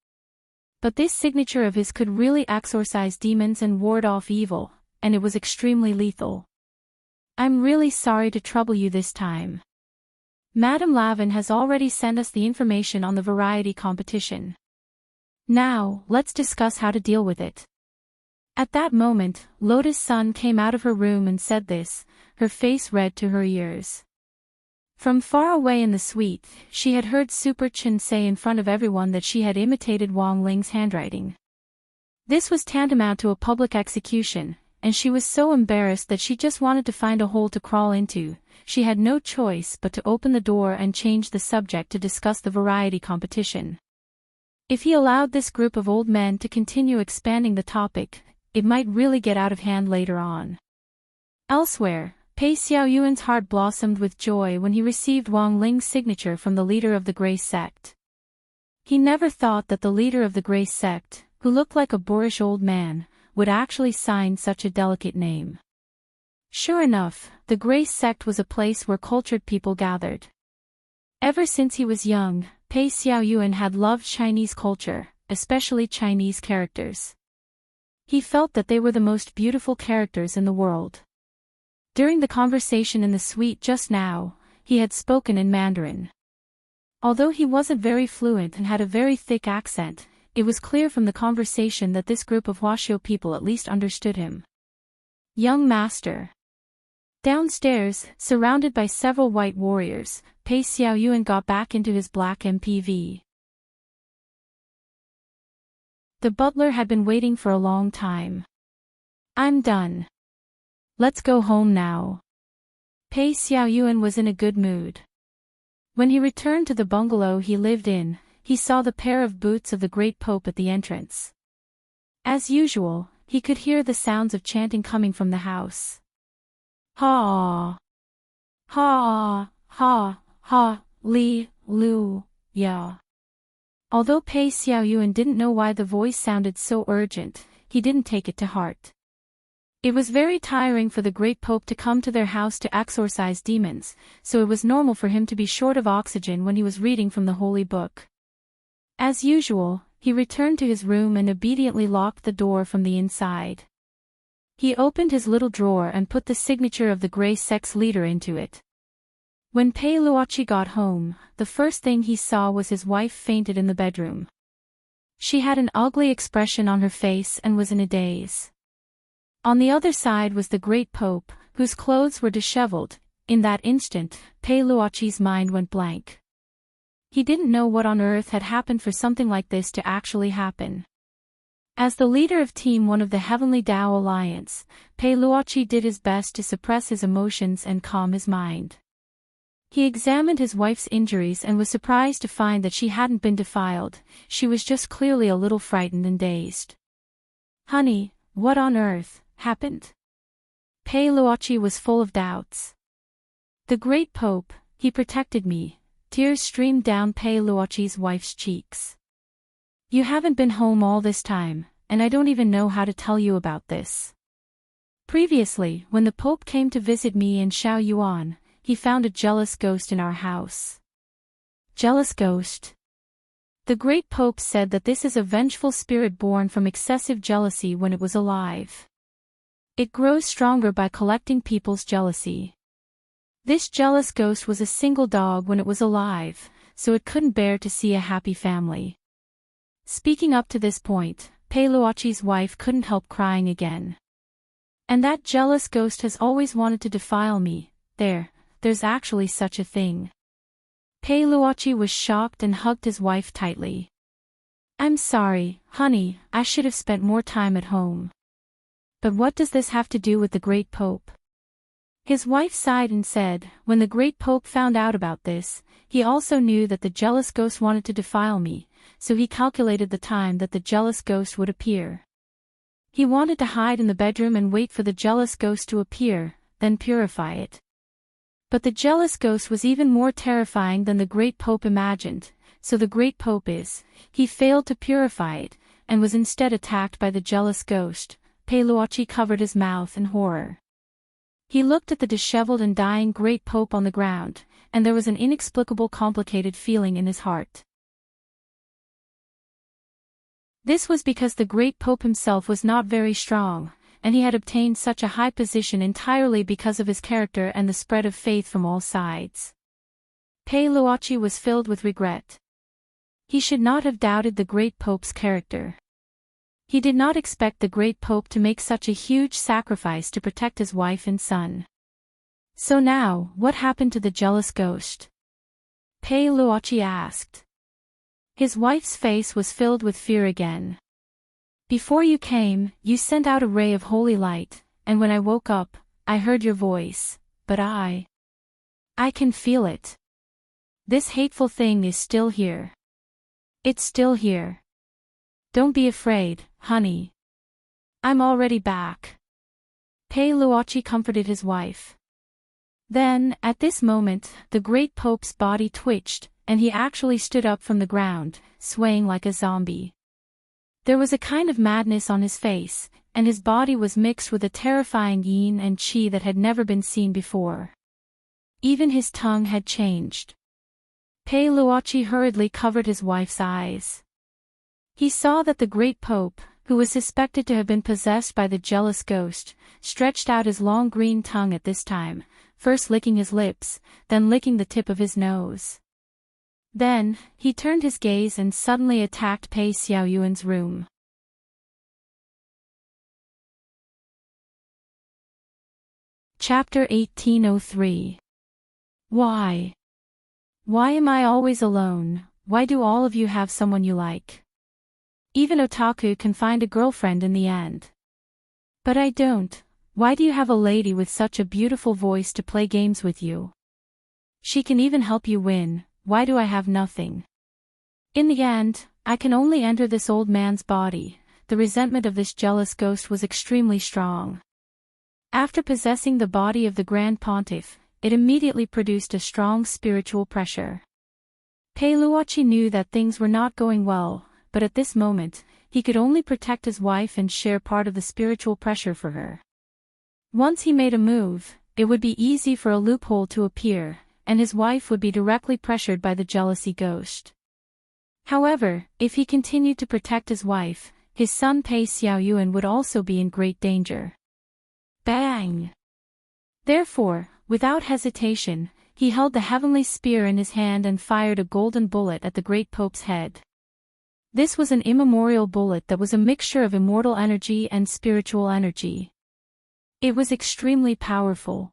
But this signature of his could really exorcise demons and ward off evil, and it was extremely lethal. I'm really sorry to trouble you this time. Madame Lavin has already sent us the information on the variety competition. Now, let's discuss how to deal with it. At that moment, Lotus Sun came out of her room and said this, her face red to her ears. From far away in the suite, she had heard Super Chen say in front of everyone that she had imitated Wang Ling's handwriting. This was tantamount to a public execution, and she was so embarrassed that she just wanted to find a hole to crawl into. She had no choice but to open the door and change the subject to discuss the variety competition. If he allowed this group of old men to continue expanding the topic, it might really get out of hand later on. Elsewhere, Pei Xiaoyuan's heart blossomed with joy when he received Wang Ling's signature from the leader of the Grey Sect. He never thought that the leader of the Grey Sect, who looked like a boorish old man, would actually sign such a delicate name. Sure enough, the Grey Sect was a place where cultured people gathered. Ever since he was young, Pei Xiaoyuan had loved Chinese culture, especially Chinese characters. He felt that they were the most beautiful characters in the world. During the conversation in the suite just now, he had spoken in Mandarin. Although he wasn't very fluent and had a very thick accent, it was clear from the conversation that this group of Huaxiu people at least understood him. Young master. Downstairs, surrounded by several white warriors, Pei Xiaoyuan got back into his black MPV. The butler had been waiting for a long time. I'm done. Let's go home now. Pei Xiaoyuan was in a good mood. When he returned to the bungalow he lived in, he saw the pair of boots of the Great Pope at the entrance. As usual, he could hear the sounds of chanting coming from the house. Ha! Ha! Ha! Ha! Li! Lu! Ya! Although Pei Xiaoyuan didn't know why the voice sounded so urgent, he didn't take it to heart. It was very tiring for the Great Pope to come to their house to exorcise demons, so it was normal for him to be short of oxygen when he was reading from the Holy Book. As usual, he returned to his room and obediently locked the door from the inside. He opened his little drawer and put the signature of the Grey Sect's leader into it. When Pei Luoqi got home, the first thing he saw was his wife fainted in the bedroom. She had an ugly expression on her face and was in a daze. On the other side was the Great Pope, whose clothes were disheveled. In that instant, Pei Luoqi's mind went blank. He didn't know what on earth had happened for something like this to actually happen. As the leader of Team 1 of the Heavenly Tao Alliance, Pei Luoqi did his best to suppress his emotions and calm his mind. He examined his wife's injuries and was surprised to find that she hadn't been defiled, she was just clearly a little frightened and dazed. Honey, what on earth happened? Pei Luoqi was full of doubts. The Great Pope, he protected me. Tears streamed down Pei Luoqi's wife's cheeks. You haven't been home all this time, and I don't even know how to tell you about this. Previously, when the Pope came to visit me in Shaoyuan, he found a jealous ghost in our house. Jealous ghost? The Great Pope said that this is a vengeful spirit born from excessive jealousy when it was alive. It grows stronger by collecting people's jealousy. This jealous ghost was a single dog when it was alive, so it couldn't bear to see a happy family. Speaking up to this point, Pei Luoqi's wife couldn't help crying again. And that jealous ghost has always wanted to defile me. There's actually such a thing. Pei Luoqi was shocked and hugged his wife tightly. I'm sorry, honey, I should have spent more time at home. But what does this have to do with the Great Pope? His wife sighed and said, when the Great Pope found out about this, he also knew that the jealous ghost wanted to defile me, so he calculated the time that the jealous ghost would appear. He wanted to hide in the bedroom and wait for the jealous ghost to appear, then purify it. But the jealous ghost was even more terrifying than the Great Pope imagined, so the Great Pope he failed to purify it, and was instead attacked by the jealous ghost. Pei Luoqi covered his mouth in horror. He looked at the disheveled and dying Great Pope on the ground, and there was an inexplicable complicated feeling in his heart. This was because the Great Pope himself was not very strong, and he had obtained such a high position entirely because of his character and the spread of faith from all sides. Pei Luochi was filled with regret. He should not have doubted the great Pope's character. He did not expect the great Pope to make such a huge sacrifice to protect his wife and son. So now, what happened to the jealous ghost? Pei Luochi asked. His wife's face was filled with fear again. Before you came, you sent out a ray of holy light, and when I woke up, I heard your voice, but I can feel it. This hateful thing is still here. It's still here. Don't be afraid, honey. I'm already back. Pei Luochi comforted his wife. Then, at this moment, the great Pope's body twitched, and he actually stood up from the ground, swaying like a zombie. There was a kind of madness on his face, and his body was mixed with a terrifying yin and qi that had never been seen before. Even his tongue had changed. Pei Luochi hurriedly covered his wife's eyes. He saw that the great Pope, who was suspected to have been possessed by the jealous ghost, stretched out his long green tongue at this time, first licking his lips, then licking the tip of his nose. Then, he turned his gaze and suddenly attacked Pei Xiaoyuan's room. Chapter 1803. Why? Why am I always alone? Why do all of you have someone you like? Even otaku can find a girlfriend in the end. But I don't. Why do you have a lady with such a beautiful voice to play games with you? She can even help you win. Why do I have nothing? In the end, I can only enter this old man's body. The resentment of this jealous ghost was extremely strong. After possessing the body of the Grand Pontiff, it immediately produced a strong spiritual pressure. Pei Luochi knew that things were not going well, but at this moment, he could only protect his wife and share part of the spiritual pressure for her. Once he made a move, it would be easy for a loophole to appear, and his wife would be directly pressured by the jealousy ghost. However, if he continued to protect his wife, his son Pei Xiaoyuan would also be in great danger. Bang! Therefore, without hesitation, he held the heavenly spear in his hand and fired a golden bullet at the great Pope's head. This was an immemorial bullet that was a mixture of immortal energy and spiritual energy. It was extremely powerful.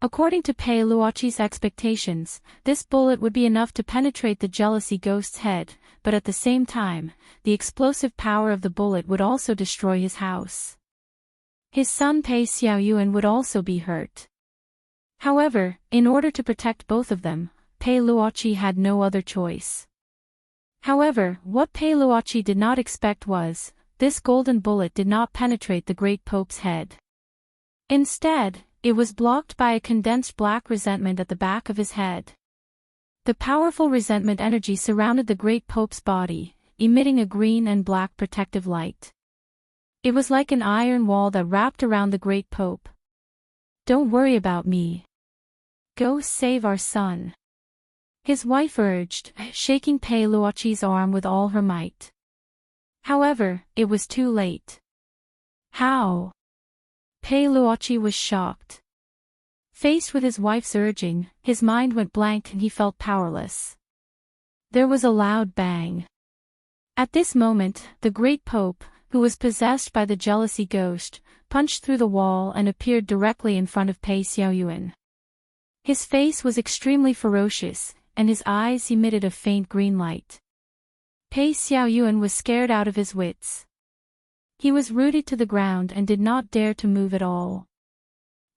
According to Pei Luochi's expectations, this bullet would be enough to penetrate the jealousy ghost's head, but at the same time, the explosive power of the bullet would also destroy his house. His son Pei Xiaoyuan would also be hurt. However, in order to protect both of them, Pei Luochi had no other choice. However, what Pei Luochi did not expect was, this golden bullet did not penetrate the great Pope's head. Instead, it was blocked by a condensed black resentment at the back of his head. The powerful resentment energy surrounded the great Pope's body, emitting a green and black protective light. It was like an iron wall that wrapped around the great Pope. Don't worry about me. Go save our son. His wife urged, shaking Pei Luochi's arm with all her might. However, it was too late. How? Pei Luochi was shocked. Faced with his wife's urging, his mind went blank and he felt powerless. There was a loud bang. At this moment, the great Pope, who was possessed by the jealousy ghost, punched through the wall and appeared directly in front of Pei Xiaoyuan. His face was extremely ferocious, and his eyes emitted a faint green light. Pei Xiaoyuan was scared out of his wits. He was rooted to the ground and did not dare to move at all.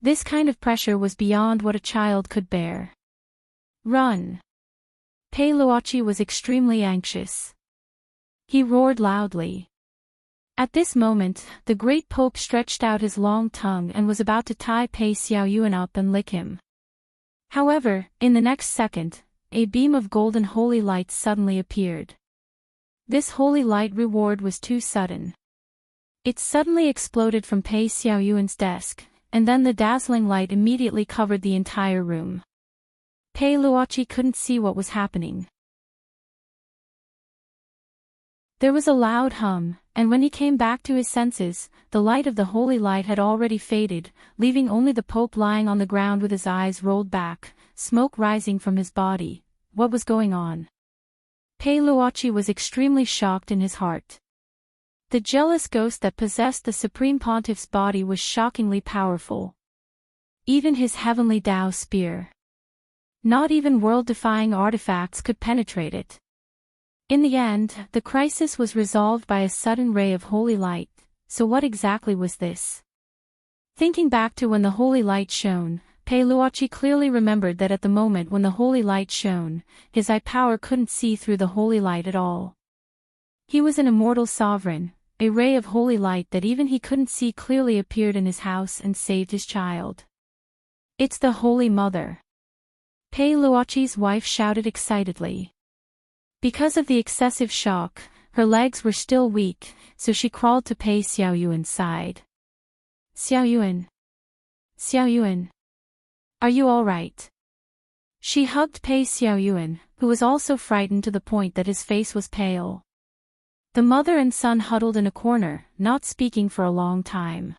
This kind of pressure was beyond what a child could bear. Run! Pei Luochi was extremely anxious. He roared loudly. At this moment, the great Pope stretched out his long tongue and was about to tie Pei Xiaoyuan up and lick him. However, in the next second, a beam of golden holy light suddenly appeared. This holy light reward was too sudden. It suddenly exploded from Pei Xiaoyuan's desk, and then the dazzling light immediately covered the entire room. Pei Luochi couldn't see what was happening. There was a loud hum, and when he came back to his senses, the light of the holy light had already faded, leaving only the Pope lying on the ground with his eyes rolled back, smoke rising from his body. What was going on? Peiluochi was extremely shocked in his heart. The jealous ghost that possessed the Supreme Pontiff's body was shockingly powerful. Even his heavenly Tao spear. Not even world-defying artifacts could penetrate it. In the end, the crisis was resolved by a sudden ray of holy light. So what exactly was this? Thinking back to when the holy light shone, Peiluochi clearly remembered that at the moment when the holy light shone, his eye power couldn't see through the holy light at all. He was an immortal sovereign. A ray of holy light that even he couldn't see clearly appeared in his house and saved his child. It's the Holy Mother. Peiluochi's wife shouted excitedly. Because of the excessive shock, her legs were still weak, so she crawled to Pei Xiaoyuan's side. Xiaoyuan. Xiaoyuan. Are you all right? She hugged Pei Xiaoyuan, who was also frightened to the point that his face was pale. The mother and son huddled in a corner, not speaking for a long time.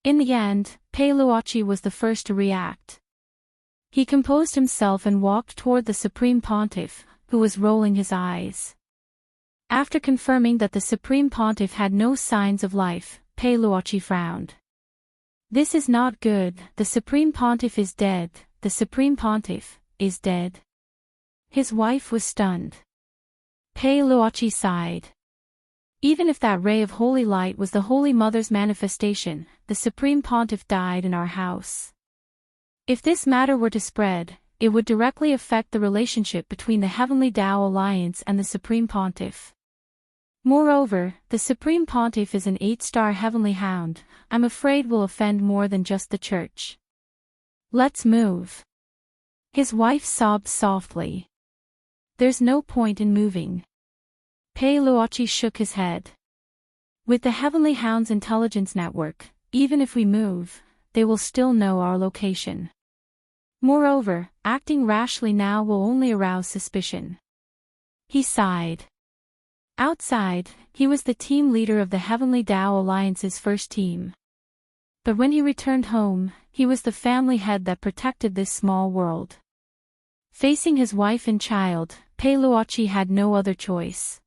In the end, Peiluochi was the first to react. He composed himself and walked toward the Supreme Pontiff, who was rolling his eyes. After confirming that the Supreme Pontiff had no signs of life, Peiluochi frowned. This is not good. The Supreme Pontiff is dead. The Supreme Pontiff is dead. His wife was stunned. Peiluochi sighed. Even if that ray of holy light was the Holy Mother's manifestation, the Supreme Pontiff died in our house. If this matter were to spread, it would directly affect the relationship between the Heavenly Tao Alliance and the Supreme Pontiff. Moreover, the Supreme Pontiff is an 8-star heavenly hound. I'm afraid will offend more than just the Church. Let's move. His wife sobbed softly. There's no point in moving. Peiluochi shook his head. With the Heavenly Hound's intelligence network, even if we move, they will still know our location. Moreover, acting rashly now will only arouse suspicion. He sighed. Outside, he was the team leader of the Heavenly Tao Alliance's first team. But when he returned home, he was the family head that protected this small world. Facing his wife and child, Peiluochi had no other choice.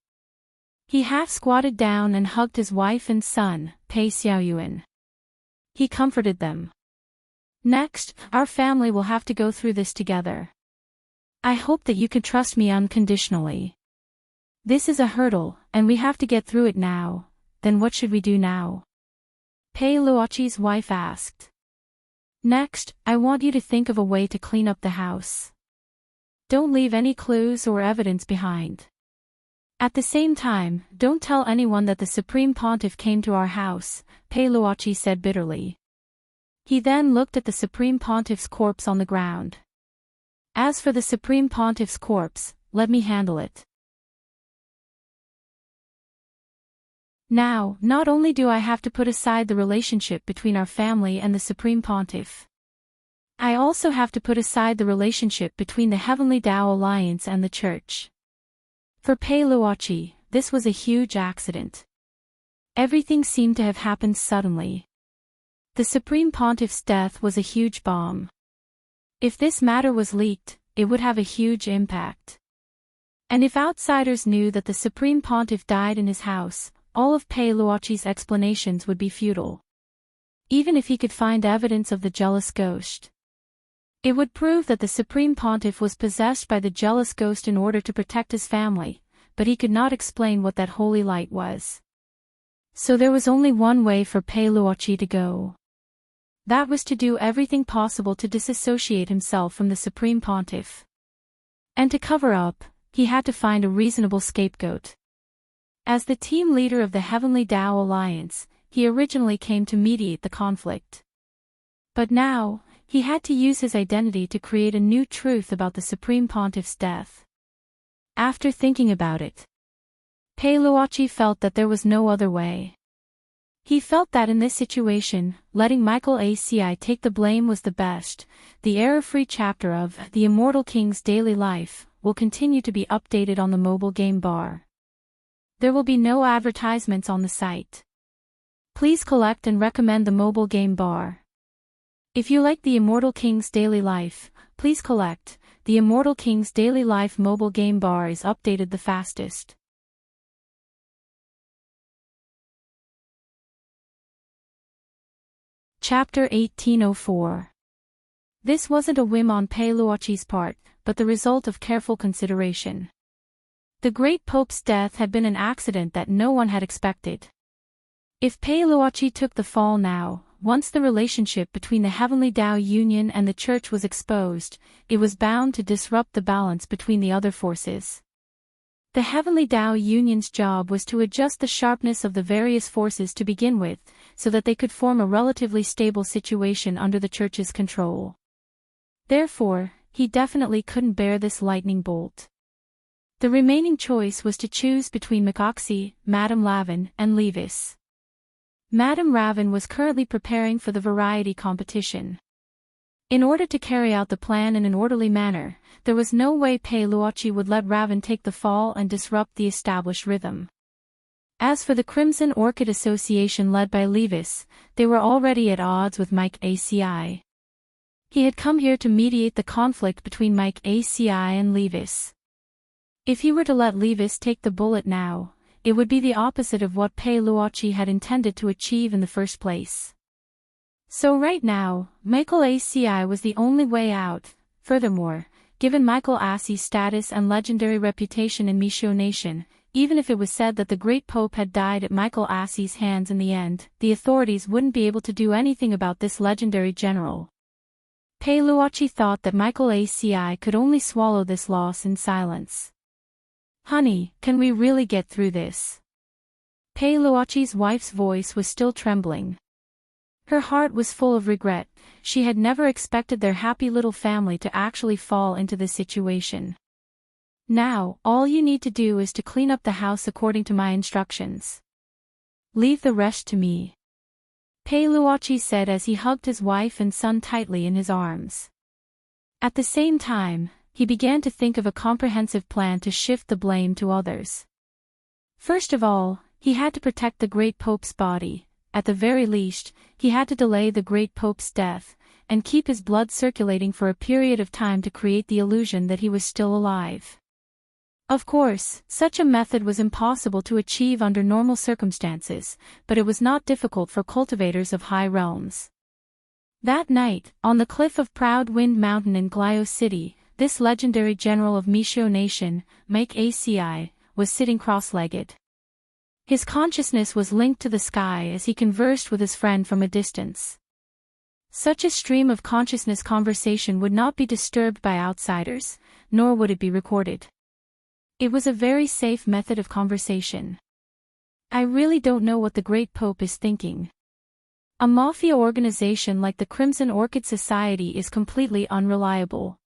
He half squatted down and hugged his wife and son, Pei Xiaoyuan. He comforted them. Next, our family will have to go through this together. I hope that you can trust me unconditionally. This is a hurdle, and we have to get through it now. Then what should we do now? Peiluochi's wife asked. Next, I want you to think of a way to clean up the house. Don't leave any clues or evidence behind. At the same time, don't tell anyone that the Supreme Pontiff came to our house, Peiluochi said bitterly. He then looked at the Supreme Pontiff's corpse on the ground. As for the Supreme Pontiff's corpse, let me handle it. Now, not only do I have to put aside the relationship between our family and the Supreme Pontiff, I also have to put aside the relationship between the Heavenly Tao Alliance and the Church. For Peiluochi, this was a huge accident. Everything seemed to have happened suddenly. The Supreme Pontiff's death was a huge bomb. If this matter was leaked, it would have a huge impact. And if outsiders knew that the Supreme Pontiff died in his house, all of Peiluochi's explanations would be futile. Even if he could find evidence of the jealous ghost, it would prove that the Supreme Pontiff was possessed by the jealous ghost in order to protect his family, but he could not explain what that holy light was. So there was only one way for Peiluochi to go. That was to do everything possible to disassociate himself from the Supreme Pontiff. And to cover up, he had to find a reasonable scapegoat. As the team leader of the Heavenly Tao Alliance, he originally came to mediate the conflict. But now, he had to use his identity to create a new truth about the Supreme Pontiff's death. After thinking about it, Peiluochi felt that there was no other way. He felt that in this situation, letting Michael ACI take the blame was the best. The error-free chapter of The Immortal King's Daily Life will continue to be updated on the mobile game bar. There will be no advertisements on the site. Please collect and recommend the mobile game bar. If you like the Immortal King's daily life, please collect. The Immortal King's daily life mobile game bar is updated the fastest. Chapter 1804. This wasn't a whim on Pei Luochi's part, but the result of careful consideration. The great Pope's death had been an accident that no one had expected. If Pei Luochi took the fall now, once the relationship between the Heavenly Tao Union and the Church was exposed, it was bound to disrupt the balance between the other forces. The Heavenly Tao Union's job was to adjust the sharpness of the various forces to begin with, so that they could form a relatively stable situation under the Church's control. Therefore, he definitely couldn't bear this lightning bolt. The remaining choice was to choose between Macoxy, Madame Lavin, and Levis. Madame Ravin was currently preparing for the variety competition. In order to carry out the plan in an orderly manner, there was no way Pei Luochi would let Ravin take the fall and disrupt the established rhythm. As for the Crimson Orchid Association led by Levis, they were already at odds with Mike ACI. He had come here to mediate the conflict between Mike ACI and Levis. If he were to let Levis take the bullet now, it would be the opposite of what Pei Luochi had intended to achieve in the first place. So right now, Michael ACI was the only way out. Furthermore, given Michael Assie's status and legendary reputation in Micho Nation, even if it was said that the great Pope had died at Michael Assie's hands in the end, the authorities wouldn't be able to do anything about this legendary general. Pei Luochi thought that Michael ACI could only swallow this loss in silence. "Honey, can we really get through this?" Pei Luochi's wife's voice was still trembling. Her heart was full of regret. She had never expected their happy little family to actually fall into this situation. "Now, all you need to do is to clean up the house according to my instructions. Leave the rest to me," Pei Luochi said as he hugged his wife and son tightly in his arms. At the same time, he began to think of a comprehensive plan to shift the blame to others. First of all, he had to protect the great Pope's body. At the very least, he had to delay the great Pope's death, and keep his blood circulating for a period of time to create the illusion that he was still alive. Of course, such a method was impossible to achieve under normal circumstances, but it was not difficult for cultivators of high realms. That night, on the cliff of Proud Wind Mountain in Glio City, this legendary general of Micho Nation, Mike ACI, was sitting cross-legged. His consciousness was linked to the sky as he conversed with his friend from a distance. Such a stream of consciousness conversation would not be disturbed by outsiders, nor would it be recorded. It was a very safe method of conversation. "I really don't know what the great Pope is thinking. A mafia organization like the Crimson Orchid Society is completely unreliable.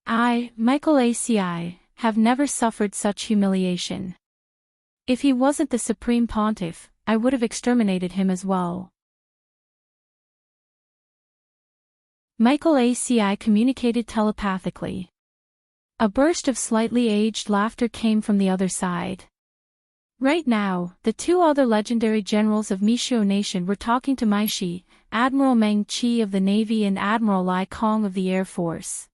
I, Michael ACI, have never suffered such humiliation. If he wasn't the Supreme Pontiff, I would have exterminated him as well." Michael ACI communicated telepathically. A burst of slightly aged laughter came from the other side. Right now, the two other legendary generals of Micho Nation were talking to Maishi, Admiral Meng Qi of the Navy and Admiral Lai Kong of the Air Force.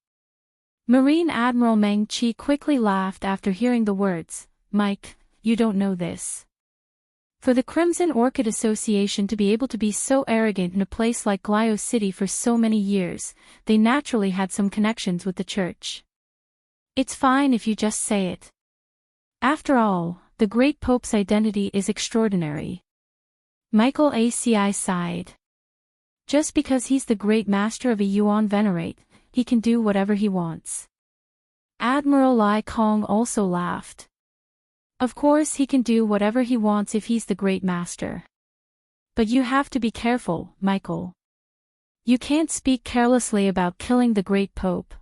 Marine Admiral Meng Qi quickly laughed after hearing the words, "Mike, you don't know this." For the Crimson Orchid Association to be able to be so arrogant in a place like Glio City for so many years, they naturally had some connections with the Church. "It's fine if you just say it. After all, the great Pope's identity is extraordinary." Michael ACI sighed. "Just because he's the great master of a Yuan Venerate, he can do whatever he wants." Admiral Lai Kong also laughed. "Of course he can do whatever he wants if he's the great master. But you have to be careful, Michael. You can't speak carelessly about killing the great Pope.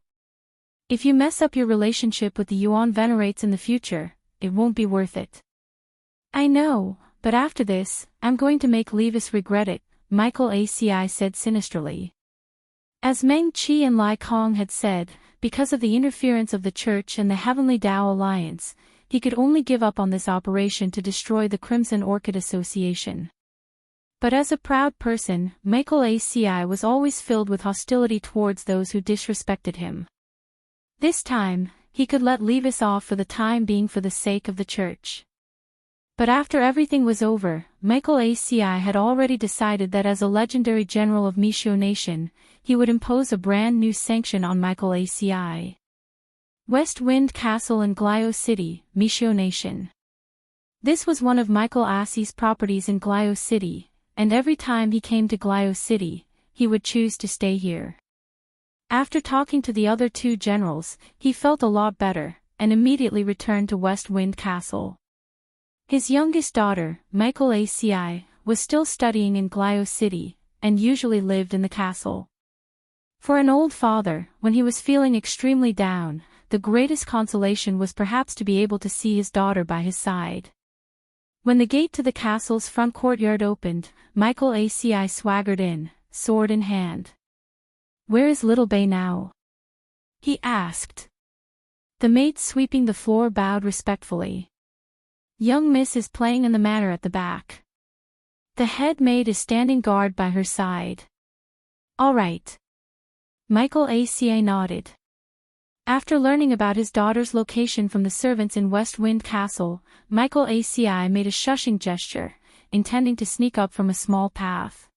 If you mess up your relationship with the Yuan Venerates in the future, it won't be worth it." "I know, but after this, I'm going to make Levis regret it," Michael ACI said sinisterly. As Meng Qi and Lai Kong had said, because of the interference of the Church and the Heavenly Tao Alliance, he could only give up on this operation to destroy the Crimson Orchid Association. But as a proud person, Michael ACI was always filled with hostility towards those who disrespected him. This time, he could let Levis off for the time being for the sake of the church. But after everything was over, Michael ACI had already decided that as a legendary general of Mishio Nation, he would impose a brand new sanction on Michael ACI. West Wind Castle in Glio City, Mishio Nation. This was one of Michael ACI's properties in Glio City, and every time he came to Glio City, he would choose to stay here. After talking to the other two generals, he felt a lot better, and immediately returned to West Wind Castle. His youngest daughter, Michael ACI, was still studying in Glio City, and usually lived in the castle. For an old father, when he was feeling extremely down, the greatest consolation was perhaps to be able to see his daughter by his side. When the gate to the castle's front courtyard opened, Michael ACI swaggered in, sword in hand. "Where is little Bay now?" he asked. The maid sweeping the floor bowed respectfully. "Young Miss is playing in the manor at the back. The head maid is standing guard by her side." "All right." Michael ACI nodded. After learning about his daughter's location from the servants in West Wind Castle, Michael ACI made a shushing gesture, intending to sneak up from a small path.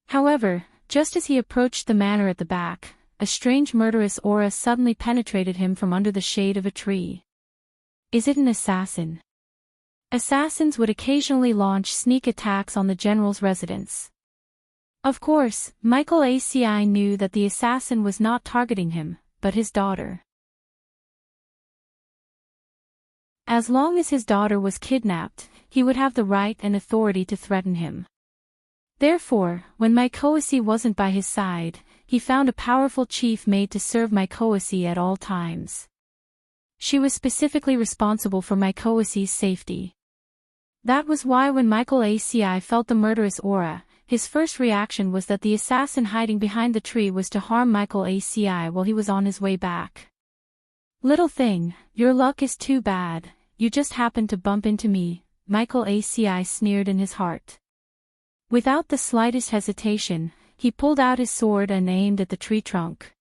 However, just as he approached the manor at the back, a strange murderous aura suddenly penetrated him from under the shade of a tree. "Is it an assassin?" Assassins would occasionally launch sneak attacks on the general's residence. Of course, Michael ACI knew that the assassin was not targeting him, but his daughter. As long as his daughter was kidnapped, he would have the right and authority to threaten him. Therefore, when Mikoasi wasn't by his side, he found a powerful chief maid to serve Mikoasi at all times. She was specifically responsible for Mikoasi's safety. That was why when Michael ACI felt the murderous aura, his first reaction was that the assassin hiding behind the tree was to harm Michael ACI while he was on his way back. "Little thing, your luck is too bad, you just happened to bump into me," Michael ACI sneered in his heart. Without the slightest hesitation, he pulled out his sword and aimed at the tree trunk.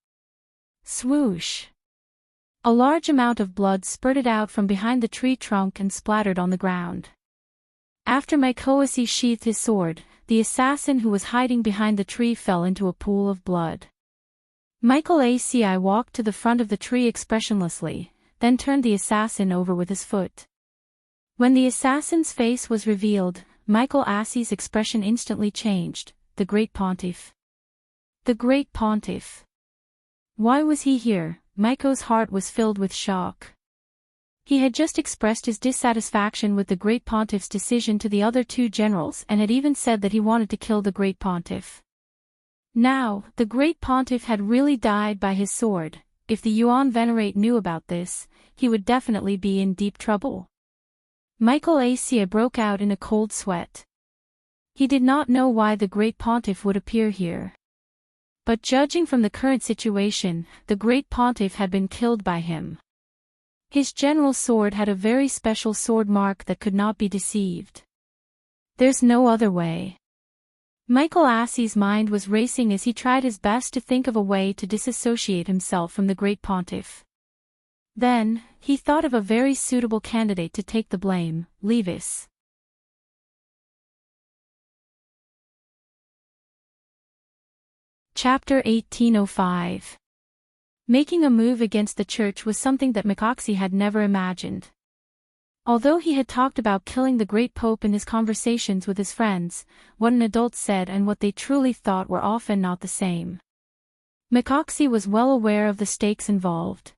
Swoosh! A large amount of blood spurted out from behind the tree trunk and splattered on the ground. After Mikoasi sheathed his sword, the assassin who was hiding behind the tree fell into a pool of blood. Michael ACI walked to the front of the tree expressionlessly, then turned the assassin over with his foot. When the assassin's face was revealed, Michael ACI's expression instantly changed. The Great Pontiff. The Great Pontiff. Why was he here? Michael's heart was filled with shock. He had just expressed his dissatisfaction with the Great Pontiff's decision to the other two generals and had even said that he wanted to kill the Great Pontiff. Now, the Great Pontiff had really died by his sword. If the Yuan Venerate knew about this, he would definitely be in deep trouble. Michael ACI broke out in a cold sweat. He did not know why the Great Pontiff would appear here. But judging from the current situation, the Great Pontiff had been killed by him. His general's sword had a very special sword mark that could not be deceived. There's no other way. Michael ACI's mind was racing as he tried his best to think of a way to disassociate himself from the Great Pontiff. Then, he thought of a very suitable candidate to take the blame, Levis. Chapter 1805. Making a move against the church was something that Mikoasi had never imagined. Although he had talked about killing the great pope in his conversations with his friends, what an adult said and what they truly thought were often not the same. Mikoasi was well aware of the stakes involved.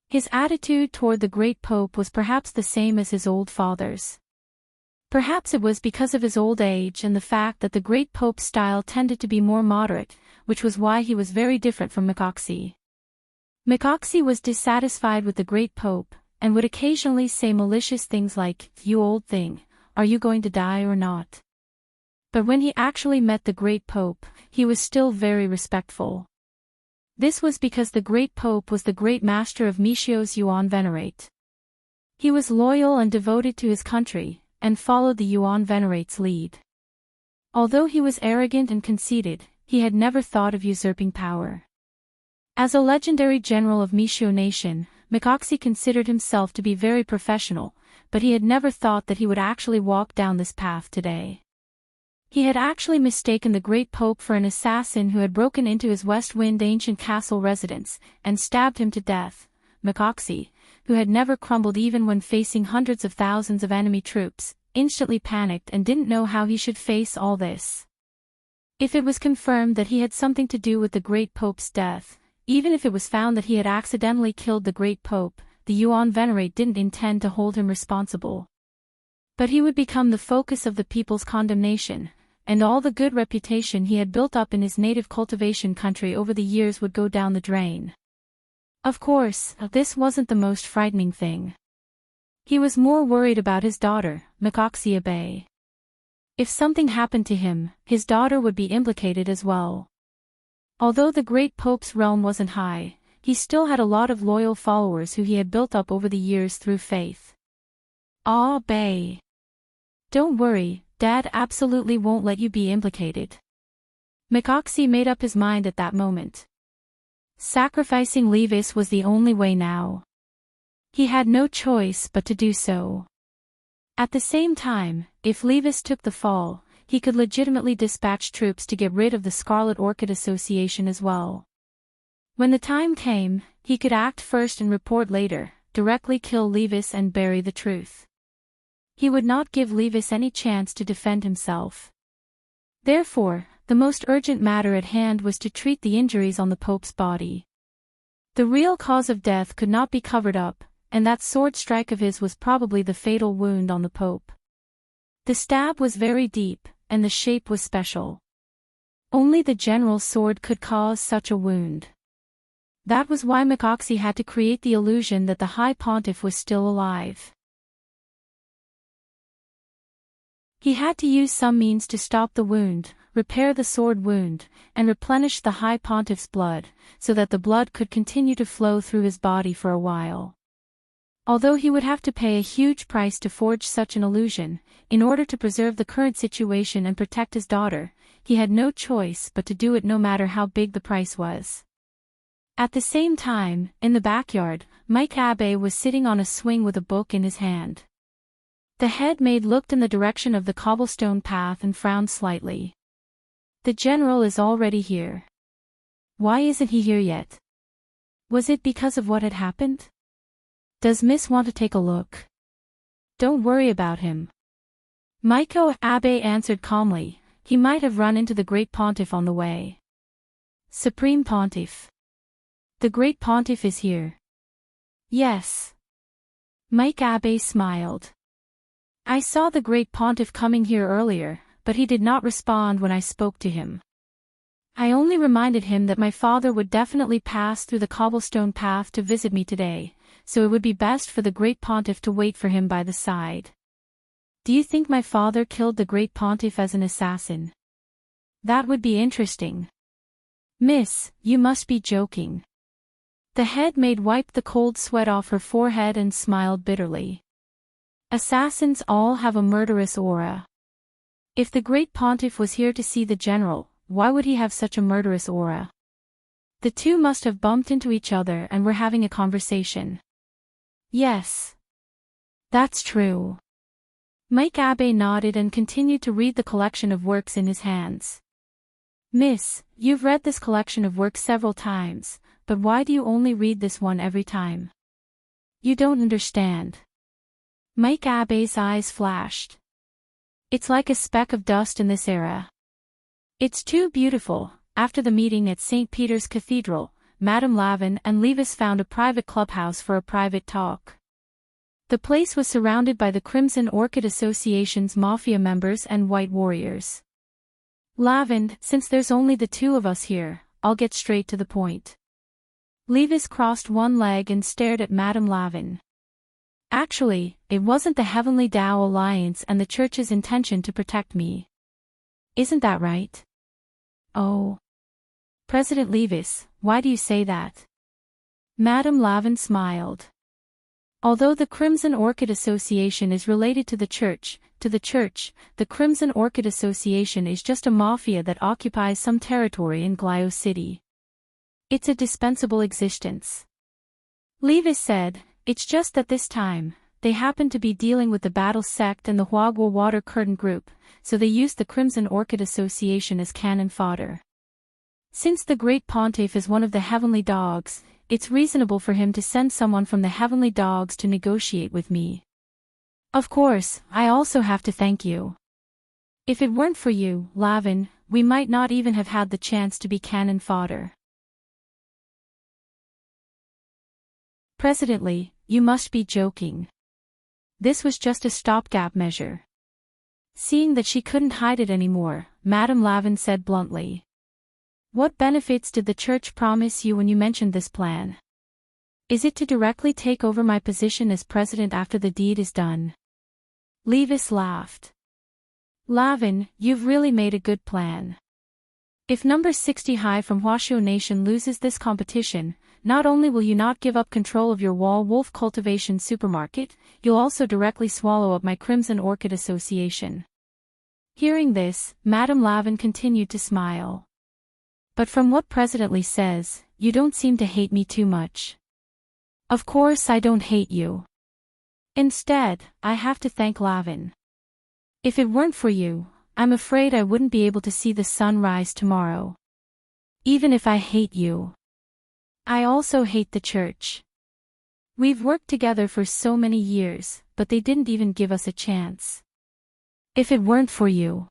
His attitude toward the great pope was perhaps the same as his old father's. Perhaps it was because of his old age and the fact that the great pope's style tended to be more moderate, which was why he was very different from Mikoasi. Mikoasi was dissatisfied with the great pope, and would occasionally say malicious things like, "You old thing, are you going to die or not?" But when he actually met the great pope, he was still very respectful. This was because the great pope was the great master of Mishio's Yuan Venerate. He was loyal and devoted to his country, and followed the Yuan Venerate's lead. Although he was arrogant and conceited, he had never thought of usurping power. As a legendary general of Meishou Nation, Mikoxi considered himself to be very professional, but he had never thought that he would actually walk down this path today. He had actually mistaken the great Pope for an assassin who had broken into his West Wind ancient castle residence and stabbed him to death. Mikoxi, who had never crumbled even when facing hundreds of thousands of enemy troops, instantly panicked and didn't know how he should face all this. If it was confirmed that he had something to do with the great Pope's death, even if it was found that he had accidentally killed the great Pope, the Yuan Venerate didn't intend to hold him responsible. But he would become the focus of the people's condemnation, and all the good reputation he had built up in his native cultivation country over the years would go down the drain. Of course, this wasn't the most frightening thing. He was more worried about his daughter, Mikoxi Abe. If something happened to him, his daughter would be implicated as well. Although the great Pope's realm wasn't high, he still had a lot of loyal followers who he had built up over the years through faith. Ah, Bae. Don't worry, Dad absolutely won't let you be implicated. Mikoxi made up his mind at that moment. Sacrificing Levis was the only way now. He had no choice but to do so. At the same time, if Levis took the fall, he could legitimately dispatch troops to get rid of the Scarlet Orchid Association as well. When the time came, he could act first and report later, directly kill Levis and bury the truth. He would not give Levis any chance to defend himself. Therefore, the most urgent matter at hand was to treat the injuries on the Pope's body. The real cause of death could not be covered up, and that sword strike of his was probably the fatal wound on the Pope. The stab was very deep, and the shape was special. Only the general's sword could cause such a wound. That was why Mikoxi had to create the illusion that the High Pontiff was still alive. He had to use some means to stop the wound, repair the sword wound, and replenish the High Pontiff's blood, so that the blood could continue to flow through his body for a while. Although he would have to pay a huge price to forge such an illusion, in order to preserve the current situation and protect his daughter, he had no choice but to do it no matter how big the price was. At the same time, in the backyard, Mike Abe was sitting on a swing with a book in his hand. The head maid looked in the direction of the cobblestone path and frowned slightly. The general is already here. Why isn't he here yet? Was it because of what had happened? Does Miss want to take a look? Don't worry about him. Maiko Abe answered calmly. He might have run into the Great Pontiff on the way. Supreme Pontiff. The Great Pontiff is here. Yes. Mike Abe smiled. I saw the Great Pontiff coming here earlier, but he did not respond when I spoke to him. I only reminded him that my father would definitely pass through the cobblestone path to visit me today, so it would be best for the Great Pontiff to wait for him by the side. Do you think my father killed the Great Pontiff as an assassin? That would be interesting. Miss, you must be joking. The head maid wiped the cold sweat off her forehead and smiled bitterly. Assassins all have a murderous aura. If the Great Pontiff was here to see the general, why would he have such a murderous aura? The two must have bumped into each other and were having a conversation. Yes. That's true. Mike Abe nodded and continued to read the collection of works in his hands. Miss, you've read this collection of works several times, but why do you only read this one every time? You don't understand. Mike Abe's eyes flashed. It's like a speck of dust in this era. It's too beautiful. After the meeting at St. Peter's Cathedral, Madame Lavin and Levis found a private clubhouse for a private talk. The place was surrounded by the Crimson Orchid Association's mafia members and white warriors. Lavin, since there's only the two of us here, I'll get straight to the point. Levis crossed one leg and stared at Madame Lavin. Actually, it wasn't the Heavenly Tao Alliance and the Church's intention to protect me. Isn't that right? Oh. President Levis, why do you say that? Madame Lavin smiled. Although the Crimson Orchid Association is related to the church, the Crimson Orchid Association is just a mafia that occupies some territory in Glio City. It's a dispensable existence. Levis said, it's just that this time, they happen to be dealing with the Battle Sect and the Huagua Water Curtain Group, so they used the Crimson Orchid Association as cannon fodder. Since the Great Pontiff is one of the Heavenly Dogs, it's reasonable for him to send someone from the Heavenly Dogs to negotiate with me. Of course, I also have to thank you. If it weren't for you, Lavin, we might not even have had the chance to be cannon fodder. Presidently, you must be joking. This was just a stopgap measure. Seeing that she couldn't hide it anymore, Madame Lavin said bluntly. What benefits did the church promise you when you mentioned this plan? Is it to directly take over my position as president after the deed is done? Levis laughed. Lavin, you've really made a good plan. If number 60 High from Huashuo Nation loses this competition, not only will you not give up control of your wall wolf cultivation supermarket, you'll also directly swallow up my Crimson Orchid Association. Hearing this, Madame Lavin continued to smile. But from what Presidently says, you don't seem to hate me too much. Of course I don't hate you. Instead, I have to thank Lavin. If it weren't for you, I'm afraid I wouldn't be able to see the sun rise tomorrow. Even if I hate you. I also hate the church. We've worked together for so many years, but they didn't even give us a chance. If it weren't for you.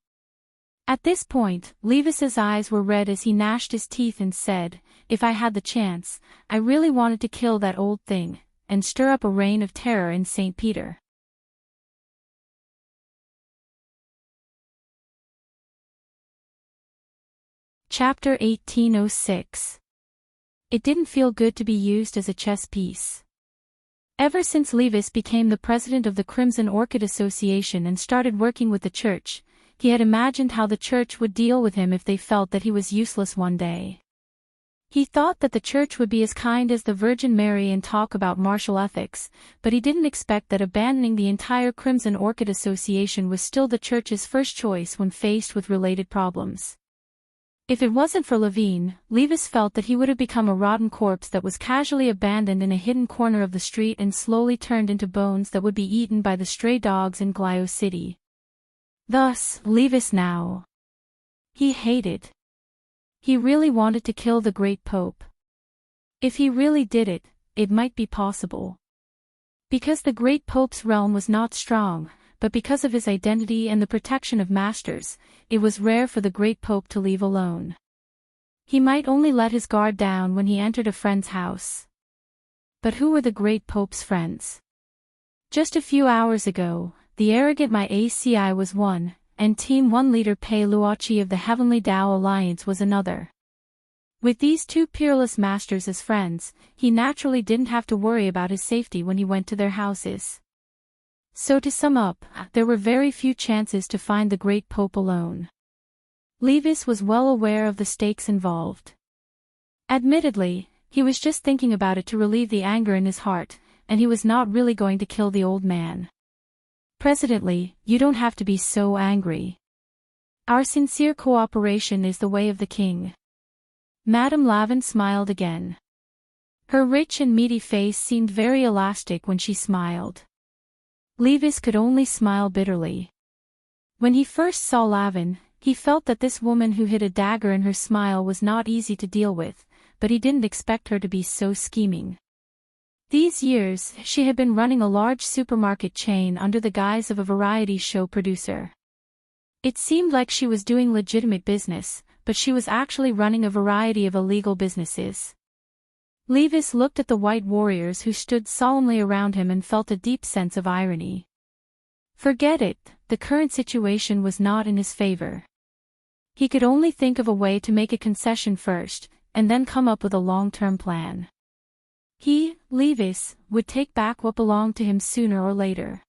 At this point, Levis's eyes were red as he gnashed his teeth and said, if I had the chance, I really wanted to kill that old thing, and stir up a reign of terror in St. Peter. Chapter 1806. It didn't feel good to be used as a chess piece. Ever since Levis became the president of the Crimson Orchid Association and started working with the church, he had imagined how the church would deal with him if they felt that he was useless one day. He thought that the church would be as kind as the Virgin Mary and talk about martial ethics, but he didn't expect that abandoning the entire Crimson Orchid Association was still the church's first choice when faced with related problems. If it wasn't for Levine, Levis felt that he would have become a rotten corpse that was casually abandoned in a hidden corner of the street and slowly turned into bones that would be eaten by the stray dogs in Glio City. Thus, Levis now. He hated. He really wanted to kill the great Pope. If he really did it, it might be possible. Because the great Pope's realm was not strong, but because of his identity and the protection of masters, it was rare for the great Pope to leave alone. He might only let his guard down when he entered a friend's house. But who were the great Pope's friends? Just a few hours ago, the arrogant My ACI was one, and Team 1 leader Pei Luochi of the Heavenly Tao Alliance was another. With these two peerless masters as friends, he naturally didn't have to worry about his safety when he went to their houses. So to sum up, there were very few chances to find the great Pope alone. Levis was well aware of the stakes involved. Admittedly, he was just thinking about it to relieve the anger in his heart, and he was not really going to kill the old man. Presidently, you don't have to be so angry. Our sincere cooperation is the way of the king. Madame Lavin smiled again. Her rich and meaty face seemed very elastic when she smiled. Levis could only smile bitterly. When he first saw Lavin, he felt that this woman who hid a dagger in her smile was not easy to deal with, but he didn't expect her to be so scheming. These years, she had been running a large supermarket chain under the guise of a variety show producer. It seemed like she was doing legitimate business, but she was actually running a variety of illegal businesses. Levis looked at the white warriors who stood solemnly around him and felt a deep sense of irony. Forget it, the current situation was not in his favor. He could only think of a way to make a concession first, and then come up with a long-term plan. He, Levis, would take back what belonged to him sooner or later.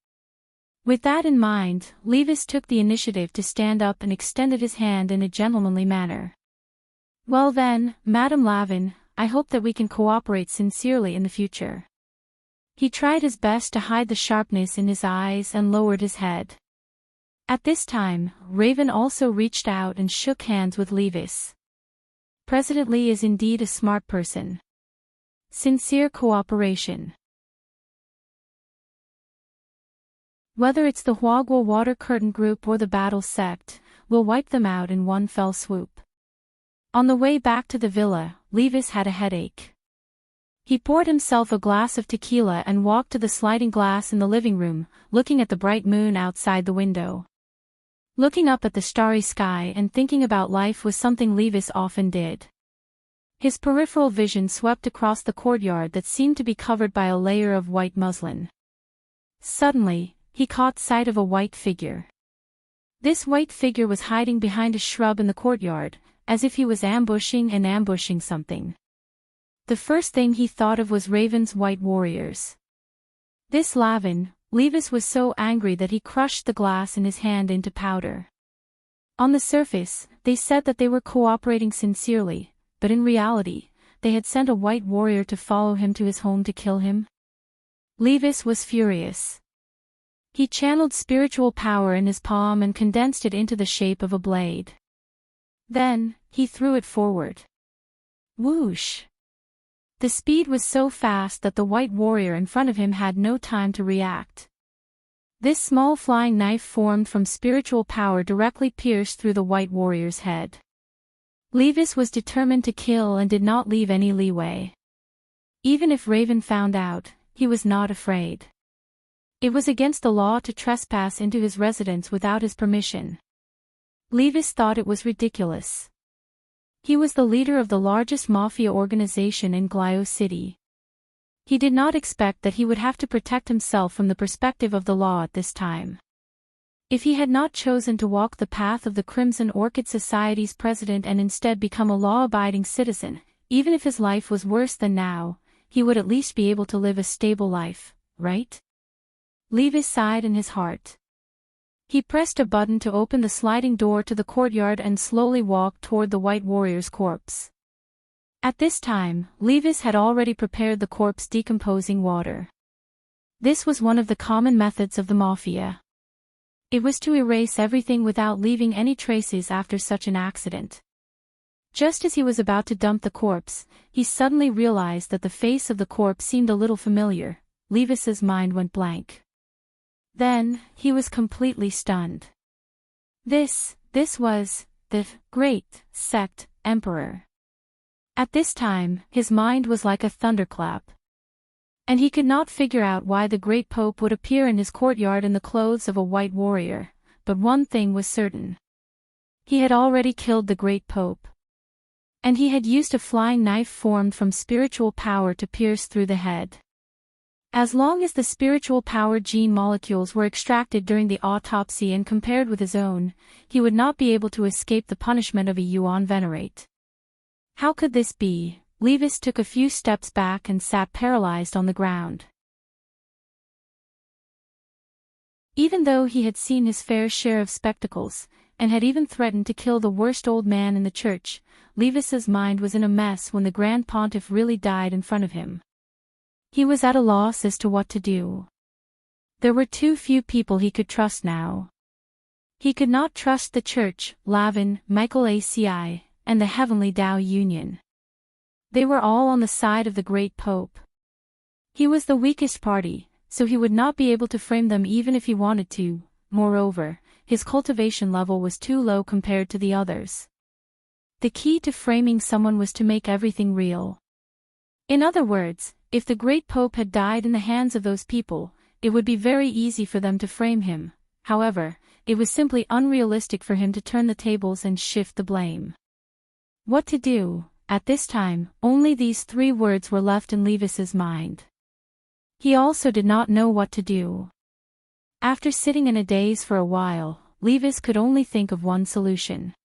With that in mind, Levis took the initiative to stand up and extended his hand in a gentlemanly manner. Well then, Madame Lavin, I hope that we can cooperate sincerely in the future. He tried his best to hide the sharpness in his eyes and lowered his head. At this time, Raven also reached out and shook hands with Levis. President Lee is indeed a smart person. Sincere cooperation. Whether it's the Huagua Water Curtain Group or the Battle Sect, we'll wipe them out in one fell swoop. On the way back to the villa, Levis had a headache. He poured himself a glass of tequila and walked to the sliding glass in the living room, looking at the bright moon outside the window. Looking up at the starry sky and thinking about life was something Levis often did. His peripheral vision swept across the courtyard that seemed to be covered by a layer of white muslin. Suddenly, he caught sight of a white figure. This white figure was hiding behind a shrub in the courtyard, as if he was ambushing something. The first thing he thought of was Raven's white warriors. This Lavin, Levis was so angry that he crushed the glass in his hand into powder. On the surface, they said that they were cooperating sincerely, but in reality, they had sent a white warrior to follow him to his home to kill him. Levis was furious. He channeled spiritual power in his palm and condensed it into the shape of a blade. Then, he threw it forward. Whoosh! The speed was so fast that the white warrior in front of him had no time to react. This small flying knife formed from spiritual power directly pierced through the white warrior's head. Levis was determined to kill and did not leave any leeway. Even if Raven found out, he was not afraid. It was against the law to trespass into his residence without his permission. Levis thought it was ridiculous. He was the leader of the largest mafia organization in Glio City. He did not expect that he would have to protect himself from the perspective of the law at this time. If he had not chosen to walk the path of the Crimson Orchid Society's president and instead become a law-abiding citizen, even if his life was worse than now, he would at least be able to live a stable life, right? Levis sighed in his heart. He pressed a button to open the sliding door to the courtyard and slowly walked toward the white warrior's corpse. At this time, Levis had already prepared the corpse decomposing water. This was one of the common methods of the mafia. It was to erase everything without leaving any traces after such an accident. Just as he was about to dump the corpse, he suddenly realized that the face of the corpse seemed a little familiar. Levis's mind went blank. Then, he was completely stunned. This was the Great Sect Emperor. At this time, his mind was like a thunderclap. And he could not figure out why the Great Pope would appear in his courtyard in the clothes of a white warrior, but one thing was certain. He had already killed the Great Pope. And he had used a flying knife formed from spiritual power to pierce through the head. As long as the spiritual power gene molecules were extracted during the autopsy and compared with his own, he would not be able to escape the punishment of a Yuan Venerate. How could this be? Levis took a few steps back and sat paralyzed on the ground. Even though he had seen his fair share of spectacles, and had even threatened to kill the worst old man in the church, Levis's mind was in a mess when the Grand Pontiff really died in front of him. He was at a loss as to what to do. There were too few people he could trust now. He could not trust the church, Lavin, Michael ACI, and the Heavenly Tao Union. They were all on the side of the Great Pope. He was the weakest party, so he would not be able to frame them even if he wanted to. Moreover, his cultivation level was too low compared to the others. The key to framing someone was to make everything real. In other words, if the Great Pope had died in the hands of those people, it would be very easy for them to frame him. However, it was simply unrealistic for him to turn the tables and shift the blame. What to do? At this time, only these 3 words were left in Levis's mind. He also did not know what to do. After sitting in a daze for a while, Levis could only think of one solution.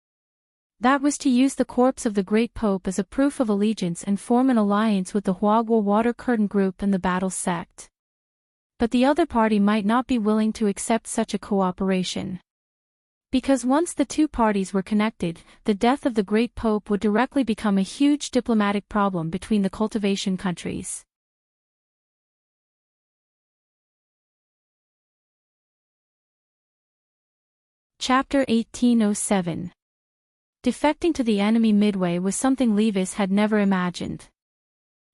That was to use the corpse of the Great Pope as a proof of allegiance and form an alliance with the Huagua Water Curtain Group and the Battle Sect. But the other party might not be willing to accept such a cooperation. Because once the 2 parties were connected, the death of the Great Pope would directly become a huge diplomatic problem between the cultivation countries. Chapter 1807. Defecting to the enemy midway was something Levis had never imagined.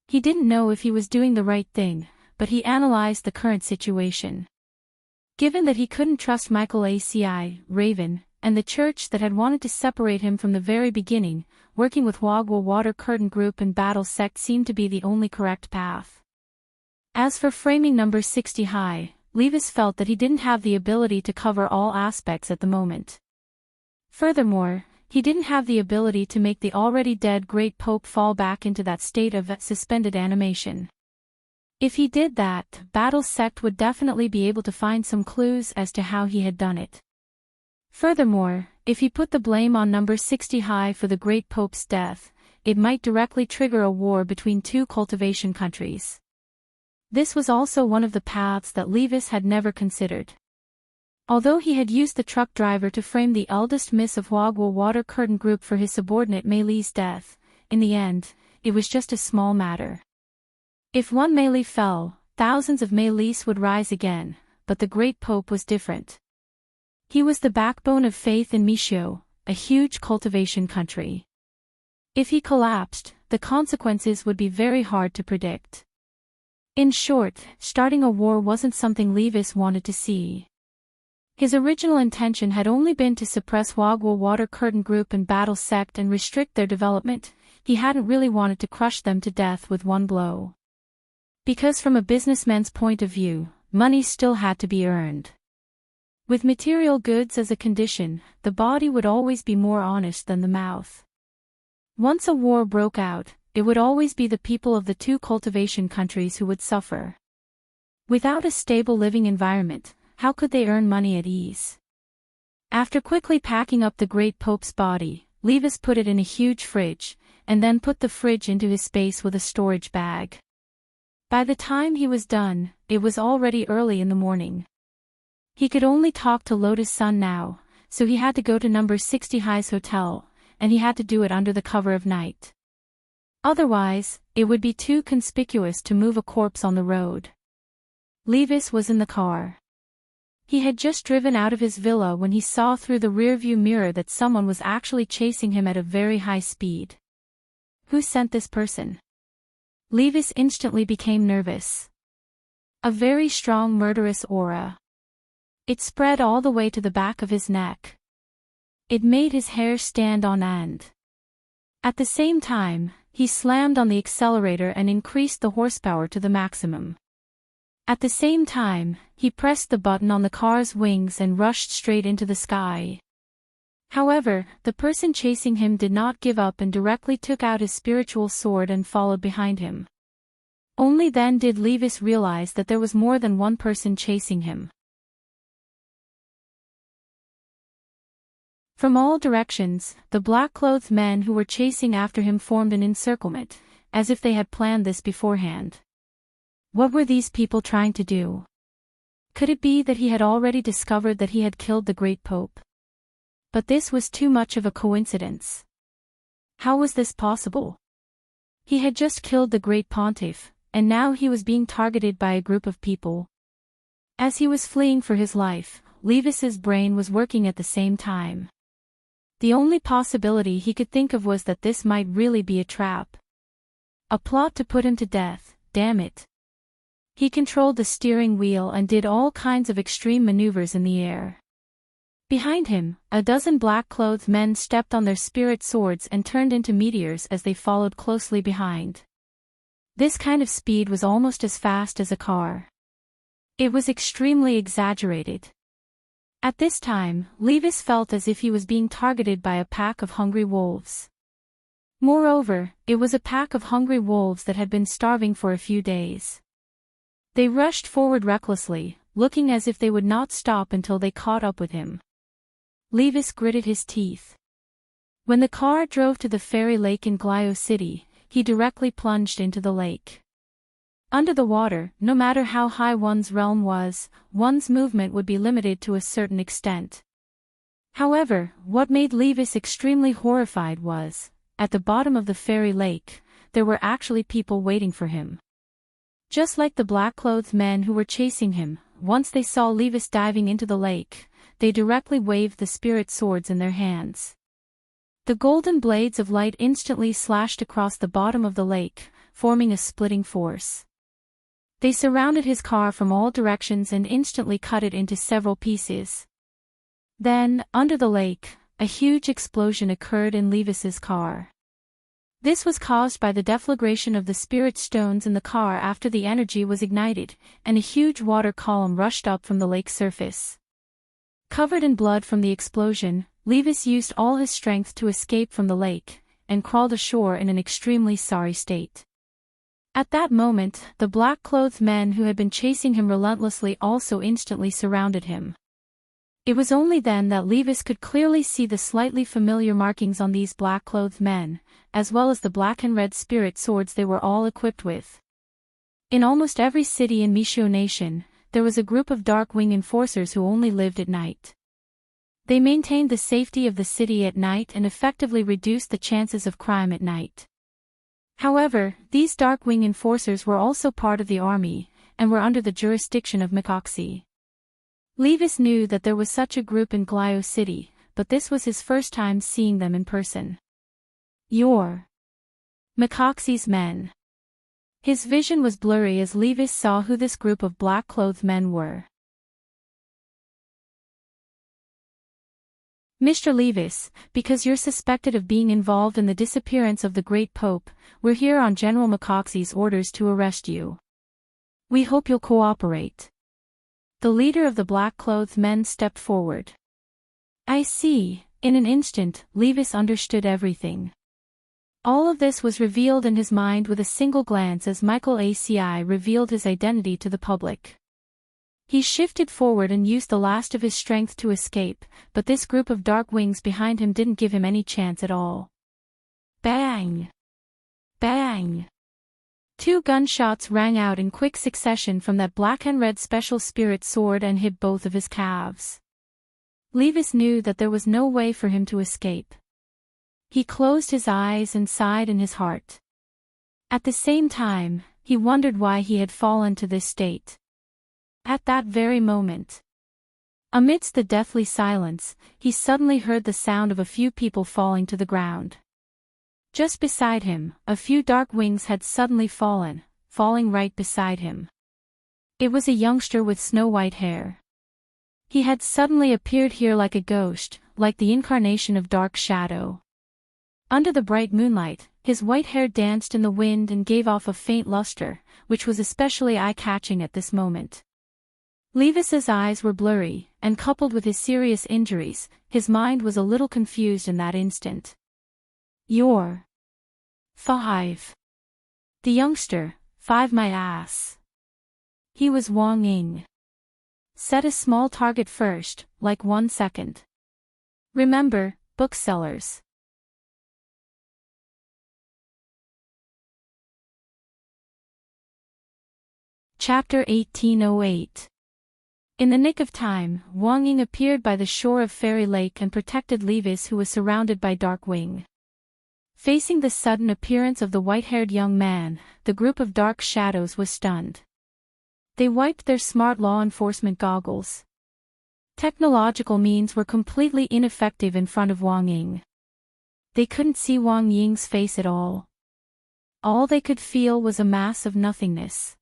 He didn't know if he was doing the right thing, but he analyzed the current situation. Given that he couldn't trust Michael ACI, Raven, and the church that had wanted to separate him from the very beginning, working with Wagwa Water Curtain Group and Battle Sect seemed to be the only correct path. As for framing number 60 high, Levis felt that he didn't have the ability to cover all aspects at the moment. Furthermore, he didn't have the ability to make the already dead Great Pope fall back into that state of suspended animation. If he did that, Battle Sect would definitely be able to find some clues as to how he had done it. Furthermore, if he put the blame on number 60 high for the Great Pope's death, it might directly trigger a war between two cultivation countries. This was also one of the paths that Levis had never considered. Although he had used the truck driver to frame the eldest miss of Wagwa Water Curtain Group for his subordinate Meilee's death, in the end, it was just a small matter. If one Meilee fell, thousands of Meilees would rise again, but the Great Pope was different. He was the backbone of faith in Mishio, a huge cultivation country. If he collapsed, the consequences would be very hard to predict. In short, starting a war wasn't something Levis wanted to see. His original intention had only been to suppress Wagwa Water Curtain Group and Battle Sect and restrict their development. He hadn't really wanted to crush them to death with one blow. Because from a businessman's point of view, money still had to be earned. With material goods as a condition, the body would always be more honest than the mouth. Once a war broke out, it would always be the people of the two cultivation countries who would suffer. Without a stable living environment, how could they earn money at ease? After quickly packing up the Great Pope's body, Levis put it in a huge fridge, and then put the fridge into his space with a storage bag. By the time he was done, it was already early in the morning. He could only talk to Lotus Sun now, so he had to go to number 60 High's hotel, and he had to do it under the cover of night. Otherwise, it would be too conspicuous to move a corpse on the road. Levis was in the car. He had just driven out of his villa when he saw through the rearview mirror that someone was actually chasing him at a very high speed. Who sent this person? Levis instantly became nervous. A very strong murderous aura. It spread all the way to the back of his neck. It made his hair stand on end. At the same time, he slammed on the accelerator and increased the horsepower to the maximum. At the same time, he pressed the button on the car's wings and rushed straight into the sky. However, the person chasing him did not give up and directly took out his spiritual sword and followed behind him. Only then did Levis realize that there was more than one person chasing him. From all directions, the black-clothed men who were chasing after him formed an encirclement, as if they had planned this beforehand. What were these people trying to do? Could it be that he had already discovered that he had killed the Great Pope? But this was too much of a coincidence. How was this possible? He had just killed the Great Pontiff, and now he was being targeted by a group of people. As he was fleeing for his life, Levis's brain was working at the same time. The only possibility he could think of was that this might really be a trap. A plot to put him to death, damn it. He controlled the steering wheel and did all kinds of extreme maneuvers in the air. Behind him, a dozen black-clothed men stepped on their spirit swords and turned into meteors as they followed closely behind. This kind of speed was almost as fast as a car. It was extremely exaggerated. At this time, Levis felt as if he was being targeted by a pack of hungry wolves. Moreover, it was a pack of hungry wolves that had been starving for a few days. They rushed forward recklessly, looking as if they would not stop until they caught up with him. Levis gritted his teeth. When the car drove to the ferry lake in Glio City, he directly plunged into the lake. Under the water, no matter how high one's realm was, one's movement would be limited to a certain extent. However, what made Levis extremely horrified was, at the bottom of the fairy lake, there were actually people waiting for him. Just like the black-clothed men who were chasing him, once they saw Levis diving into the lake, they directly waved the spirit swords in their hands. The golden blades of light instantly slashed across the bottom of the lake, forming a splitting force. They surrounded his car from all directions and instantly cut it into several pieces. Then, under the lake, a huge explosion occurred in Levis's car. This was caused by the deflagration of the spirit stones in the car after the energy was ignited, and a huge water column rushed up from the lake's surface. Covered in blood from the explosion, Levis used all his strength to escape from the lake, and crawled ashore in an extremely sorry state. At that moment, the black-clothed men who had been chasing him relentlessly also instantly surrounded him. It was only then that Levis could clearly see the slightly familiar markings on these black-clothed men, as well as the black and red spirit swords they were all equipped with. In almost every city in Mishio Nation, there was a group of Darkwing enforcers who only lived at night. They maintained the safety of the city at night and effectively reduced the chances of crime at night. However, these Darkwing enforcers were also part of the army, and were under the jurisdiction of Mikoxi. Levis knew that there was such a group in Glio City, but this was his first time seeing them in person. "You're Mikoxi's men." His vision was blurry as Levis saw who this group of black-clothed men were. "Mr. Levis, because you're suspected of being involved in the disappearance of the Great Pope, we're here on General Mikoxi's orders to arrest you. We hope you'll cooperate." The leader of the black-clothed men stepped forward. "I see." In an instant, Levis understood everything. All of this was revealed in his mind with a single glance as Michael ACI revealed his identity to the public. He shifted forward and used the last of his strength to escape, but this group of dark wings behind him didn't give him any chance at all. Bang! Bang! 2 gunshots rang out in quick succession from that black and red special spirit sword and hit both of his calves. Levis knew that there was no way for him to escape. He closed his eyes and sighed in his heart. At the same time, he wondered why he had fallen to this state. At that very moment, amidst the deathly silence, he suddenly heard the sound of a few people falling to the ground. Just beside him, a few dark wings had suddenly fallen, falling right beside him. It was a youngster with snow-white hair. He had suddenly appeared here like a ghost, like the incarnation of dark shadow. Under the bright moonlight, his white hair danced in the wind and gave off a faint luster, which was especially eye-catching at this moment. Levis's eyes were blurry, and coupled with his serious injuries, his mind was a little confused in that instant. "You're 5. The youngster, 5 my ass." He was Wang Ying. "Set a small target first, like 1 second. Remember, booksellers." Chapter 1808. In the nick of time, Wang Ying appeared by the shore of Fairy Lake and protected Levis, who was surrounded by Darkwing. Facing the sudden appearance of the white-haired young man, the group of dark shadows was stunned. They wiped their smart law enforcement goggles. Technological means were completely ineffective in front of Wang Ying. They couldn't see Wang Ying's face at all. All they could feel was a mass of nothingness.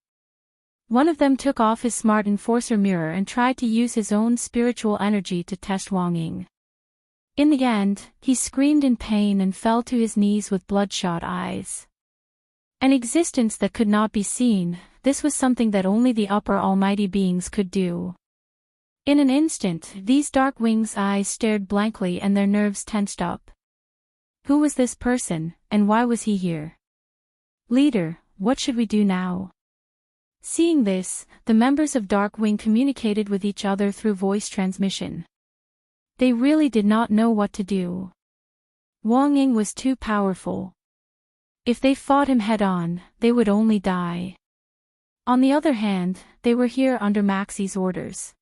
One of them took off his smart enforcer mirror and tried to use his own spiritual energy to test Wang Ying. In the end, he screamed in pain and fell to his knees with bloodshot eyes. An existence that could not be seen, this was something that only the upper almighty beings could do. In an instant, these dark wings' eyes stared blankly and their nerves tensed up. Who was this person, and why was he here? "Leader, what should we do now?" Seeing this, the members of Darkwing communicated with each other through voice transmission. They really did not know what to do. Wang Ying was too powerful. If they fought him head-on, they would only die. On the other hand, they were here under Maxi's orders.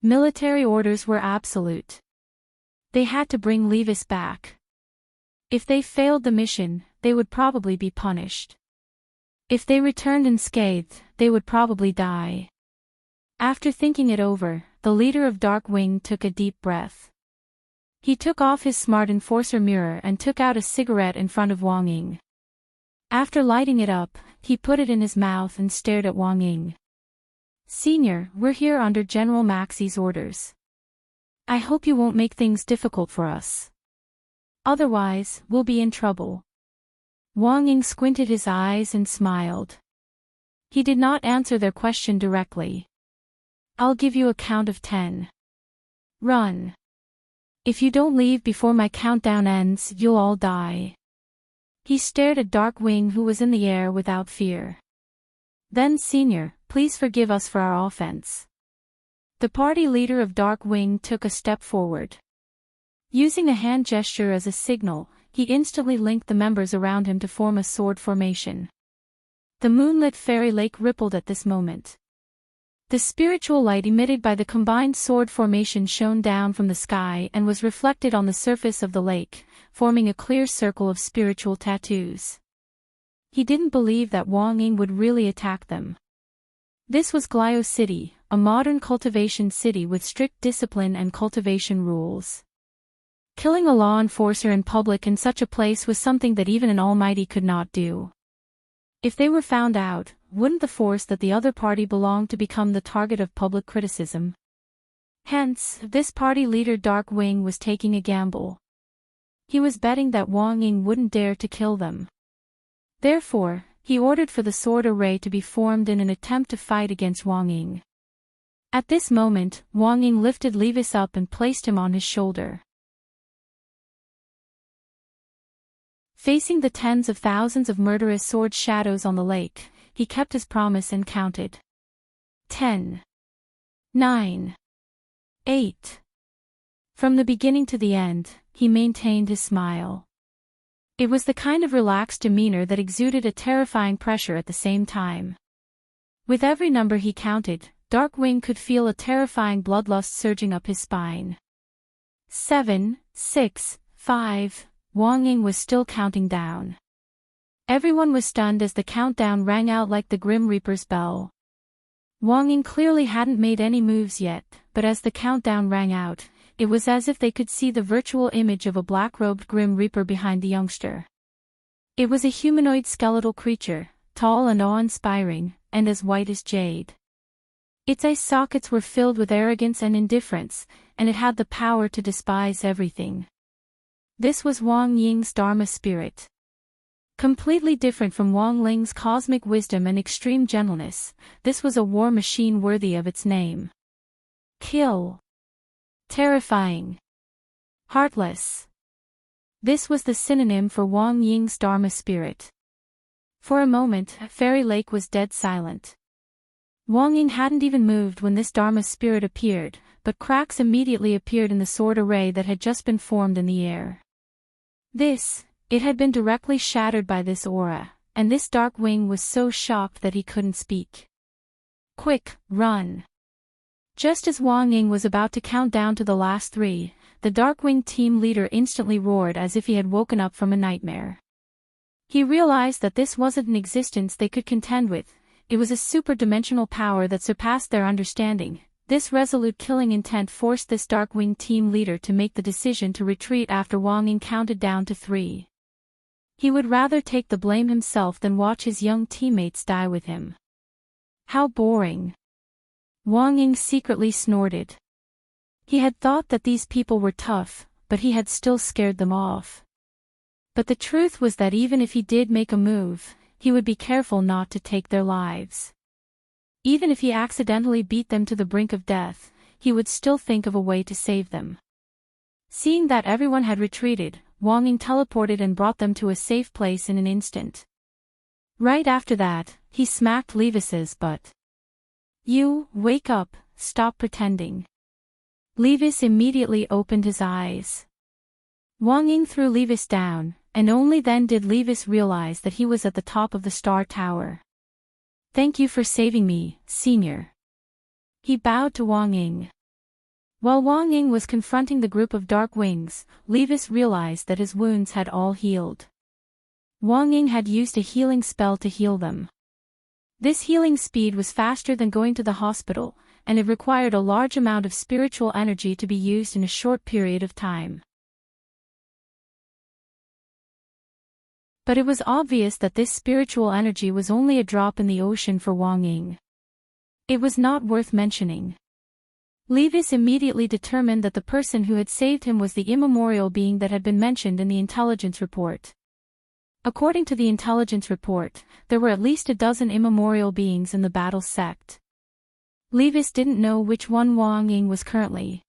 Military orders were absolute. They had to bring Levis back. If they failed the mission, they would probably be punished. If they returned unscathed, they would probably die. After thinking it over, the leader of Dark Wing took a deep breath. He took off his smart enforcer mirror and took out a cigarette in front of Wang Ying. After lighting it up, he put it in his mouth and stared at Wang Ying. "Senior, we're here under General Maxey's orders. I hope you won't make things difficult for us. Otherwise, we'll be in trouble." Wang Ying squinted his eyes and smiled. He did not answer their question directly. "I'll give you a count of 10. Run. If you don't leave before my countdown ends, you'll all die." He stared at Dark Wing, who was in the air without fear. "Then, Senior, please forgive us for our offense." The party leader of Dark Wing took a step forward. Using a hand gesture as a signal, he instantly linked the members around him to form a sword formation. The moonlit fairy lake rippled at this moment. The spiritual light emitted by the combined sword formation shone down from the sky and was reflected on the surface of the lake, forming a clear circle of spiritual tattoos. He didn't believe that Wang Ying would really attack them. This was Glio City, a modern cultivation city with strict discipline and cultivation rules. Killing a law enforcer in public in such a place was something that even an almighty could not do. If they were found out, wouldn't the force that the other party belonged to become the target of public criticism? Hence, this party leader Dark Wing was taking a gamble. He was betting that Wang Ying wouldn't dare to kill them. Therefore, he ordered for the sword array to be formed in an attempt to fight against Wang Ying. At this moment, Wang Ying lifted Levis up and placed him on his shoulder. Facing the tens of thousands of murderous sword shadows on the lake, he kept his promise and counted. 10. 9. 8. From the beginning to the end, he maintained his smile. It was the kind of relaxed demeanor that exuded a terrifying pressure at the same time. With every number he counted, Dark Wing could feel a terrifying bloodlust surging up his spine. 7, 6, 5. Wang Ying was still counting down. Everyone was stunned as the countdown rang out like the Grim Reaper's bell. Wang Ying clearly hadn't made any moves yet, but as the countdown rang out, it was as if they could see the virtual image of a black-robed Grim Reaper behind the youngster. It was a humanoid skeletal creature, tall and awe-inspiring, and as white as jade. Its eye sockets were filled with arrogance and indifference, and it had the power to despise everything. This was Wang Ying's Dharma spirit. Completely different from Wang Ling's cosmic wisdom and extreme gentleness, this was a war machine worthy of its name. Kill. Terrifying. Heartless. This was the synonym for Wang Ying's Dharma spirit. For a moment, Fairy Lake was dead silent. Wang Ying hadn't even moved when this Dharma spirit appeared, but cracks immediately appeared in the sword array that had just been formed in the air. It had been directly shattered by this aura, and this Dark Wing was so shocked that he couldn't speak. "Quick, run." Just as Wang Ying was about to count down to the last 3, the Dark Wing team leader instantly roared as if he had woken up from a nightmare. He realized that this wasn't an existence they could contend with, it was a super-dimensional power that surpassed their understanding. This resolute killing intent forced this Dark Wing team leader to make the decision to retreat after Wang Ying counted down to 3. He would rather take the blame himself than watch his young teammates die with him. How boring. Wang Ying secretly snorted. He had thought that these people were tough, but he had still scared them off. But the truth was that even if he did make a move, he would be careful not to take their lives. Even if he accidentally beat them to the brink of death, he would still think of a way to save them. Seeing that everyone had retreated, Wang Ying teleported and brought them to a safe place in an instant. Right after that, he smacked Levis's butt. "You, wake up, stop pretending." Levis immediately opened his eyes. Wang Ying threw Levis down, and only then did Levis realize that he was at the top of the Star Tower. "Thank you for saving me, Senior." He bowed to Wang Ying. While Wang Ying was confronting the group of Dark Wings, Levis realized that his wounds had all healed. Wang Ying had used a healing spell to heal them. This healing speed was faster than going to the hospital, and it required a large amount of spiritual energy to be used in a short period of time. But it was obvious that this spiritual energy was only a drop in the ocean for Wang Ying. It was not worth mentioning. Levis immediately determined that the person who had saved him was the immemorial being that had been mentioned in the intelligence report. According to the intelligence report, there were at least a dozen immemorial beings in the battle sect. Levis didn't know which one Wang Ying was currently.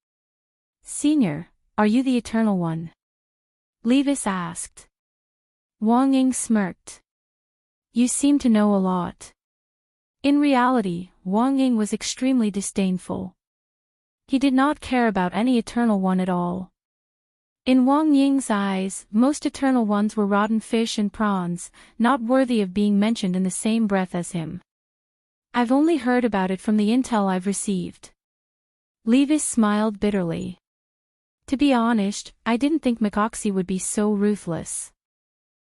"Senior, are you the Eternal One?" Levis asked. Wang Ying smirked. "You seem to know a lot." In reality, Wang Ying was extremely disdainful. He did not care about any Eternal One at all. In Wang Ying's eyes, most Eternal Ones were rotten fish and prawns, not worthy of being mentioned in the same breath as him. "I've only heard about it from the intel I've received." Levis smiled bitterly. "To be honest, I didn't think McOxy would be so ruthless.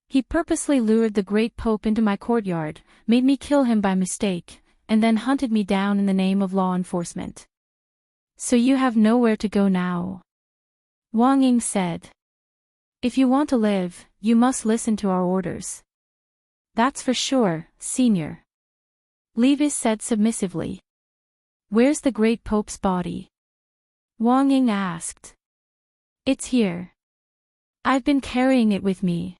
He purposely lured the Great Pope into my courtyard, made me kill him by mistake, and then hunted me down in the name of law enforcement. So you have nowhere to go now," Wang Ying said. "If you want to live, you must listen to our orders." "That's for sure, Senior," Levis said submissively. "Where's the Great Pope's body?" Wang Ying asked. "It's here. I've been carrying it with me."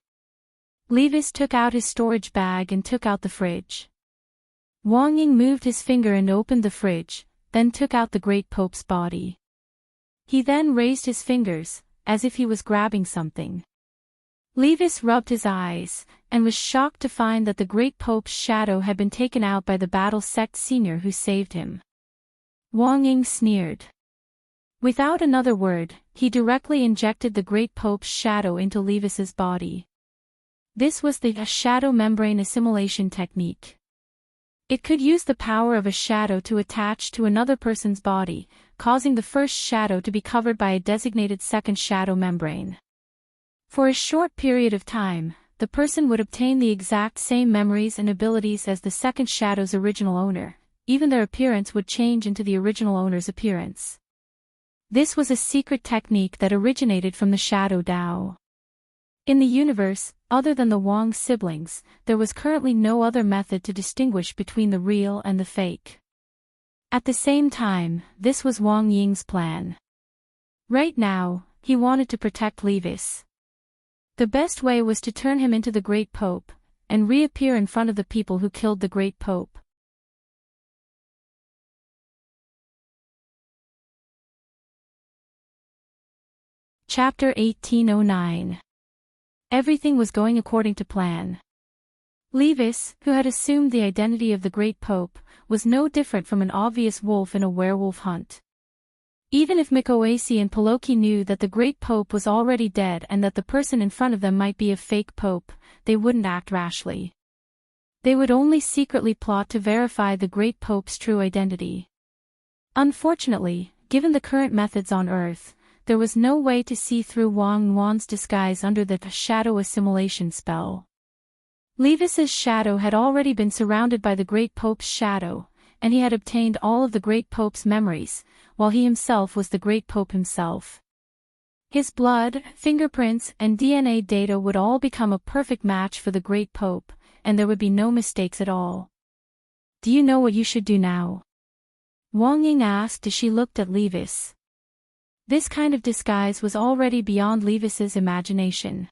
Levis took out his storage bag and took out the fridge. Wang Ying moved his finger and opened the fridge, then took out the Great Pope's body. He then raised his fingers, as if he was grabbing something. Levis rubbed his eyes, and was shocked to find that the Great Pope's shadow had been taken out by the battle sect senior who saved him. Wang Ying sneered. Without another word, he directly injected the Great Pope's shadow into Levis's body. This was the shadow membrane assimilation technique. It could use the power of a shadow to attach to another person's body, causing the first shadow to be covered by a designated second shadow membrane. For a short period of time, the person would obtain the exact same memories and abilities as the second shadow's original owner, even their appearance would change into the original owner's appearance. This was a secret technique that originated from the Shadow Dao. In the universe, other than the Wang siblings, there was currently no other method to distinguish between the real and the fake. At the same time, this was Wang Ying's plan. Right now, he wanted to protect Levis. The best way was to turn him into the Great Pope, and reappear in front of the people who killed the Great Pope. Chapter 1809. Everything was going according to plan. Levis, who had assumed the identity of the Great Pope, was no different from an obvious wolf in a werewolf hunt. Even if McOacy and Peloki knew that the Great Pope was already dead and that the person in front of them might be a fake pope, they wouldn't act rashly. They would only secretly plot to verify the Great Pope's true identity. Unfortunately, given the current methods on Earth, there was no way to see through Wang Yuan's disguise under the shadow assimilation spell. Levis's shadow had already been surrounded by the Great Pope's shadow, and he had obtained all of the Great Pope's memories, while he himself was the Great Pope himself. His blood, fingerprints, and DNA data would all become a perfect match for the Great Pope, and there would be no mistakes at all. "Do you know what you should do now?" Wang Ying asked as she looked at Levis. This kind of disguise was already beyond Levis's imagination.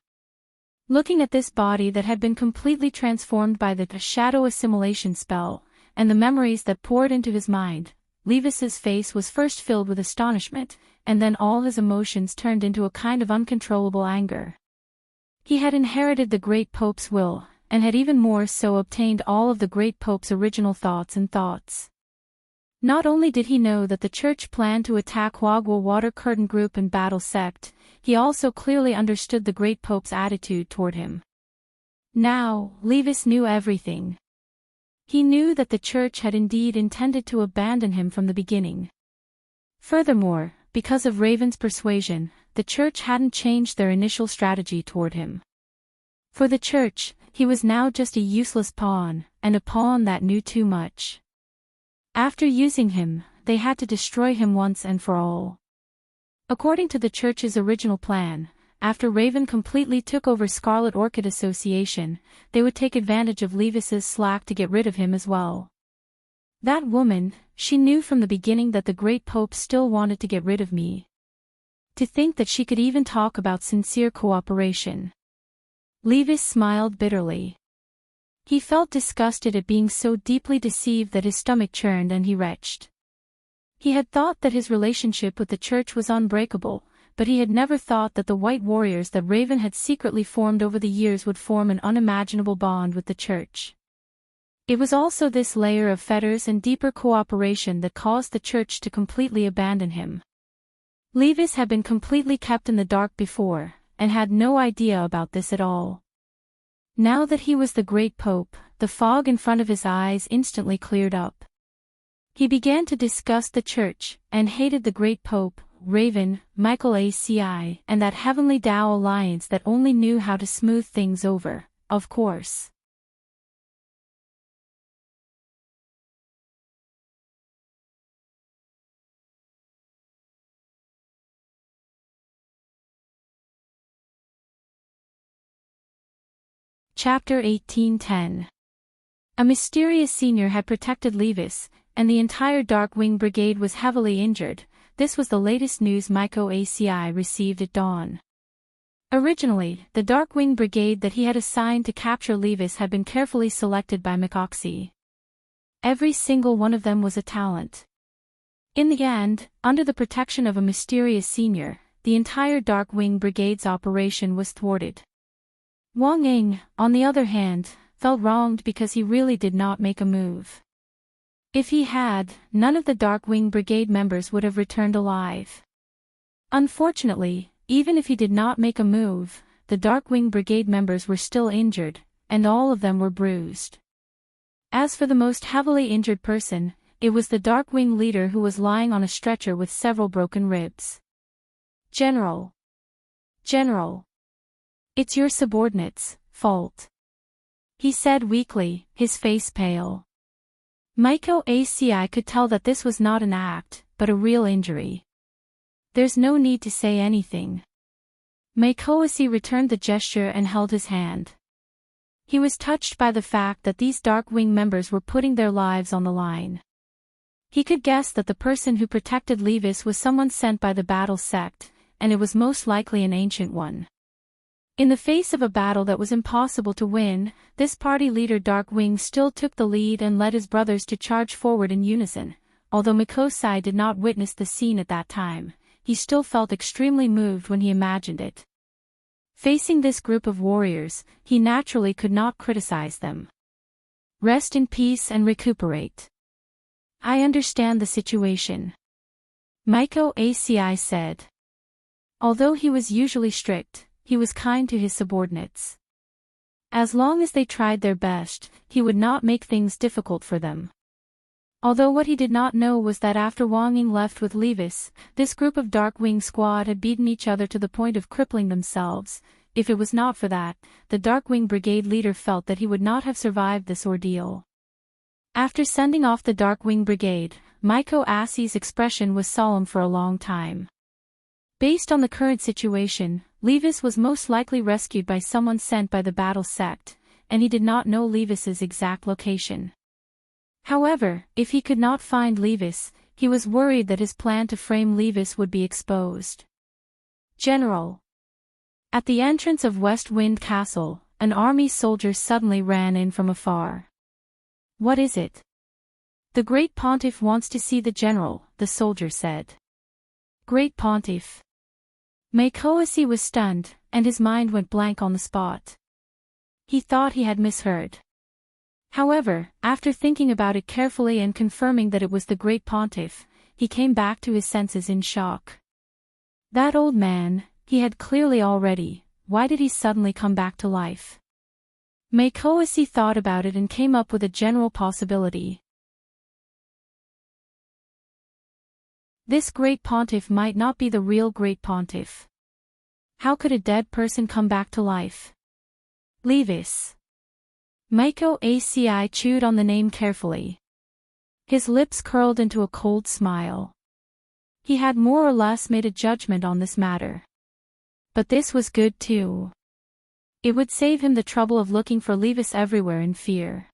Looking at this body that had been completely transformed by the shadow assimilation spell, and the memories that poured into his mind, Levis's face was first filled with astonishment, and then all his emotions turned into a kind of uncontrollable anger. He had inherited the Great Pope's will, and had even more so obtained all of the Great Pope's original thoughts and thoughts. Not only did he know that the Church planned to attack Huaguo Water Curtain Group and Battle Sect, he also clearly understood the Great Pope's attitude toward him. Now, Levis knew everything. He knew that the Church had indeed intended to abandon him from the beginning. Furthermore, because of Raven's persuasion, the Church hadn't changed their initial strategy toward him. For the Church, he was now just a useless pawn, and a pawn that knew too much. After using him, they had to destroy him once and for all. According to the church's original plan, after Raven completely took over Scarlet Orchid Association, they would take advantage of Levis's slack to get rid of him as well. That woman, she knew from the beginning that the Great Pope still wanted to get rid of me. To think that she could even talk about sincere cooperation. Levis smiled bitterly. He felt disgusted at being so deeply deceived that his stomach churned and he retched. He had thought that his relationship with the church was unbreakable, but he had never thought that the White Warriors that Raven had secretly formed over the years would form an unimaginable bond with the church. It was also this layer of fetters and deeper cooperation that caused the church to completely abandon him. Levis had been completely kept in the dark before, and had no idea about this at all. Now that he was the Great Pope, the fog in front of his eyes instantly cleared up. He began to disgust the church, and hated the Great Pope, Raven, Michael ACI, and that heavenly Tao alliance that only knew how to smooth things over, of course. Chapter 1810. A mysterious senior had protected Levis, and the entire Darkwing Brigade was heavily injured. This was the latest news Myco ACI received at dawn. Originally, the Darkwing Brigade that he had assigned to capture Levis had been carefully selected by McOxy. Every single one of them was a talent. In the end, under the protection of a mysterious senior, the entire Darkwing Brigade's operation was thwarted. Wang Ying, on the other hand, felt wronged because he really did not make a move. If he had, none of the Darkwing Brigade members would have returned alive. Unfortunately, even if he did not make a move, the Darkwing Brigade members were still injured, and all of them were bruised. As for the most heavily injured person, it was the Darkwing leader who was lying on a stretcher with several broken ribs. General. It's your subordinates' fault. He said weakly, his face pale. Myco ACI could tell that this was not an act, but a real injury. There's no need to say anything. Mycoasi returned the gesture and held his hand. He was touched by the fact that these Darkwing members were putting their lives on the line. He could guess that the person who protected Levis was someone sent by the battle sect, and it was most likely an ancient one. In the face of a battle that was impossible to win, this party leader Darkwing still took the lead and led his brothers to charge forward in unison. Although Mikosai did not witness the scene at that time, he still felt extremely moved when he imagined it. Facing this group of warriors, he naturally could not criticize them. Rest in peace and recuperate. I understand the situation. Myco ACI said. Although he was usually strict, he was kind to his subordinates. As long as they tried their best, he would not make things difficult for them. Although what he did not know was that after Wang Ying left with Levis, this group of Darkwing squad had beaten each other to the point of crippling themselves. If it was not for that, the Darkwing Brigade leader felt that he would not have survived this ordeal. After sending off the Darkwing Brigade, Myco ACI's expression was solemn for a long time. Based on the current situation, Levis was most likely rescued by someone sent by the battle sect, and he did not know Levis's exact location. However, if he could not find Levis, he was worried that his plan to frame Levis would be exposed. General. At the entrance of West Wind Castle, an army soldier suddenly ran in from afar. What is it? The Great Pontiff wants to see the general, the soldier said. Great Pontiff. Mycoasi was stunned, and his mind went blank on the spot. He thought he had misheard. However, after thinking about it carefully and confirming that it was the Great Pontiff, he came back to his senses in shock. That old man, he had clearly already, why did he suddenly come back to life? Mycoasi thought about it and came up with a general possibility. This Great Pontiff might not be the real Great Pontiff. How could a dead person come back to life? Levis. Myco ACI chewed on the name carefully. His lips curled into a cold smile. He had more or less made a judgment on this matter. But this was good too. It would save him the trouble of looking for Levis everywhere in fear.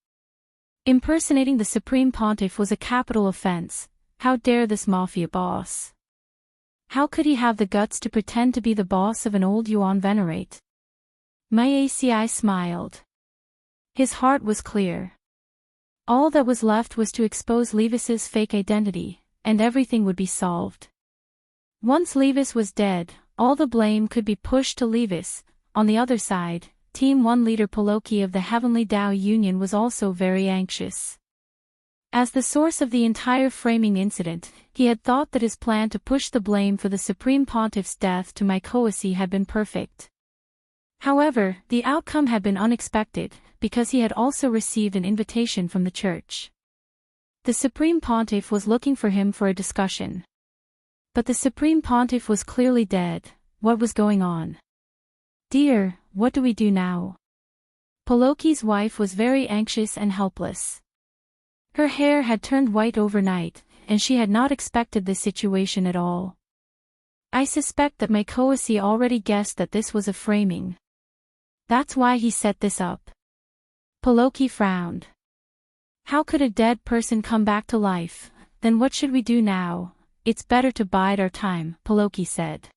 Impersonating the Supreme Pontiff was a capital offense. How dare this mafia boss? How could he have the guts to pretend to be the boss of an old Yuan venerate? My ACI smiled. His heart was clear. All that was left was to expose Levis's fake identity, and everything would be solved. Once Levis was dead, all the blame could be pushed to Levis. On the other side, Team 1 leader Poloki of the Heavenly Tao Union was also very anxious. As the source of the entire framing incident, he had thought that his plan to push the blame for the Supreme Pontiff's death to Mykoasi had been perfect. However, the outcome had been unexpected, because he had also received an invitation from the church. The Supreme Pontiff was looking for him for a discussion. But the Supreme Pontiff was clearly dead. What was going on? Dear, what do we do now? Poloki's wife was very anxious and helpless. Her hair had turned white overnight, and she had not expected this situation at all. I suspect that Mykoasi already guessed that this was a framing. That's why he set this up. Poloki frowned. How could a dead person come back to life? Then what should we do now? It's better to bide our time, Poloki said.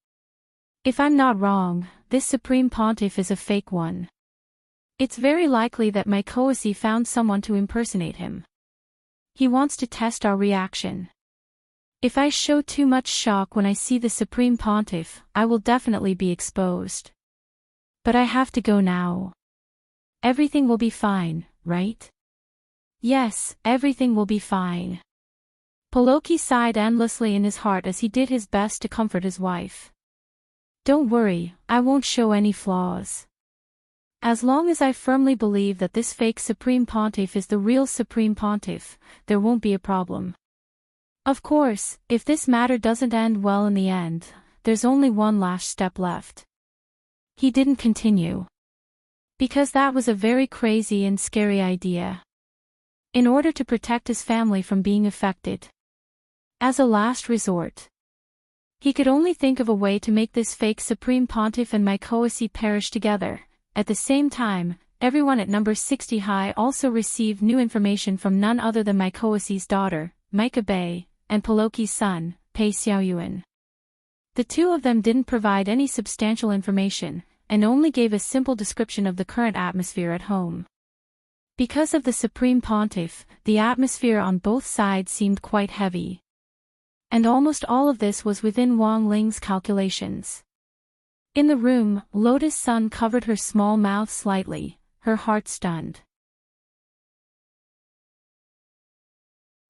If I'm not wrong, this Supreme Pontiff is a fake one. It's very likely that Mykoasi found someone to impersonate him. He wants to test our reaction. If I show too much shock when I see the Supreme Pontiff, I will definitely be exposed. But I have to go now. Everything will be fine, right? Yes, everything will be fine. Poloki sighed endlessly in his heart as he did his best to comfort his wife. Don't worry, I won't show any flaws. As long as I firmly believe that this fake Supreme Pontiff is the real Supreme Pontiff, there won't be a problem. Of course, if this matter doesn't end well in the end, there's only one last step left. He didn't continue. Because that was a very crazy and scary idea. In order to protect his family from being affected. As a last resort. He could only think of a way to make this fake Supreme Pontiff and Mykoasi perish together. At the same time, everyone at number 60 High also received new information from none other than Mykoasi's daughter, Micah Bay, and Poloki's son, Pei Xiaoyuan. The two of them didn't provide any substantial information, and only gave a simple description of the current atmosphere at home. Because of the Supreme Pontiff, the atmosphere on both sides seemed quite heavy. And almost all of this was within Wang Ling's calculations. In the room, Lotus Sun covered her small mouth slightly, her heart stunned.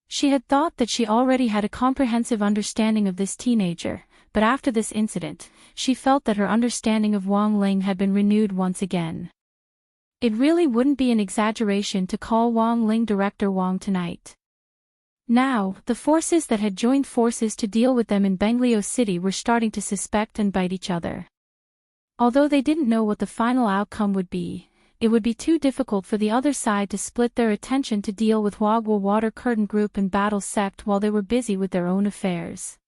She had thought that she already had a comprehensive understanding of this teenager, but after this incident, she felt that her understanding of Wang Ling had been renewed once again. It really wouldn't be an exaggeration to call Wang Ling Director Wang tonight. Now, the forces that had joined forces to deal with them in Benglio City were starting to suspect and bite each other. Although they didn't know what the final outcome would be, it would be too difficult for the other side to split their attention to deal with Huaguo Water Curtain Group and Battle Sect while they were busy with their own affairs.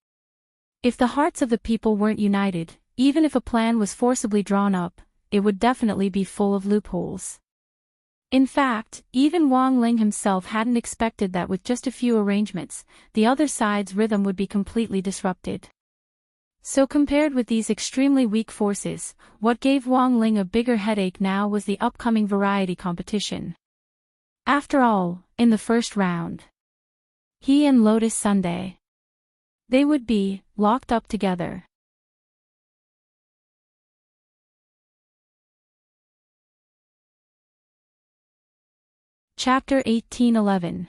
If the hearts of the people weren't united, even if a plan was forcibly drawn up, it would definitely be full of loopholes. In fact, even Wang Ling himself hadn't expected that with just a few arrangements, the other side's rhythm would be completely disrupted. So compared with these extremely weak forces, what gave Wang Ling a bigger headache now was the upcoming variety competition. After all, in the first round, he and Lotus Sunday, they would be locked up together. Chapter 1811.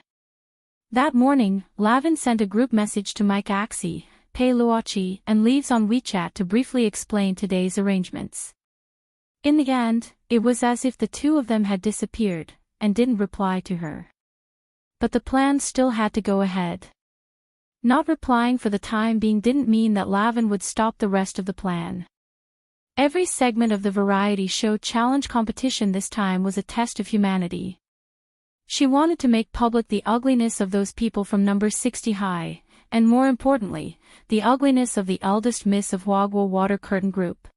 That morning, Lavin sent a group message to Mike Axie, Pei Luochi, and Leaves on WeChat to briefly explain today's arrangements. In the end, it was as if the two of them had disappeared, and didn't reply to her. But the plan still had to go ahead. Not replying for the time being didn't mean that Lavin would stop the rest of the plan. Every segment of the variety show challenge competition this time was a test of humanity. She wanted to make public the ugliness of those people from number 60 high, and more importantly, the ugliness of the eldest miss of Huaguo Water Curtain Group.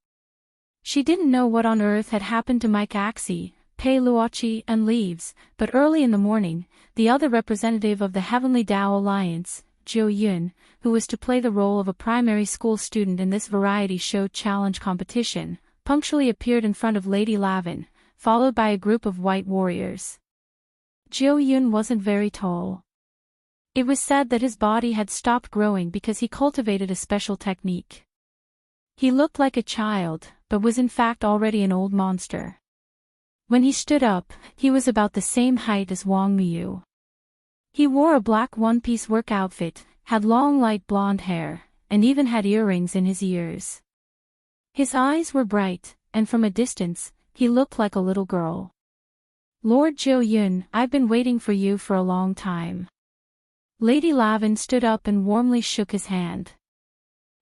She didn't know what on earth had happened to Mike Axie, Pei Luochi, and Leaves, but early in the morning, the other representative of the Heavenly Tao Alliance, Zhou Yun, who was to play the role of a primary school student in this variety show challenge competition, punctually appeared in front of Lady Lavin, followed by a group of white warriors. Zhou Yun wasn't very tall. It was said that his body had stopped growing because he cultivated a special technique. He looked like a child, but was in fact already an old monster. When he stood up, he was about the same height as Wang Miyu. He wore a black one-piece work outfit, had long light blonde hair, and even had earrings in his ears. His eyes were bright, and from a distance, he looked like a little girl. Lord Zhou Yun, I've been waiting for you for a long time. Lady Lavin stood up and warmly shook his hand.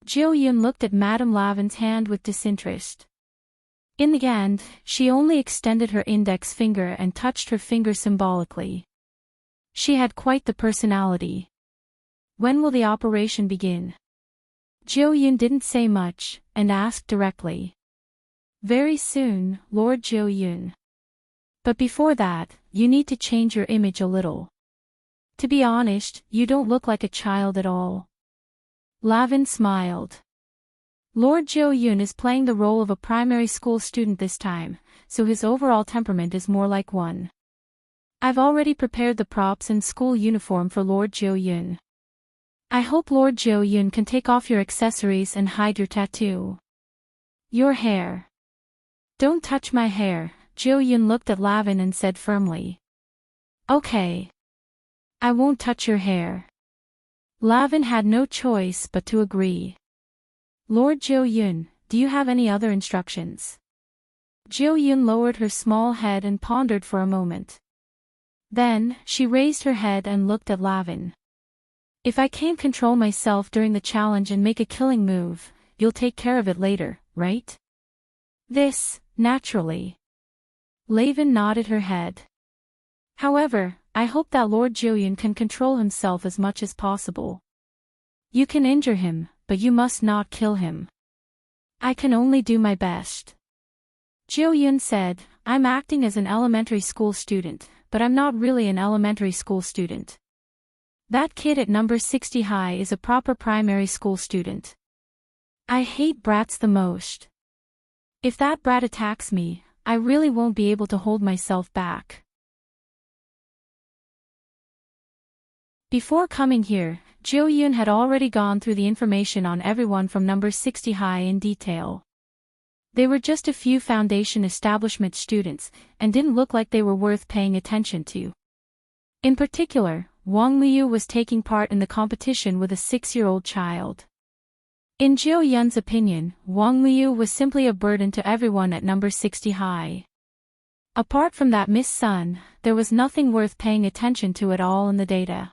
Zhou Yun looked at Madame Lavin's hand with disinterest. In the end, she only extended her index finger and touched her finger symbolically. She had quite the personality. When will the operation begin? Zhou Yun didn't say much, and asked directly. Very soon, Lord Zhou Yun. But before that, you need to change your image a little. To be honest, you don't look like a child at all. Lavin smiled. Lord Zhou Yun is playing the role of a primary school student this time, so his overall temperament is more like one. I've already prepared the props and school uniform for Lord Zhou Yun. I hope Lord Zhou Yun can take off your accessories and hide your tattoo. Your hair. Don't touch my hair, Zhou Yun looked at Lavin and said firmly. Okay. I won't touch your hair. Lavin had no choice but to agree. Lord Zhou Yun, do you have any other instructions? Zhou Yun lowered her small head and pondered for a moment. Then, she raised her head and looked at Lavin. If I can't control myself during the challenge and make a killing move, you'll take care of it later, right? This, naturally. Lavin nodded her head. However, I hope that Lord Zhou Yun can control himself as much as possible. You can injure him, but you must not kill him. I can only do my best. Zhou Yun said, I'm acting as an elementary school student, but I'm not really an elementary school student. That kid at number 60 high is a proper primary school student. I hate brats the most. If that brat attacks me, I really won't be able to hold myself back. Before coming here, Zhou Yun had already gone through the information on everyone from number 60 high in detail. They were just a few foundation establishment students, and didn't look like they were worth paying attention to. In particular, Wang Liu was taking part in the competition with a 6-year-old child. In Zhou Yun's opinion, Wang Liu was simply a burden to everyone at number 60 high. Apart from that Miss Sun, there was nothing worth paying attention to at all in the data.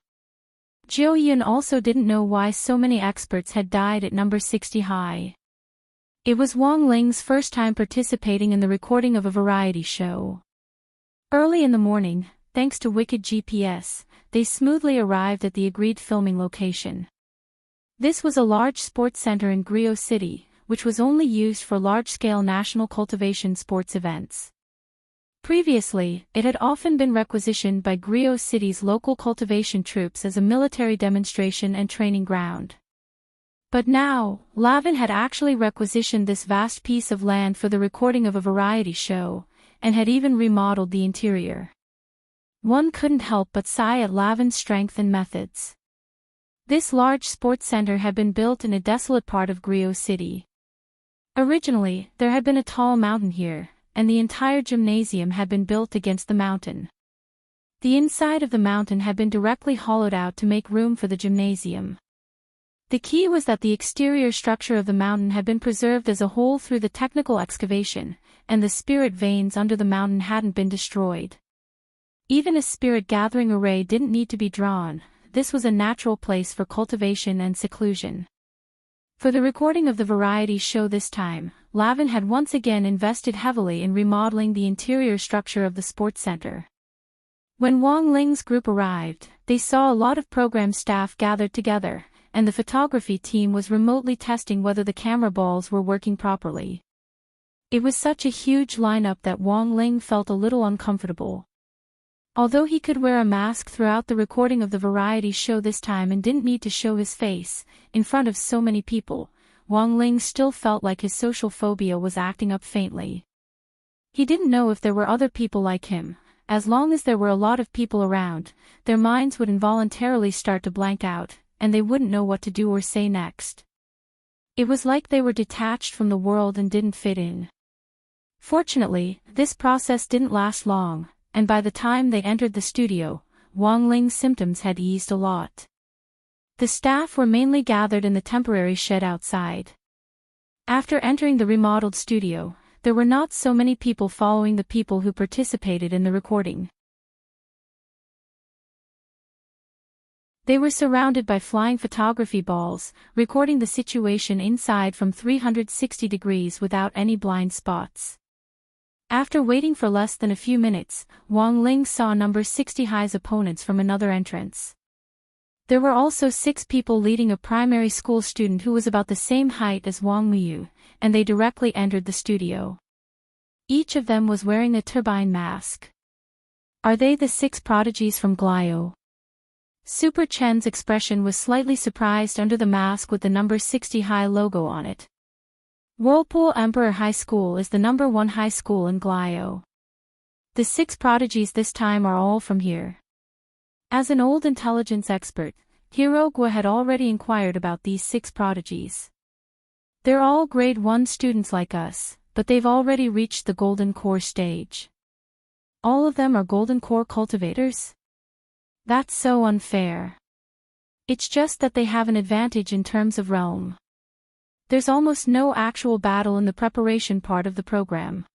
Zhou Yun also didn't know why so many experts had died at number 60 high. It was Wang Ling's first time participating in the recording of a variety show. Early in the morning, thanks to Wicked GPS, they smoothly arrived at the agreed filming location. This was a large sports center in Griot City, which was only used for large-scale national cultivation sports events. Previously, it had often been requisitioned by Griot City's local cultivation troops as a military demonstration and training ground. But now, Lavin had actually requisitioned this vast piece of land for the recording of a variety show, and had even remodeled the interior. One couldn't help but sigh at Lavin's strength and methods. This large sports center had been built in a desolate part of Griot City. Originally, there had been a tall mountain here, and the entire gymnasium had been built against the mountain. The inside of the mountain had been directly hollowed out to make room for the gymnasium. The key was that the exterior structure of the mountain had been preserved as a whole through the technical excavation, and the spirit veins under the mountain hadn't been destroyed. Even a spirit gathering array didn't need to be drawn. This was a natural place for cultivation and seclusion. For the recording of the variety show this time, Lavin had once again invested heavily in remodeling the interior structure of the sports center. When Wang Ling's group arrived, they saw a lot of program staff gathered together, and the photography team was remotely testing whether the camera balls were working properly. It was such a huge lineup that Wang Ling felt a little uncomfortable. Although he could wear a mask throughout the recording of the variety show this time and didn't need to show his face in front of so many people, Wang Ling still felt like his social phobia was acting up faintly. He didn't know if there were other people like him. As long as there were a lot of people around, their minds would involuntarily start to blank out, and they wouldn't know what to do or say next. It was like they were detached from the world and didn't fit in. Fortunately, this process didn't last long, and by the time they entered the studio, Wang Ling's symptoms had eased a lot. The staff were mainly gathered in the temporary shed outside. After entering the remodeled studio, there were not so many people following the people who participated in the recording. They were surrounded by flying photography balls, recording the situation inside from 360 degrees without any blind spots. After waiting for less than a few minutes, Wang Ling saw number 60 High's opponents from another entrance. There were also 6 people leading a primary school student who was about the same height as Wang Muyu, and they directly entered the studio. Each of them was wearing a turbine mask. Are they the 6 prodigies from Glio? Super Chen's expression was slightly surprised under the mask with the number 60 High logo on it. Whirlpool Emperor High School is the number 1 high school in Glio. The 6 prodigies this time are all from here. As an old intelligence expert, Hirogwa had already inquired about these 6 prodigies. They're all grade 1 students like us, but they've already reached the Golden Core stage. All of them are Golden Core cultivators? That's so unfair. It's just that they have an advantage in terms of realm. There's almost no actual battle in the preparation part of the program.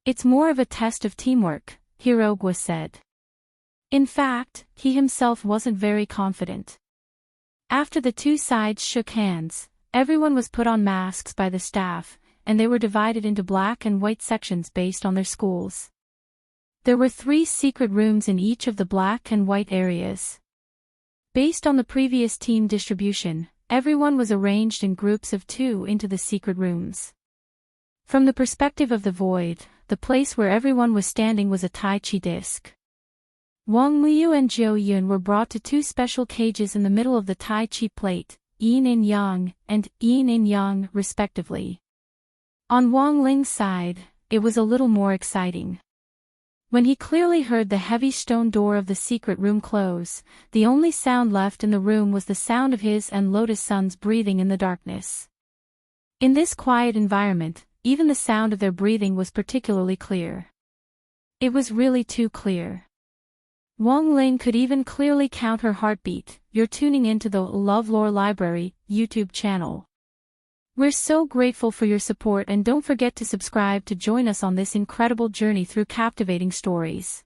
It's more of a test of teamwork, Hirogwa said. In fact, he himself wasn't very confident. After the 2 sides shook hands, everyone was put on masks by the staff, and they were divided into black and white sections based on their schools. There were 3 secret rooms in each of the black and white areas. Based on the previous team distribution, everyone was arranged in groups of 2 into the secret rooms. From the perspective of the void, the place where everyone was standing was a Tai Chi disc. Wang Muyu and Zhou Yun were brought to 2 special cages in the middle of the Tai Chi plate, Yin and Yang, and Yin and Yang, respectively. On Wang Ling's side, it was a little more exciting. When he clearly heard the heavy stone door of the secret room close, the only sound left in the room was the sound of his and Lotus Sun's breathing in the darkness. In this quiet environment, even the sound of their breathing was particularly clear. It was really too clear. Wang Ling could even clearly count her heartbeat. You're tuning into the LoveLore Library YouTube channel. We're so grateful for your support, and don't forget to subscribe to join us on this incredible journey through captivating stories.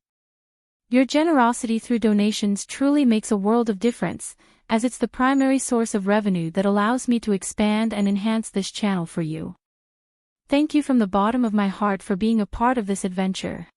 Your generosity through donations truly makes a world of difference, as it's the primary source of revenue that allows me to expand and enhance this channel for you. Thank you from the bottom of my heart for being a part of this adventure.